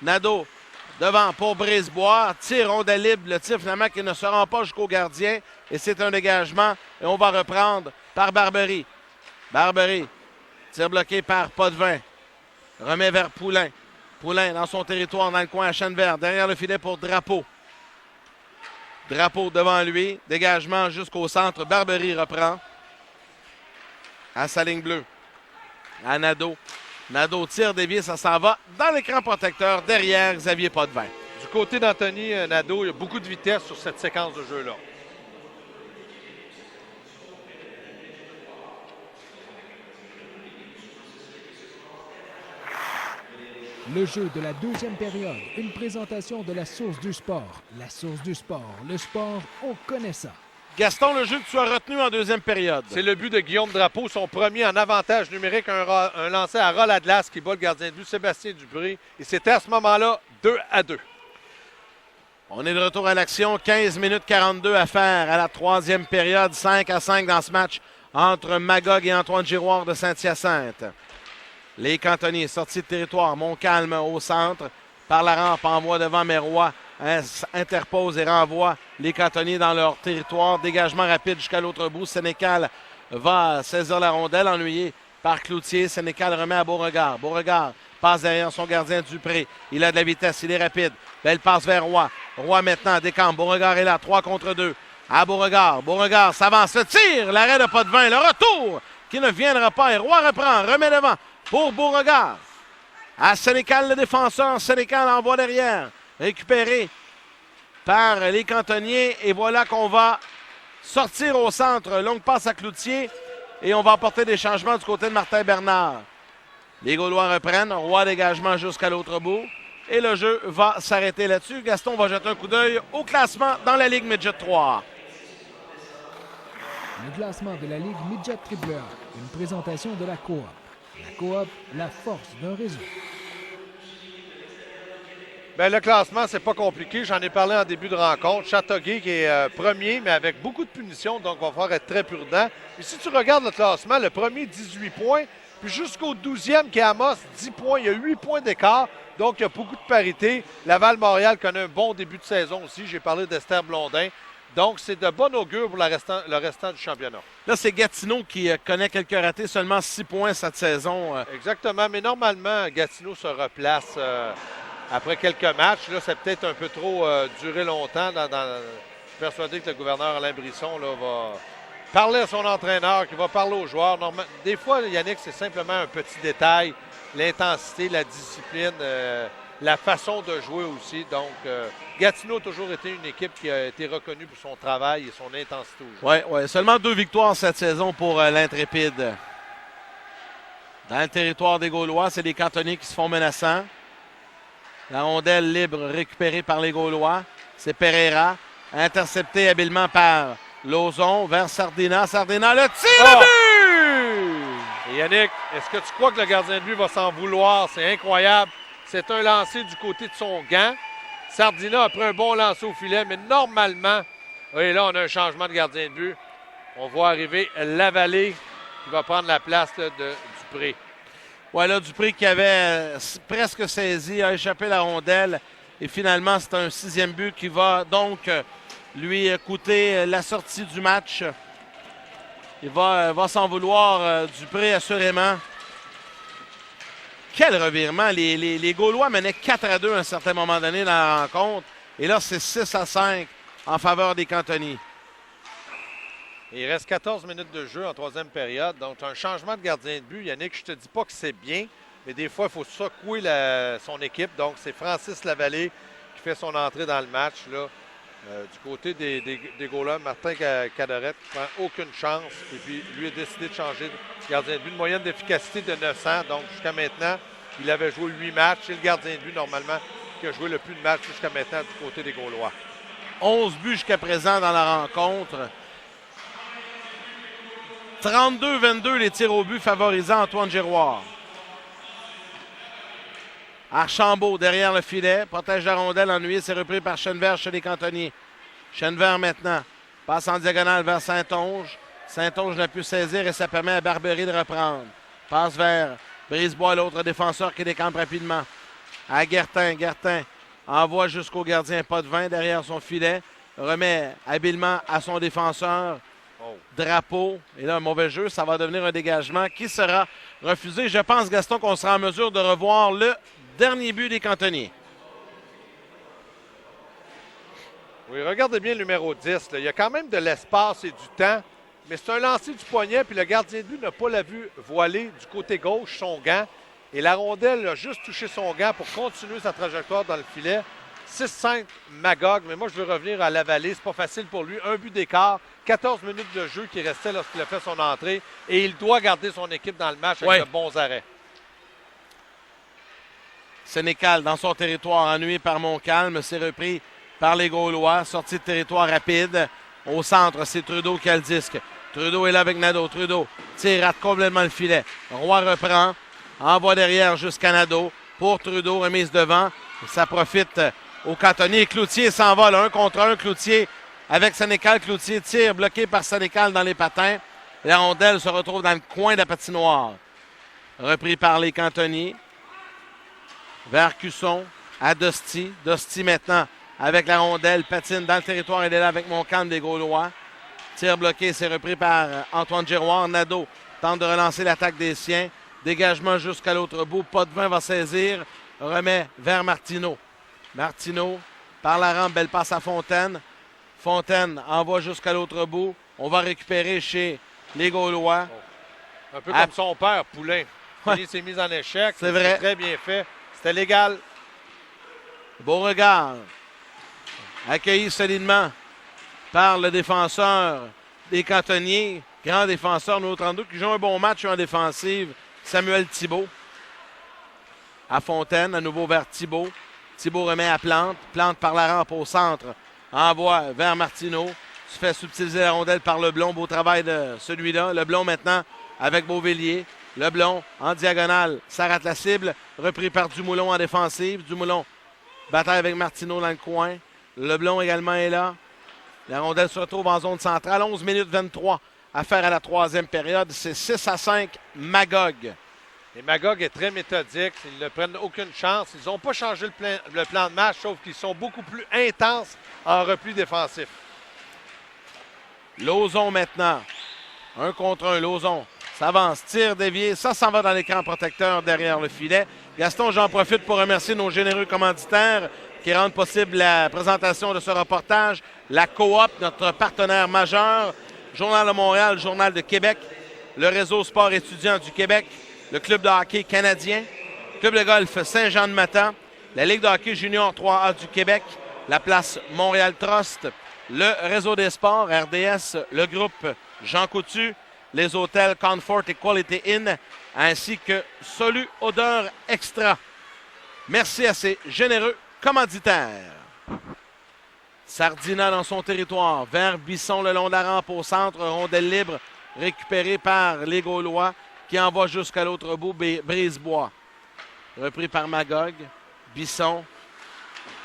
Nadeau devant pour Brisebois. Tire rondelle libre, le tir finalement qui ne se rend pas jusqu'au gardien. Et c'est un dégagement et on va reprendre par Barbery. Barbery, tir bloqué par Potvin. Remet vers Poulain. Poulain dans son territoire, dans le coin à Chenevert. Derrière le filet pour Drapeau. Drapeau devant lui. Dégagement jusqu'au centre. Barbery reprend. À sa ligne bleue. À Nadeau. Nadeau tire dévié, ça s'en va dans l'écran protecteur derrière Xavier Potvin. Du côté d'Anthony Nadeau, il y a beaucoup de vitesse sur cette séquence de jeu-là. Le jeu de la deuxième période, une présentation de la Source du Sport. La Source du Sport, le sport, on connaît ça. Gaston, le jeu que tu as retenu en deuxième période. C'est le but de Guillaume Drapeau, son premier en avantage numérique, un lancer à ras la glace qui bat le gardien de but Sébastien Dupré. Et c'était à ce moment-là 2-2. On est de retour à l'action, 15 minutes 42 à faire à la troisième période, 5-5 dans ce match entre Magog et Antoine Giroir de Saint-Hyacinthe. Les cantonniers sortis de territoire, Montcalm au centre, par la rampe, envoie devant Méroy, interpose et renvoie les cantonniers dans leur territoire. Dégagement rapide jusqu'à l'autre bout. Sénécal va saisir la rondelle, ennuyé par Cloutier. Sénécal remet à Beauregard. Beauregard passe derrière son gardien Dupré. Il a de la vitesse, il est rapide. Belle passe vers Roy. Roy maintenant décampe. Beauregard est là, 3 contre 2. À Beauregard. Beauregard s'avance, le tir, l'arrêt de Potvin, le retour qui ne viendra pas. Et Roy reprend, remet devant pour Beauregard. À Sénécal, le défenseur. Sénécal envoie derrière. Récupéré par les cantonniers. Et voilà qu'on va sortir au centre. Longue passe à Cloutier. Et on va apporter des changements du côté de Martin Bernard. Les Gaulois reprennent. Roy dégagement jusqu'à l'autre bout. Et le jeu va s'arrêter là-dessus. Gaston va jeter un coup d'œil au classement dans la Ligue Midget 3. Le classement de la Ligue Midget AAA. Une présentation de la Coop. La Coop, la force d'un réseau. Bien, le classement, c'est pas compliqué. J'en ai parlé en début de rencontre. Châteauguay qui est premier, mais avec beaucoup de punitions, donc on va falloir être très prudent. Mais si tu regardes le classement, le premier, 18 points, puis jusqu'au 12e qui est Amos, 10 points. Il y a 8 points d'écart, donc il y a beaucoup de parité. Laval-Montréal connaît un bon début de saison aussi. J'ai parlé d'Esther Blondin. Donc, c'est de bon augure pour le restant du championnat. Là, c'est Gatineau qui connaît quelques ratés, seulement 6 points cette saison. Exactement, mais normalement, Gatineau se replace après quelques matchs. Là, c'est peut-être un peu trop duré longtemps. Je suis persuadé que le gouverneur Alain Brisson là, va parler à son entraîneur, qui va parler aux joueurs. Des fois, Yannick, c'est simplement un petit détail. L'intensité, la discipline, la façon de jouer aussi. Donc, Gatineau a toujours été une équipe qui a été reconnue pour son travail et son intensité au jeu. Oui, seulement 2 victoires cette saison pour l'Intrépide. Dans le territoire des Gaulois, c'est les cantonniers qui se font menaçants. La rondelle libre récupérée par les Gaulois. C'est Pereira, intercepté habilement par Lauzon vers Sardina. Sardina, le tir de but! Et Yannick, est-ce que tu crois que le gardien de but va s'en vouloir? C'est incroyable. C'est un lancer du côté de son gant. Sardina a pris un bon lancer au filet, mais normalement, et là, on a un changement de gardien de but. On voit arriver Lavallée qui va prendre la place là, de Dupré. Oui, là, Dupré qui avait presque saisi, a échappé la rondelle. Et finalement, c'est un 6e but qui va donc lui coûter la sortie du match. Il va s'en vouloir, Dupré, assurément. Quel revirement! Les Gaulois menaient 4-2 à un certain moment donné dans la rencontre. Et là, c'est 6-5 en faveur des cantonniers. Il reste 14 minutes de jeu en troisième période. Donc, un changement de gardien de but. Yannick, je te dis pas que c'est bien, mais des fois, il faut secouer son équipe. Donc, c'est Francis Lavallée qui fait son entrée dans le match. Là. Du côté des Gaulois, Martin Cadorette qui ne prend aucune chance. Et puis, lui a décidé de changer de gardien de but. Une moyenne d'efficacité de 900. Donc, jusqu'à maintenant, il avait joué 8 matchs. C'est le gardien de but, normalement, qui a joué le plus de matchs jusqu'à maintenant du côté des Gaulois. 11 buts jusqu'à présent dans la rencontre. 32-22 les tirs au but favorisant Antoine Giroir. Archambault derrière le filet, protège la rondelle, ennuyé, c'est repris par Chenevert chez les cantonniers. Chenevert maintenant, passe en diagonale vers Saint-Onge. Saint-Onge l'a pu saisir et ça permet à Barbery de reprendre. Passe vers Brisebois, l'autre défenseur qui décampe rapidement. À Guertin, Guertin envoie jusqu'au gardien Potvin derrière son filet, remet habilement à son défenseur. Drapeau, et là un mauvais jeu, ça va devenir un dégagement qui sera refusé. Je pense, Gaston, qu'on sera en mesure de revoir le dernier but des cantonniers. Oui, regardez bien le numéro 10. Là. Il y a quand même de l'espace et du temps, mais c'est un lancer du poignet, puis le gardien de but n'a pas la vue voilée du côté gauche, son gant. Et la rondelle a juste touché son gant pour continuer sa trajectoire dans le filet. 6-5 Magog, mais moi je veux revenir à Lavallée, c'est pas facile pour lui. Un but d'écart, 14 minutes de jeu qui restait lorsqu'il a fait son entrée et il doit garder son équipe dans le match avec de bons arrêts. Sénécal dans son territoire, ennuyé par Montcalm, c'est repris par les Gaulois, sortie de territoire rapide. Au centre, c'est Trudeau qui a le disque. Trudeau est là avec Nadeau. Trudeau tire, rate complètement le filet. Roy reprend, envoie derrière jusqu'à Nadeau. Pour Trudeau, remise devant. Ça profite au cantonnier. Cloutier s'en va, là, 1 contre 1. Cloutier avec Sénécal. Cloutier tire, bloqué par Sénécal dans les patins. La rondelle se retrouve dans le coin de la patinoire. Repris par les cantonniers. Vers Cusson, à Dosti. Dosti maintenant avec la rondelle, patine dans le territoire. Il est là avec Montcalm des Gaulois. Tir bloqué, c'est repris par Antoine Giroir. Nadeau tente de relancer l'attaque des siens. Dégagement jusqu'à l'autre bout. Potvin va saisir. Remet vers Martineau. Martineau, par la rampe, belle passe à Fontaine. Fontaine envoie jusqu'à l'autre bout. On va récupérer chez les Gaulois. Un peu comme son père, Poulain. Il s'est mis en échec. C'est vrai. Très bien fait. C'était légal. Beauregard. Accueilli solidement par le défenseur des cantonniers. Grand défenseur, numéro 32, qui joue un bon match en défensive. Samuel Thibault. À Fontaine, à nouveau vers Thibault. Thibault remet à Plante. Plante par la rampe au centre. Envoie vers Martineau. Se fait subtiliser la rondelle par Leblond. Beau travail de celui-là. Leblond maintenant avec Beauvillier. Leblond en diagonale. Ça rate la cible. Repris par Dumoulin en défensive. Dumoulin bataille avec Martineau dans le coin. Leblond également est là. La rondelle se retrouve en zone centrale. 11 minutes 23 à faire à la troisième période. C'est 6-5 Magog. Et Magog est très méthodique. Ils ne prennent aucune chance. Ils n'ont pas changé le plan de match, sauf qu'ils sont beaucoup plus intenses en repli défensif. Lauzon maintenant. 1 contre 1. Lauzon s'avance, tire dévié. Ça s'en va dans l'écran protecteur derrière le filet. Gaston, j'en profite pour remercier nos généreux commanditaires qui rendent possible la présentation de ce reportage. La Coop, notre partenaire majeur. Journal de Montréal, Journal de Québec. Le réseau sport étudiant du Québec. Le club de hockey canadien, club de golf Saint-Jean-de-Mathan, la Ligue de hockey junior 3A du Québec, la place Montréal Trust, le réseau des sports, RDS, le groupe Jean Coutu, les hôtels Comfort et Quality Inn, ainsi que Solu Odeur Extra. Merci à ces généreux commanditaires. Sardina dans son territoire, vers Bisson le long de la rampe au centre, rondelle libre récupérée par les Gaulois, qui envoie jusqu'à l'autre bout, Brisebois. Repris par Magog. Bisson.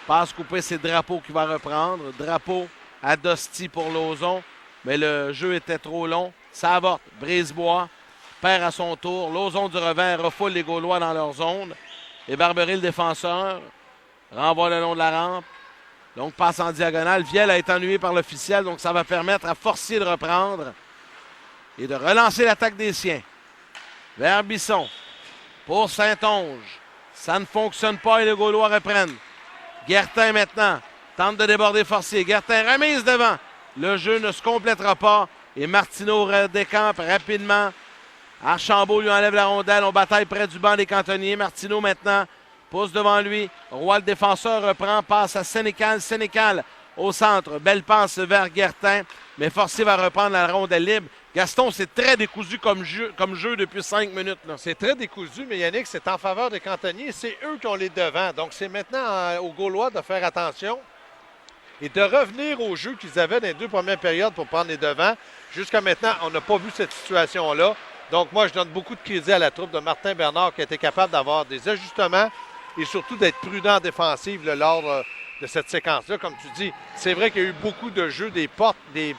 Passe coupée, c'est Drapeau qui va reprendre. Drapeau à Dosti pour Lauzon. Mais le jeu était trop long. Ça avorte. Brisebois perd à son tour. Lauzon du revers refoule les Gaulois dans leur zone. Et Barbery, le défenseur, renvoie le long de la rampe. Donc passe en diagonale. Viel a été ennuyé par l'officiel, donc ça va permettre à Forcier de reprendre et de relancer l'attaque des siens. Vers Bisson. Pour Saint-Onge. Ça ne fonctionne pas et les Gaulois reprennent. Guertin maintenant. Tente de déborder Forcier. Guertin remise devant. Le jeu ne se complétera pas. Et Martineau décampe rapidement. Archambault lui enlève la rondelle. On bataille près du banc des cantonniers. Martineau maintenant pousse devant lui. Roy, le défenseur, reprend, passe à Sénécal. Sénécal au centre. Belle passe vers Guertin. Mais Forcier va reprendre la rondelle libre. Gaston, c'est très décousu comme jeu depuis 5 minutes. C'est très décousu, mais Yannick, c'est en faveur des cantonniers. C'est eux qui ont les devants. Donc, c'est maintenant aux Gaulois de faire attention et de revenir au jeu qu'ils avaient dans les 2 premières périodes pour prendre les devants. Jusqu'à maintenant, on n'a pas vu cette situation-là. Donc, moi, je donne beaucoup de crédit à la troupe de Martin Bernard qui a été capable d'avoir des ajustements et surtout d'être prudent en défensive lors de cette séquence-là. Comme tu dis, c'est vrai qu'il y a eu beaucoup de jeux, des portes, des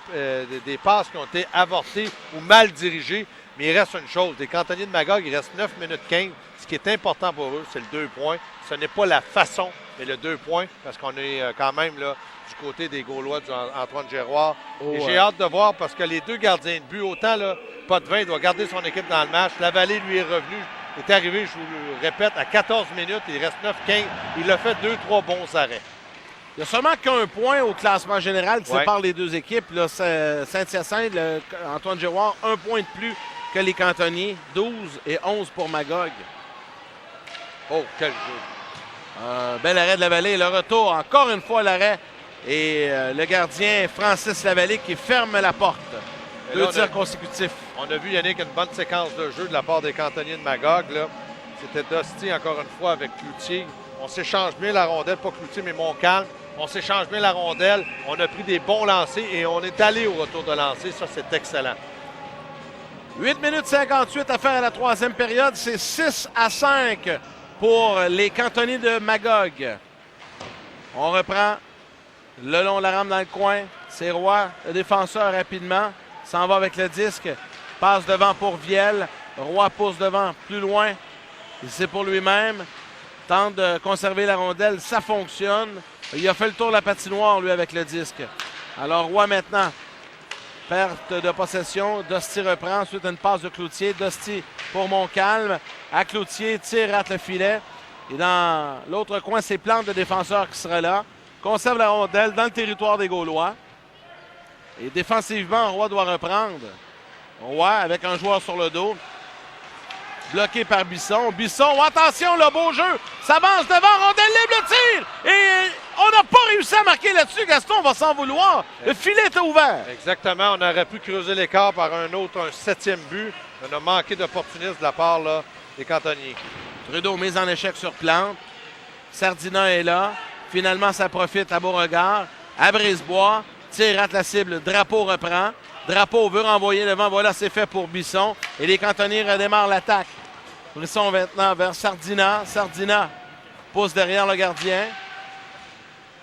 passes qui ont été avortées ou mal dirigées. Mais il reste une chose. Les cantonniers de Magog, il reste 9 minutes 15. Ce qui est important pour eux, c'est le 2 points. Ce n'est pas la façon, mais le 2 points, parce qu'on est quand même là du côté des Gaulois, Antoine Giroir. Et j'ai hâte de voir parce que les 2 gardiens de but, autant là, Potvin doit garder son équipe dans le match. Lavallée, lui, est revenu, est arrivé, je vous le répète, à 14 minutes. Il reste 9-15. Il a fait 2-3 bons arrêts. Il y a seulement qu'un point au classement général qui sépare les 2 équipes. Là, Saint-Hyacinthe, Antoine Giroir, 1 point de plus que les cantonniers. 12 et 11 pour Magog. Oh, quel jeu! Bel arrêt de Lavallée. Le retour, encore une fois, l'arrêt. Et le gardien Francis Lavallée qui ferme la porte. 2 tirs consécutifs. On a vu, Yannick, une bonne séquence de jeu de la part des cantonniers de Magog. C'était Dosti, encore une fois, avec Cloutier. On s'échange bien la rondelle, pas Cloutier, mais Montcalm. On s'échange bien la rondelle. On a pris des bons lancers et on est allé au retour de lancer. Ça, c'est excellent. 8 minutes 58 à faire à la 3e période. C'est 6-5 pour les cantonniers de Magog. On reprend le long de la rampe dans le coin. C'est Roy, le défenseur, rapidement. S'en va avec le disque. Passe devant pour Viel. Roy pousse devant plus loin. C'est pour lui-même. Tente de conserver la rondelle. Ça fonctionne. Il a fait le tour de la patinoire, lui, avec le disque. Alors, Roy, maintenant, perte de possession. Dosti reprend. Ensuite, une passe de Cloutier. Dosti pour Montcalm. À Cloutier, tire, rate le filet. Et dans l'autre coin, c'est Plante de défenseur qui sera là. Conserve la rondelle dans le territoire des Gaulois. Et défensivement, Roy doit reprendre. Roy avec un joueur sur le dos. Bloqué par Bisson. Bisson, attention, le beau jeu. S'avance devant, rondelle libre, le tir. Et on n'a pas réussi à marquer là-dessus. Gaston, on va s'en vouloir. Le filet est ouvert. Exactement. On aurait pu creuser l'écart par un 7e but. On a manqué d'opportunisme de la part là, des cantonniers. Trudeau, mise en échec sur Plante. Sardina est là. Finalement, ça profite à Beauregard. À Brisebois. Tire, rate la cible. Drapeau reprend. Drapeau veut renvoyer devant. Voilà, c'est fait pour Bisson. Et les cantonniers redémarrent l'attaque. Brisson maintenant vers Sardina. Sardina pousse derrière le gardien.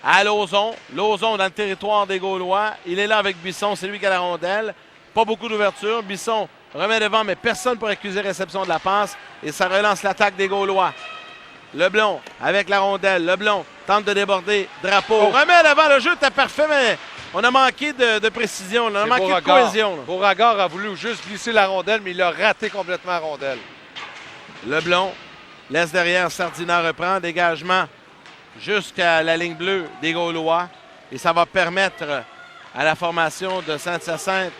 À Lauzon. Lauzon dans le territoire des Gaulois. Il est là avec Bisson. C'est lui qui a la rondelle. Pas beaucoup d'ouverture. Bisson remet devant, mais personne pour accuser réception de la passe. Et ça relance l'attaque des Gaulois. Leblond avec la rondelle. Leblond tente de déborder. Drapeau remet devant. Le jeu était parfait, mais on a manqué de précision. On a manqué de cohésion. Beauregard a voulu juste glisser la rondelle, mais il a raté complètement la rondelle. Leblond laisse derrière. Sardina reprend. Dégagement jusqu'à la ligne bleue des Gaulois. Et ça va permettre à la formation de Saint-Hyacinthe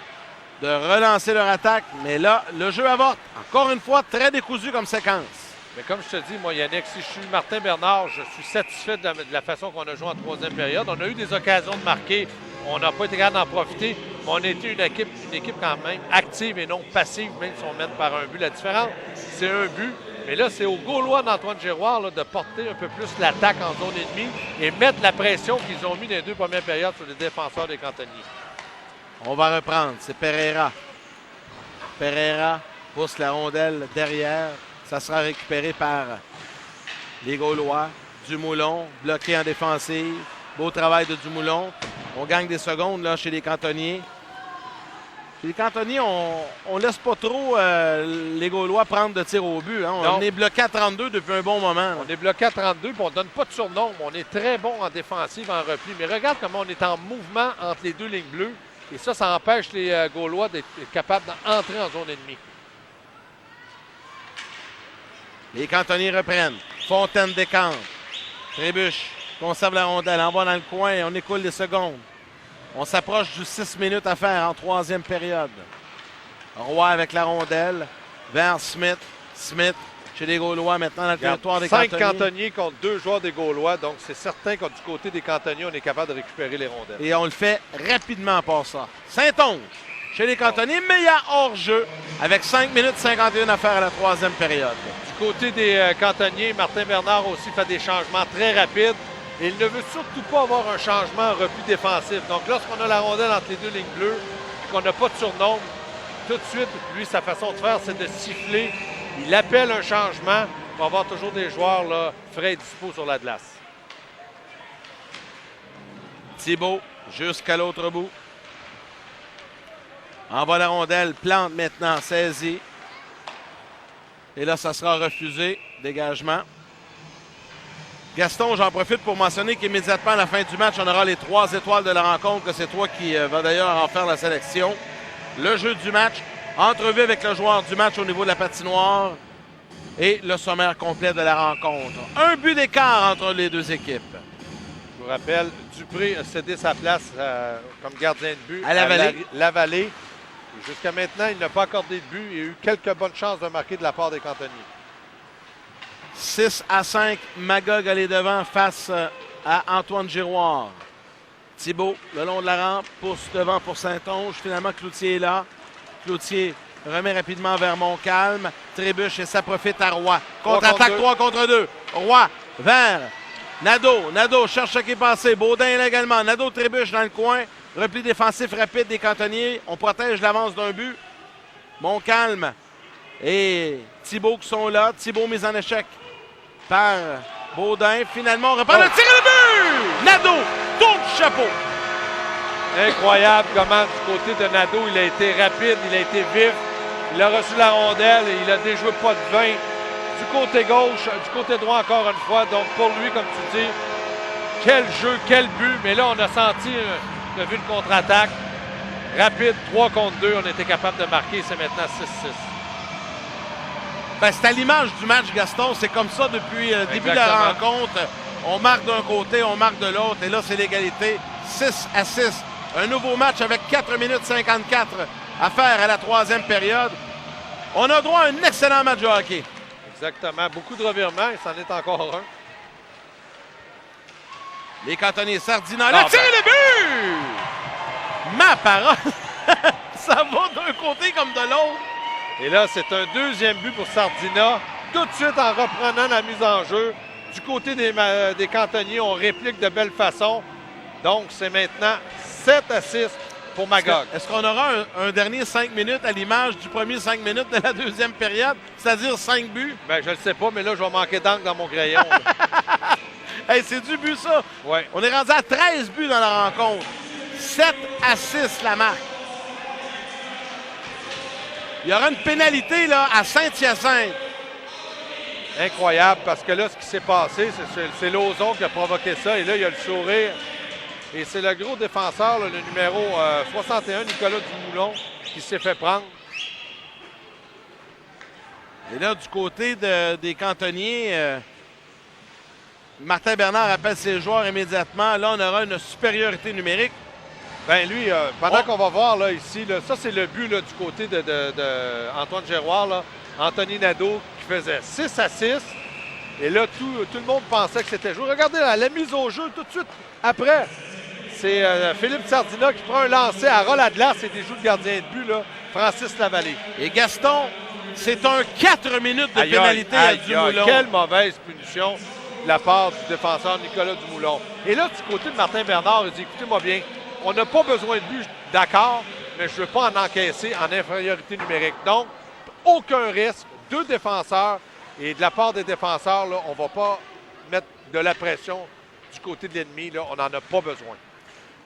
de relancer leur attaque. Mais là, le jeu avorte. Encore une fois, très décousu comme séquence. Mais comme je te dis, moi, Yannick, si je suis Martin Bernard, je suis satisfait de la façon qu'on a joué en 3e période. On a eu des occasions de marquer. On n'a pas été capable d'en profiter. Mais on a été une équipe quand même active et non passive, même si on mène par un but. La différence, c'est un but. Mais là, c'est aux Gaulois d'Antoine Giroir là, de porter un peu plus l'attaque en zone ennemie et mettre la pression qu'ils ont mis dans les 2 premières périodes sur les défenseurs des cantonniers. On va reprendre. C'est Pereira. Pereira pousse la rondelle derrière. Ça sera récupéré par les Gaulois. Dumoulin, bloqué en défensive. Beau travail de Dumoulin. On gagne des secondes là, chez les cantonniers. Chez les cantonniers, on laisse pas trop les Gaulois prendre de tirs au but. Hein. On est bloqué à 32 depuis un bon moment. On est bloqué à 32 et on ne donne pas de surnom. On est très bon en défensive, en repli. Mais regarde comment on est en mouvement entre les 2 lignes bleues. Et ça empêche les Gaulois d'être capables d'entrer en zone ennemie. Les cantonniers reprennent. Fontaine décampe. Trébuche conserve la rondelle. Envoie dans le coin. On écoule les secondes. On s'approche du 6 minutes à faire en troisième période. Roy avec la rondelle vers Smith. Smith chez les Gaulois maintenant dans le territoire des 5 cantonniers. cantonniers contre 2 joueurs des Gaulois. Donc, c'est certain que du côté des cantonniers, on est capable de récupérer les rondelles. Et on le fait rapidement par ça. Saint-Onge chez les cantonniers, mais il y a hors-jeu avec 5 minutes 51 à faire à la troisième période. Du côté des cantonniers, Martin Bernard aussi fait des changements très rapides. Et il ne veut surtout pas avoir un changement en repli défensif. Donc, lorsqu'on a la rondelle entre les deux lignes bleues et qu'on n'a pas de surnombre, tout de suite, lui, sa façon de faire, c'est de siffler. Il appelle un changement pour avoir toujours des joueurs là, frais et dispo sur la glace. Thibault jusqu'à l'autre bout. Envoie la rondelle, plante maintenant, saisie. Et là, ça sera refusé. Dégagement. Gaston, j'en profite pour mentionner qu'immédiatement à la fin du match, on aura les 3 étoiles de la rencontre, que c'est toi qui va d'ailleurs en faire la sélection. Le jeu du match, entrevue avec le joueur du match au niveau de la patinoire et le sommaire complet de la rencontre. Un but d'écart entre les deux équipes. Je vous rappelle, Dupré a cédé sa place comme gardien de but à Lavallée. Lavallée. Jusqu'à maintenant, il n'a pas accordé de but. Il a eu quelques bonnes chances de marquer de la part des cantonniers. 6-5, Magog allait devant face à Antoine Giroir. Thibault, le long de la rampe, pousse devant pour Saint-Onge. Finalement, Cloutier est là. Cloutier remet rapidement vers Montcalm. Trébuche et ça profite à Roy. Contre-attaque 3 contre 2. Roy vers Nadeau. Nadeau cherche ce qui est passé. Baudin est là également. Nadeau trébuche dans le coin. Repli défensif rapide des cantonniers. On protège l'avance d'un but. Montcalm et Thibault qui sont là. Thibault mis en échec par Baudin. Finalement, on repart le tir et le but! Nadeau tourne du chapeau. Incroyable comment du côté de Nadeau, il a été rapide, il a été vif. Il a reçu la rondelle et il a déjoué pas de 20. Du côté gauche, du côté droit encore une fois. Donc pour lui, comme tu dis, quel jeu, quel but. Mais là, on a senti, on a vu une contre-attaque. Rapide, 3 contre 2. On était capable de marquer. C'est maintenant 6-6. Ben, c'est à l'image du match, Gaston. C'est comme ça depuis le début de la rencontre. On marque d'un côté, on marque de l'autre. Et là, c'est l'égalité. 6-6. Un nouveau match avec 4 minutes 54 à faire à la troisième période. On a droit à un excellent match de hockey. Exactement. Beaucoup de revirements. Il s'en est encore un. Les cantonniers Sardina. Le tir et le but! Ma parole! Ça va d'un côté comme de l'autre. Et là, c'est un deuxième but pour Sardina. Tout de suite, en reprenant la mise en jeu. Du côté des cantonniers, on réplique de belle façon. Donc, c'est maintenant 7-6 pour Magog. Est-ce qu'on aura un dernier 5 minutes à l'image du premier 5 minutes de la deuxième période, c'est-à-dire 5 buts? Bien, je ne le sais pas, mais là, je vais manquer d'encre dans mon crayon. Hey, c'est du but, ça. Ouais. On est rendu à 13 buts dans la rencontre. 7-6 la marque. Il y aura une pénalité là, à Saint-Hyacinthe. Incroyable, parce que là, ce qui s'est passé, c'est Lauzon qui a provoqué ça. Et là, il y a le sourire. Et c'est le gros défenseur, là, le numéro 61, Nicolas Dumoulin, qui s'est fait prendre. Et là, du côté des cantonniers, Martin Bernard appelle ses joueurs immédiatement. Là, on aura une supériorité numérique. Bien, lui, pendant qu'on va voir là, ici, là, ça, c'est le but là, du côté de Antoine Giroir, là, Anthony Nadeau, qui faisait 6-6. Et là, tout le monde pensait que c'était joué. Regardez la mise au jeu tout de suite après. C'est Philippe Sardina qui prend un lancer à ras la glace et déjoue le gardien de but, là, Francis Lavallée. Et Gaston, c'est un 4 minutes de pénalité à Dumoulin. Quelle mauvaise punition de la part du défenseur Nicolas Dumoulin. Et là, du côté de Martin Bernard, il dit, écoutez-moi bien, on n'a pas besoin de but, d'accord, mais je ne veux pas en encaisser en infériorité numérique. Donc, aucun risque, 2 défenseurs. Et de la part des défenseurs, là, on ne va pas mettre de la pression du côté de l'ennemi. Là, on n'en a pas besoin.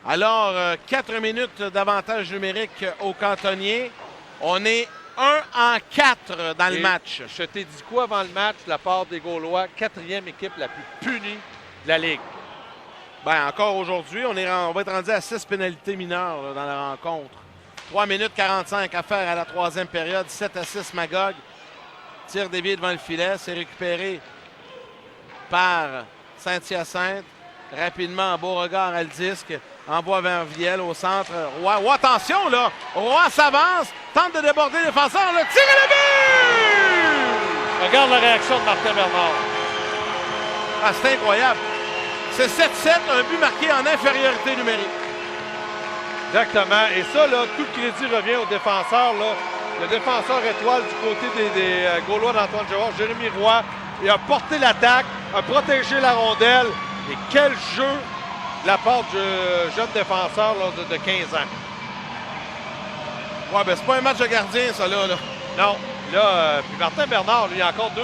Alors, 4 minutes d'avantage numérique aux cantonniers. On est 1-4 dans le match. Je t'ai dit quoi avant le match de la part des Gaulois? 4e équipe la plus punie de la Ligue. Bien, encore aujourd'hui, on va être rendu à 6 pénalités mineures là, dans la rencontre. 3 minutes 45 à faire à la troisième période. 7-6 Magog. Tire dévié devant le filet. C'est récupéré par Saint-Hyacinthe. Rapidement, Beauregard à le disque. Envoie vers Viel au centre. Roy, oh, attention là! Roy s'avance, tente de déborder le défenseur, le tir et le but! Regarde la réaction de Martin Bernard. Ah, c'est incroyable. C'est 7-7, un but marqué en infériorité numérique. Exactement. Et ça, là, tout le crédit revient au défenseur. Là. Le défenseur étoile du côté des Gaulois d'Antoine Girard, Jérémy Roy. Il a porté l'attaque, a protégé la rondelle. Et quel jeu de la part du jeune défenseur là, de 15 ans. Ouais, ben c'est pas un match de gardien, ça, là. Non. Là, puis Martin Bernard, lui, il a encore 2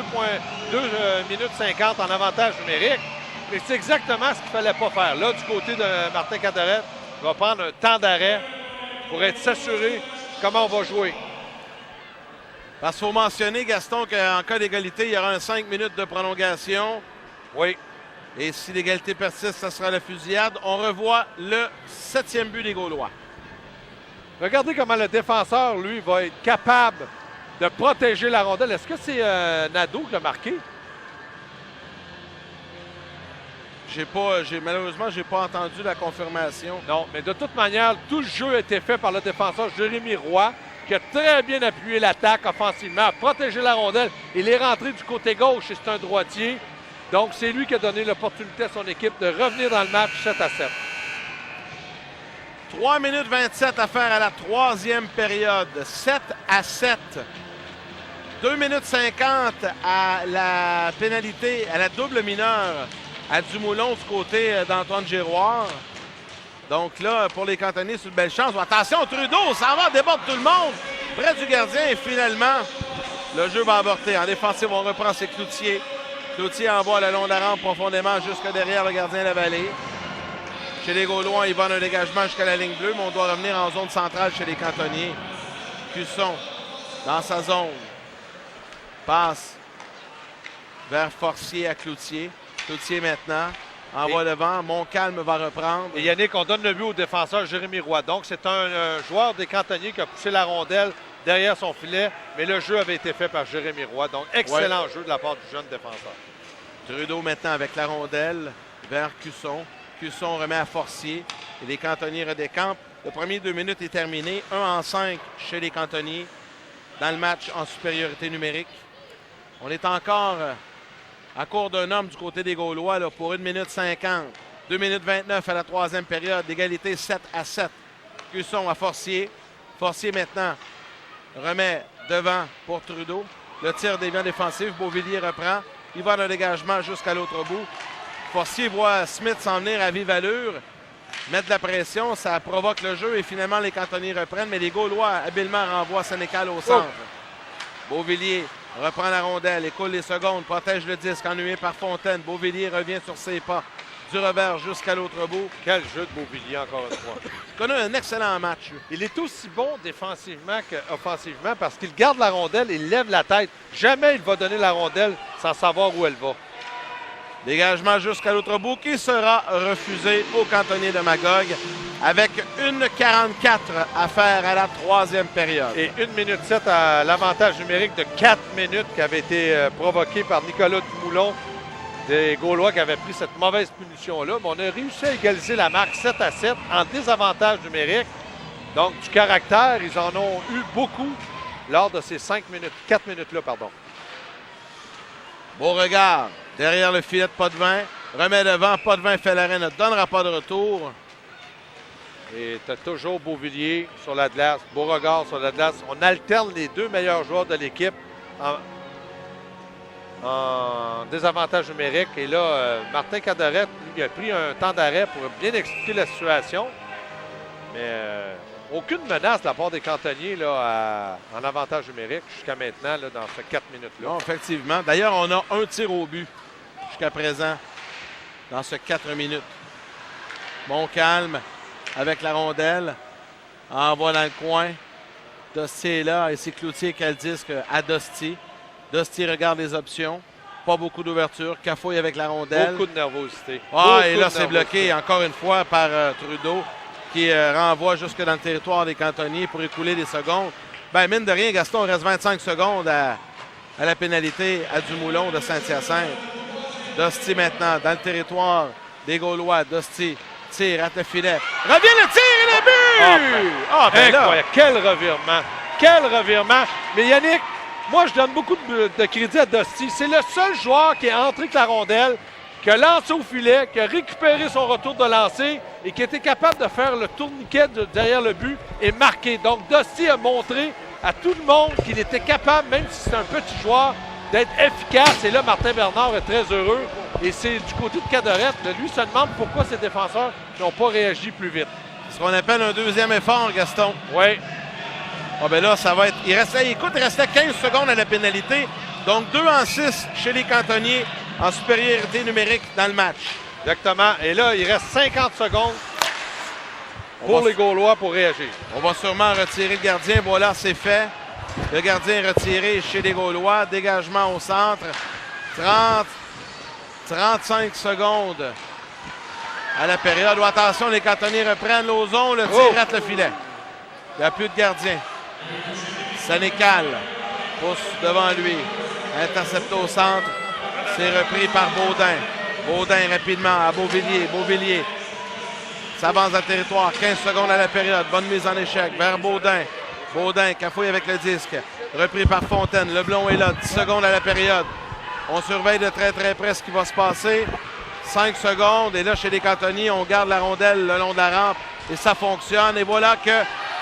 minutes 50 en avantage numérique. Mais c'est exactement ce qu'il ne fallait pas faire. Là, du côté de Martin Cadaret, il va prendre un temps d'arrêt pour être s'assurer comment on va jouer. Parce qu'il faut mentionner, Gaston, qu'en cas d'égalité, il y aura un 5 minutes de prolongation. Oui. Et si l'égalité persiste, ça sera la fusillade. On revoit le 7e but des Gaulois. Regardez comment le défenseur, lui, va être capable de protéger la rondelle. Est-ce que c'est Nadeau qui l'a marqué? Malheureusement, j'ai pas entendu la confirmation. Non, mais de toute manière, tout le jeu a été fait par le défenseur Jérémy Roy, qui a très bien appuyé l'attaque offensivement, a protégé la rondelle. Il est rentré du côté gauche et c'est un droitier. Donc, c'est lui qui a donné l'opportunité à son équipe de revenir dans le match 7-7. 3 minutes 27 à faire à la 3e période. 7-7. 2 minutes 50 à la pénalité, à la double mineure à Dumoulin du côté d'Antoine Giroir. Donc là, pour les cantonniers, c'est une belle chance. Attention, Trudeau, ça va, déborde tout le monde. Près du gardien et finalement, le jeu va avorter. En défensive, on reprend, c'est Cloutier. Cloutier envoie le long de la rampe profondément jusque derrière le gardien Lavallée. Chez les Gaulois, ils vont un dégagement jusqu'à la ligne bleue, mais on doit revenir en zone centrale chez les cantonniers. Cusson, dans sa zone, passe vers Forcier à Cloutier. Cloutier maintenant, envoie devant. Montcalm va reprendre. Et Yannick, on donne le but au défenseur Jérémy Roy. Donc, c'est un joueur des cantonniers qui a poussé la rondelle derrière son filet, mais le jeu avait été fait par Jérémy Roy. Donc, excellent jeu de la part du jeune défenseur. Trudeau maintenant avec la rondelle vers Cusson. Cusson remet à Forcier et les cantonniers redécampent. Le premier 2 minutes est terminé. 1-5 chez les cantonniers dans le match en supériorité numérique. On est encore à court d'un homme du côté des Gaulois là, pour 1 minute 50. 2 minutes 29 à la 3e période. D'égalité 7-7. Cusson à Forcier. Forcier maintenant remet devant pour Trudeau. Le tir déviant défensif. Beauvillier reprend. Il va d'un dégagement jusqu'à l'autre bout. Forcier voit Smith s'en venir à vive allure. Mettre de la pression, ça provoque le jeu et finalement les cantonniers reprennent. Mais les Gaulois habilement renvoient Sénécal au centre. Beauvillier reprend la rondelle, écoule les secondes, protège le disque, ennuyé par Fontaine. Beauvillier revient sur ses pas. Du revers jusqu'à l'autre bout. Quel jeu de Beauvillier, encore une fois. Il connaît un excellent match. Il est aussi bon défensivement qu'offensivement parce qu'il garde la rondelle, il lève la tête. Jamais il va donner la rondelle sans savoir où elle va. Dégagement jusqu'à l'autre bout qui sera refusé au cantonnier de Magog avec 1:44 à faire à la 3e période. Et 1 minute 7 à l'avantage numérique de 4 minutes qui avait été provoqué par Nicolas Dumoulin des Gaulois qui avaient pris cette mauvaise punition-là. Mais on a réussi à égaliser la marque 7-7 en désavantage numérique. Donc, du caractère, ils en ont eu beaucoup lors de ces 4 minutes-là, pardon. Beau regard. Derrière le filet de Potvin. Remet devant. Potvin fait l'arrêt, ne donnera pas de retour. Et tu as toujours Beauvillier sur la glace, Beauregard sur la glace. On alterne les 2 meilleurs joueurs de l'équipe en désavantage numérique. Et là, Martin Cadaret, lui, a pris un temps d'arrêt pour bien expliquer la situation. Mais aucune menace de la part des cantonniers là, en avantage numérique jusqu'à maintenant, là, dans ces 4 minutes-là. Non, effectivement. D'ailleurs, on a un tir au but jusqu'à présent dans ce 4 minutes. Montcalm avec la rondelle. Envoie dans le coin. Dosti est là et c'est Cloutier qui a le disque à Dosti. Dosti regarde les options. Pas beaucoup d'ouverture. Cafouille avec la rondelle. Beaucoup de nervosité. Et là, c'est bloqué encore une fois par Trudeau qui renvoie jusque dans le territoire des cantonniers pour écouler des secondes. Bien, mine de rien, Gaston, il reste 25 secondes à la pénalité à Dumoulin de Saint-Hyacinthe. Dosti maintenant dans le territoire des Gaulois. Dosti tire, rate le filet. Revient le tir et le but! Ah, ben là. incroyable. Quel revirement! Quel revirement! Mais Yannick, moi, je donne beaucoup de crédit à Dusty. C'est le seul joueur qui est entré avec la rondelle, qui a lancé au filet, qui a récupéré son retour de lancer et qui était capable de faire le tourniquet derrière le but et marquer. Donc, Dusty a montré à tout le monde qu'il était capable, même si c'est un petit joueur, d'être efficace. Et là, Martin Bernard est très heureux. Et c'est du côté de Cadorette. Lui se demande pourquoi ses défenseurs n'ont pas réagi plus vite. Ce qu'on appelle un deuxième effort, Gaston. Oui. Ah ben là, ça va être... Il restait 15 secondes à la pénalité. Donc 2-6 chez les cantonniers en supériorité numérique dans le match. Exactement. Et là, il reste 50 secondes pour les Gaulois pour réagir. On va sûrement retirer le gardien. Voilà, c'est fait. Le gardien est retiré chez les Gaulois. Dégagement au centre. 35 secondes à la période. Oh, attention, les cantonniers reprennent Lauzon. Le tir rate le filet. Il n'y a plus de gardien. Sénécal pousse devant lui. Intercepté au centre. C'est repris par Baudin. Baudin rapidement à Beauvillier. Beauvillier s'avance dans le territoire. 15 secondes à la période. Bonne mise en échec vers Baudin. Baudin cafouille avec le disque. Repris par Fontaine. Leblond est là. 10 secondes à la période. On surveille de très très près ce qui va se passer. 5 secondes. Et là, chez les cantonniers, on garde la rondelle le long de la rampe. Et ça fonctionne. Et voilà que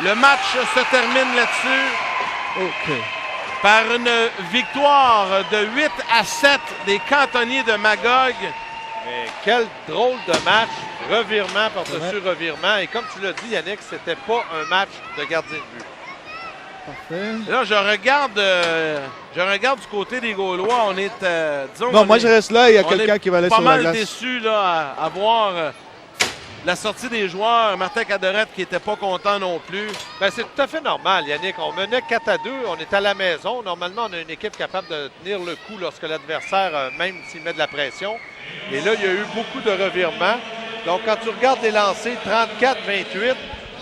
le match se termine là-dessus. Par une victoire de 8-7 des cantonniers de Magog. Mais quel drôle de match. Revirement par-dessus revirement. Et comme tu l'as dit, Yannick, c'était pas un match de gardien de but. Parfait. Là, je regarde du côté des Gaulois. On est, disons... Non, moi je reste là, il y a quelqu'un qui va aller sur la glace. Pas mal déçu là, à voir la sortie des joueurs. Martin Cadorette qui n'était pas content non plus. Bien, c'est tout à fait normal, Yannick. On menait 4-2, on est à la maison. Normalement, on a une équipe capable de tenir le coup lorsque l'adversaire, même s'il met de la pression. Et là, il y a eu beaucoup de revirements. Donc, quand tu regardes les lancers, 34-28,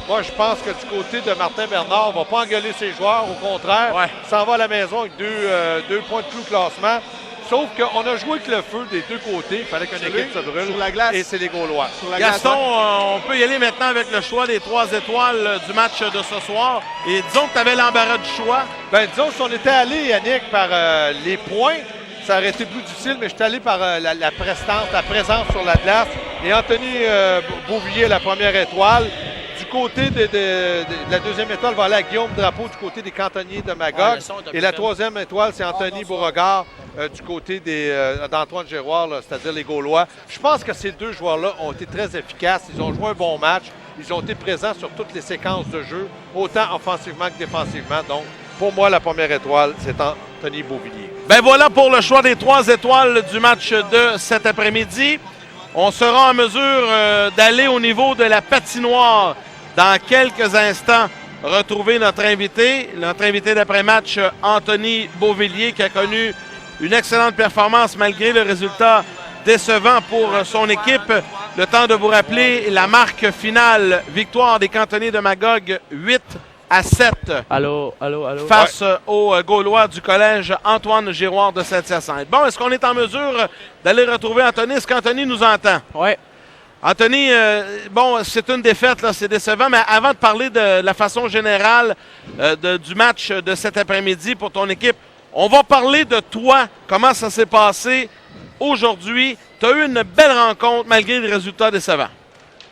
moi, je pense que du côté de Martin Bernard, on ne va pas engueuler ses joueurs. Au contraire, s'en va à la maison avec deux points de plus au classement. Sauf qu'on a joué avec le feu des deux côtés. Il fallait qu'une équipe se brûle. Sur la glace. Et c'est les Gaulois. Gaston, on peut y aller maintenant avec le choix des 3 étoiles du match de ce soir. Et disons que tu avais l'embarras du choix. Bien, disons, si on était allé, Yannick, par les points, ça aurait été plus difficile, mais je suis allé par la prestance, la présence sur la glace. Et Anthony Beauvillier, la première étoile. Du côté de la deuxième étoile va aller à Guillaume Drapeau du côté des cantonniers de Magog. Et la troisième étoile, c'est Anthony Beauregard du côté d'Antoine Giroir, c'est-à-dire les Gaulois. Je pense que ces deux joueurs-là ont été très efficaces. Ils ont joué un bon match. Ils ont été présents sur toutes les séquences de jeu, autant offensivement que défensivement. Donc, pour moi, la première étoile, c'est Anthony Beauvillier. Ben voilà pour le choix des 3 étoiles du match de cet après-midi. On sera en mesure d'aller au niveau de la patinoire dans quelques instants. Retrouver notre invité d'après-match, Anthony Beauvillier, qui a connu une excellente performance malgré le résultat décevant pour son équipe. Le temps de vous rappeler la marque finale, victoire des cantonniers de Magog, 8-7. Allô. Face aux Gaulois du collège Antoine Giroir de Saint-Hyacinthe. Bon, est-ce qu'on est en mesure d'aller retrouver Anthony? Est-ce qu'Anthony nous entend? Oui. Anthony, bon, c'est une défaite, là, c'est décevant, mais avant de parler de la façon générale du match de cet après-midi pour ton équipe, on va parler de toi, comment ça s'est passé aujourd'hui. Tu as eu une belle rencontre malgré les résultats décevants.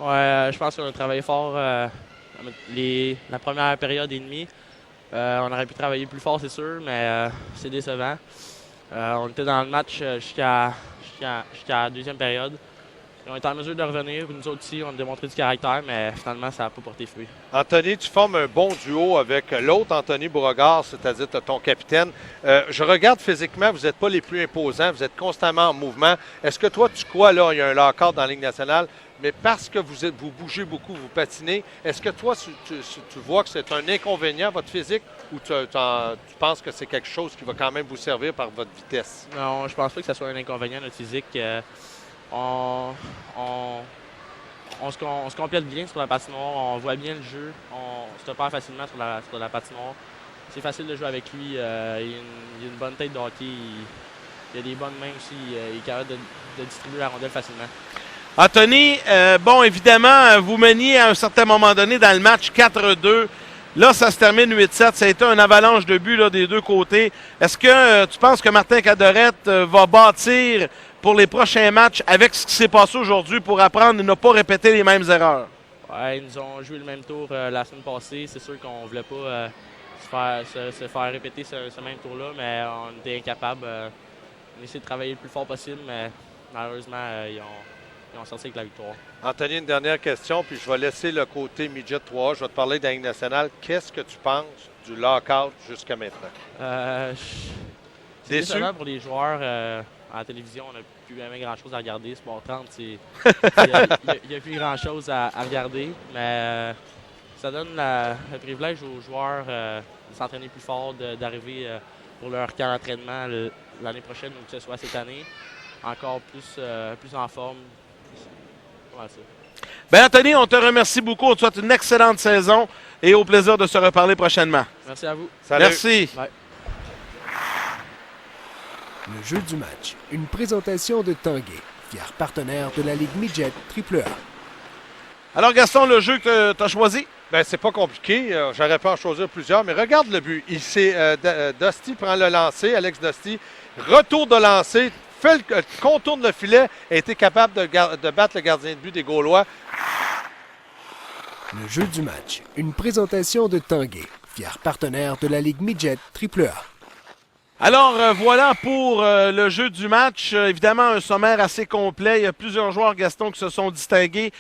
Oui, je pense qu'on a travaillé fort la première période et demie. On aurait pu travailler plus fort, c'est sûr, mais c'est décevant. On était dans le match jusqu'à la deuxième période. On est en mesure de revenir. Nous autres aussi, on a démontré du caractère, mais finalement, ça n'a pas porté fruit. Anthony, tu formes un bon duo avec l'autre Anthony Beauregard, c'est-à-dire ton capitaine. Je regarde physiquement, vous n'êtes pas les plus imposants, vous êtes constamment en mouvement. Est-ce que toi, tu crois, là, il y a un lock-out dans la Ligue nationale, mais parce que vous bougez beaucoup, vous patinez, est-ce que toi, tu vois que c'est un inconvénient, votre physique, ou tu penses que c'est quelque chose qui va quand même vous servir par votre vitesse? Non, je pense pas que ce soit un inconvénient, notre physique. On se complète bien sur la patinoire, on voit bien le jeu, on se perd facilement sur la patinoire. C'est facile de jouer avec lui, il a une bonne tête de hockey, il a des bonnes mains aussi, il est capable de distribuer la rondelle facilement. Anthony, bon, évidemment, vous meniez à un certain moment donné dans le match 4-2. Là, ça se termine 8-7. Ça a été un avalanche de buts là, des deux côtés. Est-ce que tu penses que Martin Cadorette va bâtir pour les prochains matchs avec ce qui s'est passé aujourd'hui pour apprendre et ne pas répéter les mêmes erreurs? Ouais, ils nous ont joué le même tour la semaine passée. C'est sûr qu'on ne voulait pas se faire répéter ce même tour-là, mais on était incapables. On a essayé de travailler le plus fort possible, mais malheureusement, ils ont sorti avec la victoire. Anthony, une dernière question, puis je vais laisser le côté midget 3. Je vais te parler de la Ligue nationale. Qu'est-ce que tu penses du lockout jusqu'à maintenant? C'est décevant pour les joueurs. À la télévision, on n'a plus jamais grand-chose à regarder. Sport 30, il n'y a plus grand-chose à regarder, mais ça donne le privilège aux joueurs de s'entraîner plus fort, d'arriver pour leur camp d'entraînement l'année prochaine ou que ce soit cette année, encore plus en forme. Voilà ça. Bien, Anthony, on te remercie beaucoup. On te souhaite une excellente saison et au plaisir de se reparler prochainement. Merci à vous. Salut. Merci. Bye. Le jeu du match, une présentation de Tanguay, fier partenaire de la Ligue Midget AAA. Alors, Gaston, le jeu que tu as choisi? Bien, c'est pas compliqué. J'aurais pu en choisir plusieurs, mais regarde le but. Dusty prend le lancer, Alex Dusty, retour de lancer, contourne le filet, a été capable de battre le gardien de but des Gaulois. Le jeu du match, une présentation de Tanguay, fier partenaire de la Ligue Midget AAA. Alors, voilà pour le jeu du match. Évidemment, un sommaire assez complet. Il y a plusieurs joueurs, Gaston, qui se sont distingués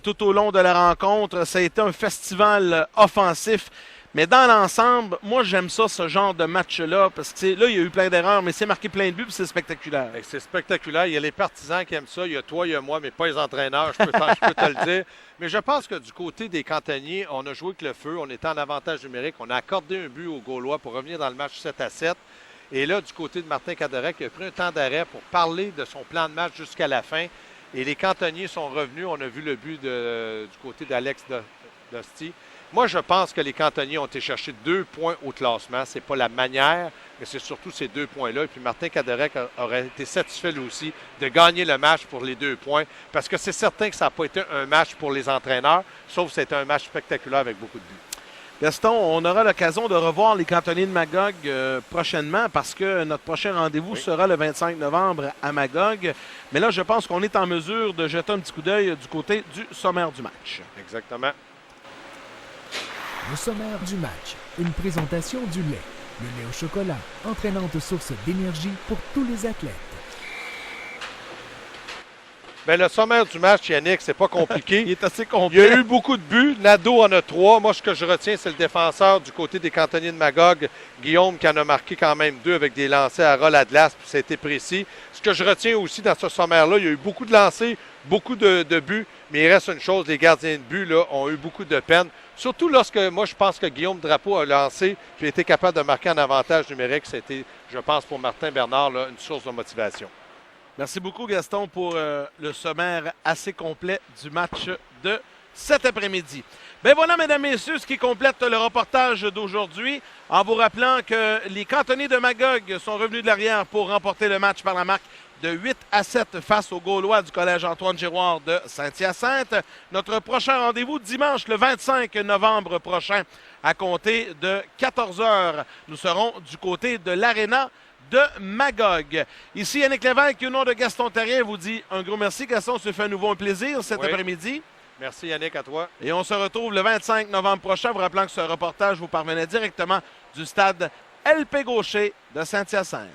tout au long de la rencontre. Ça a été un festival offensif. Mais dans l'ensemble, moi, j'aime ça, ce genre de match-là, parce que là, il y a eu plein d'erreurs, mais c'est marqué plein de buts, puis c'est spectaculaire. C'est spectaculaire. Il y a les partisans qui aiment ça. Il y a toi, il y a moi, mais pas les entraîneurs, je peux te le dire. Mais je pense que du côté des Cantonniers, on a joué avec le feu. On était en avantage numérique. On a accordé un but aux Gaulois pour revenir dans le match 7-7. Et là, du côté de Martin Cadorette, il a pris un temps d'arrêt pour parler de son plan de match jusqu'à la fin. Et les Cantonniers sont revenus. On a vu le but du côté d'Alex Dusty. Moi, je pense que les Cantonniers ont été chercher 2 points au classement. Ce n'est pas la manière, mais c'est surtout ces 2 points-là. Et puis Martin Cadorette aurait été satisfait lui aussi de gagner le match pour les 2 points. Parce que c'est certain que ça n'a pas été un match pour les entraîneurs, sauf que c'était un match spectaculaire avec beaucoup de buts. Gaston, on aura l'occasion de revoir les Cantonniers de Magog prochainement parce que notre prochain rendez-vous sera le 25 novembre à Magog. Mais là, je pense qu'on est en mesure de jeter un petit coup d'œil du côté du sommaire du match. Exactement. Le sommaire du match, une présentation du lait. Le lait au chocolat, entraînante source d'énergie pour tous les athlètes. Bien, le sommaire du match, Yannick, c'est pas compliqué. Il est assez complet. Il y a eu beaucoup de buts. Nadeau en a 3. Moi, ce que je retiens, c'est le défenseur du côté des Cantonniers de Magog, Guillaume, qui en a marqué quand même 2 avec des lancers à ras la glace, puis ça a été précis. Ce que je retiens aussi dans ce sommaire-là, il y a eu beaucoup de lancers, beaucoup de buts, mais il reste une chose, les gardiens de but là, ont eu beaucoup de peine. Surtout lorsque, moi, je pense que Guillaume Drapeau a lancé puis a été capable de marquer en avantage numérique. C'était, je pense, pour Martin Bernard, là, une source de motivation. Merci beaucoup, Gaston, pour le sommaire assez complet du match de cet après-midi. Bien voilà, mesdames et messieurs, ce qui complète le reportage d'aujourd'hui, en vous rappelant que les Cantonniers de Magog sont revenus de l'arrière pour remporter le match par la marque de 8-7 face aux Gaulois du Collège Antoine-Giroir de Saint-Hyacinthe. Notre prochain rendez-vous dimanche, le 25 novembre prochain, à compter de 14h. Nous serons du côté de l'Arena de Magog. Ici Yannick Lévesque, au nom de Gaston Terrien, vous dit un gros merci. Gaston, ça fait à nouveau un plaisir cet après-midi. Merci Yannick, à toi. Et on se retrouve le 25 novembre prochain. Vous rappelant que ce reportage vous parvenait directement du stade LP Gaucher de Saint-Hyacinthe.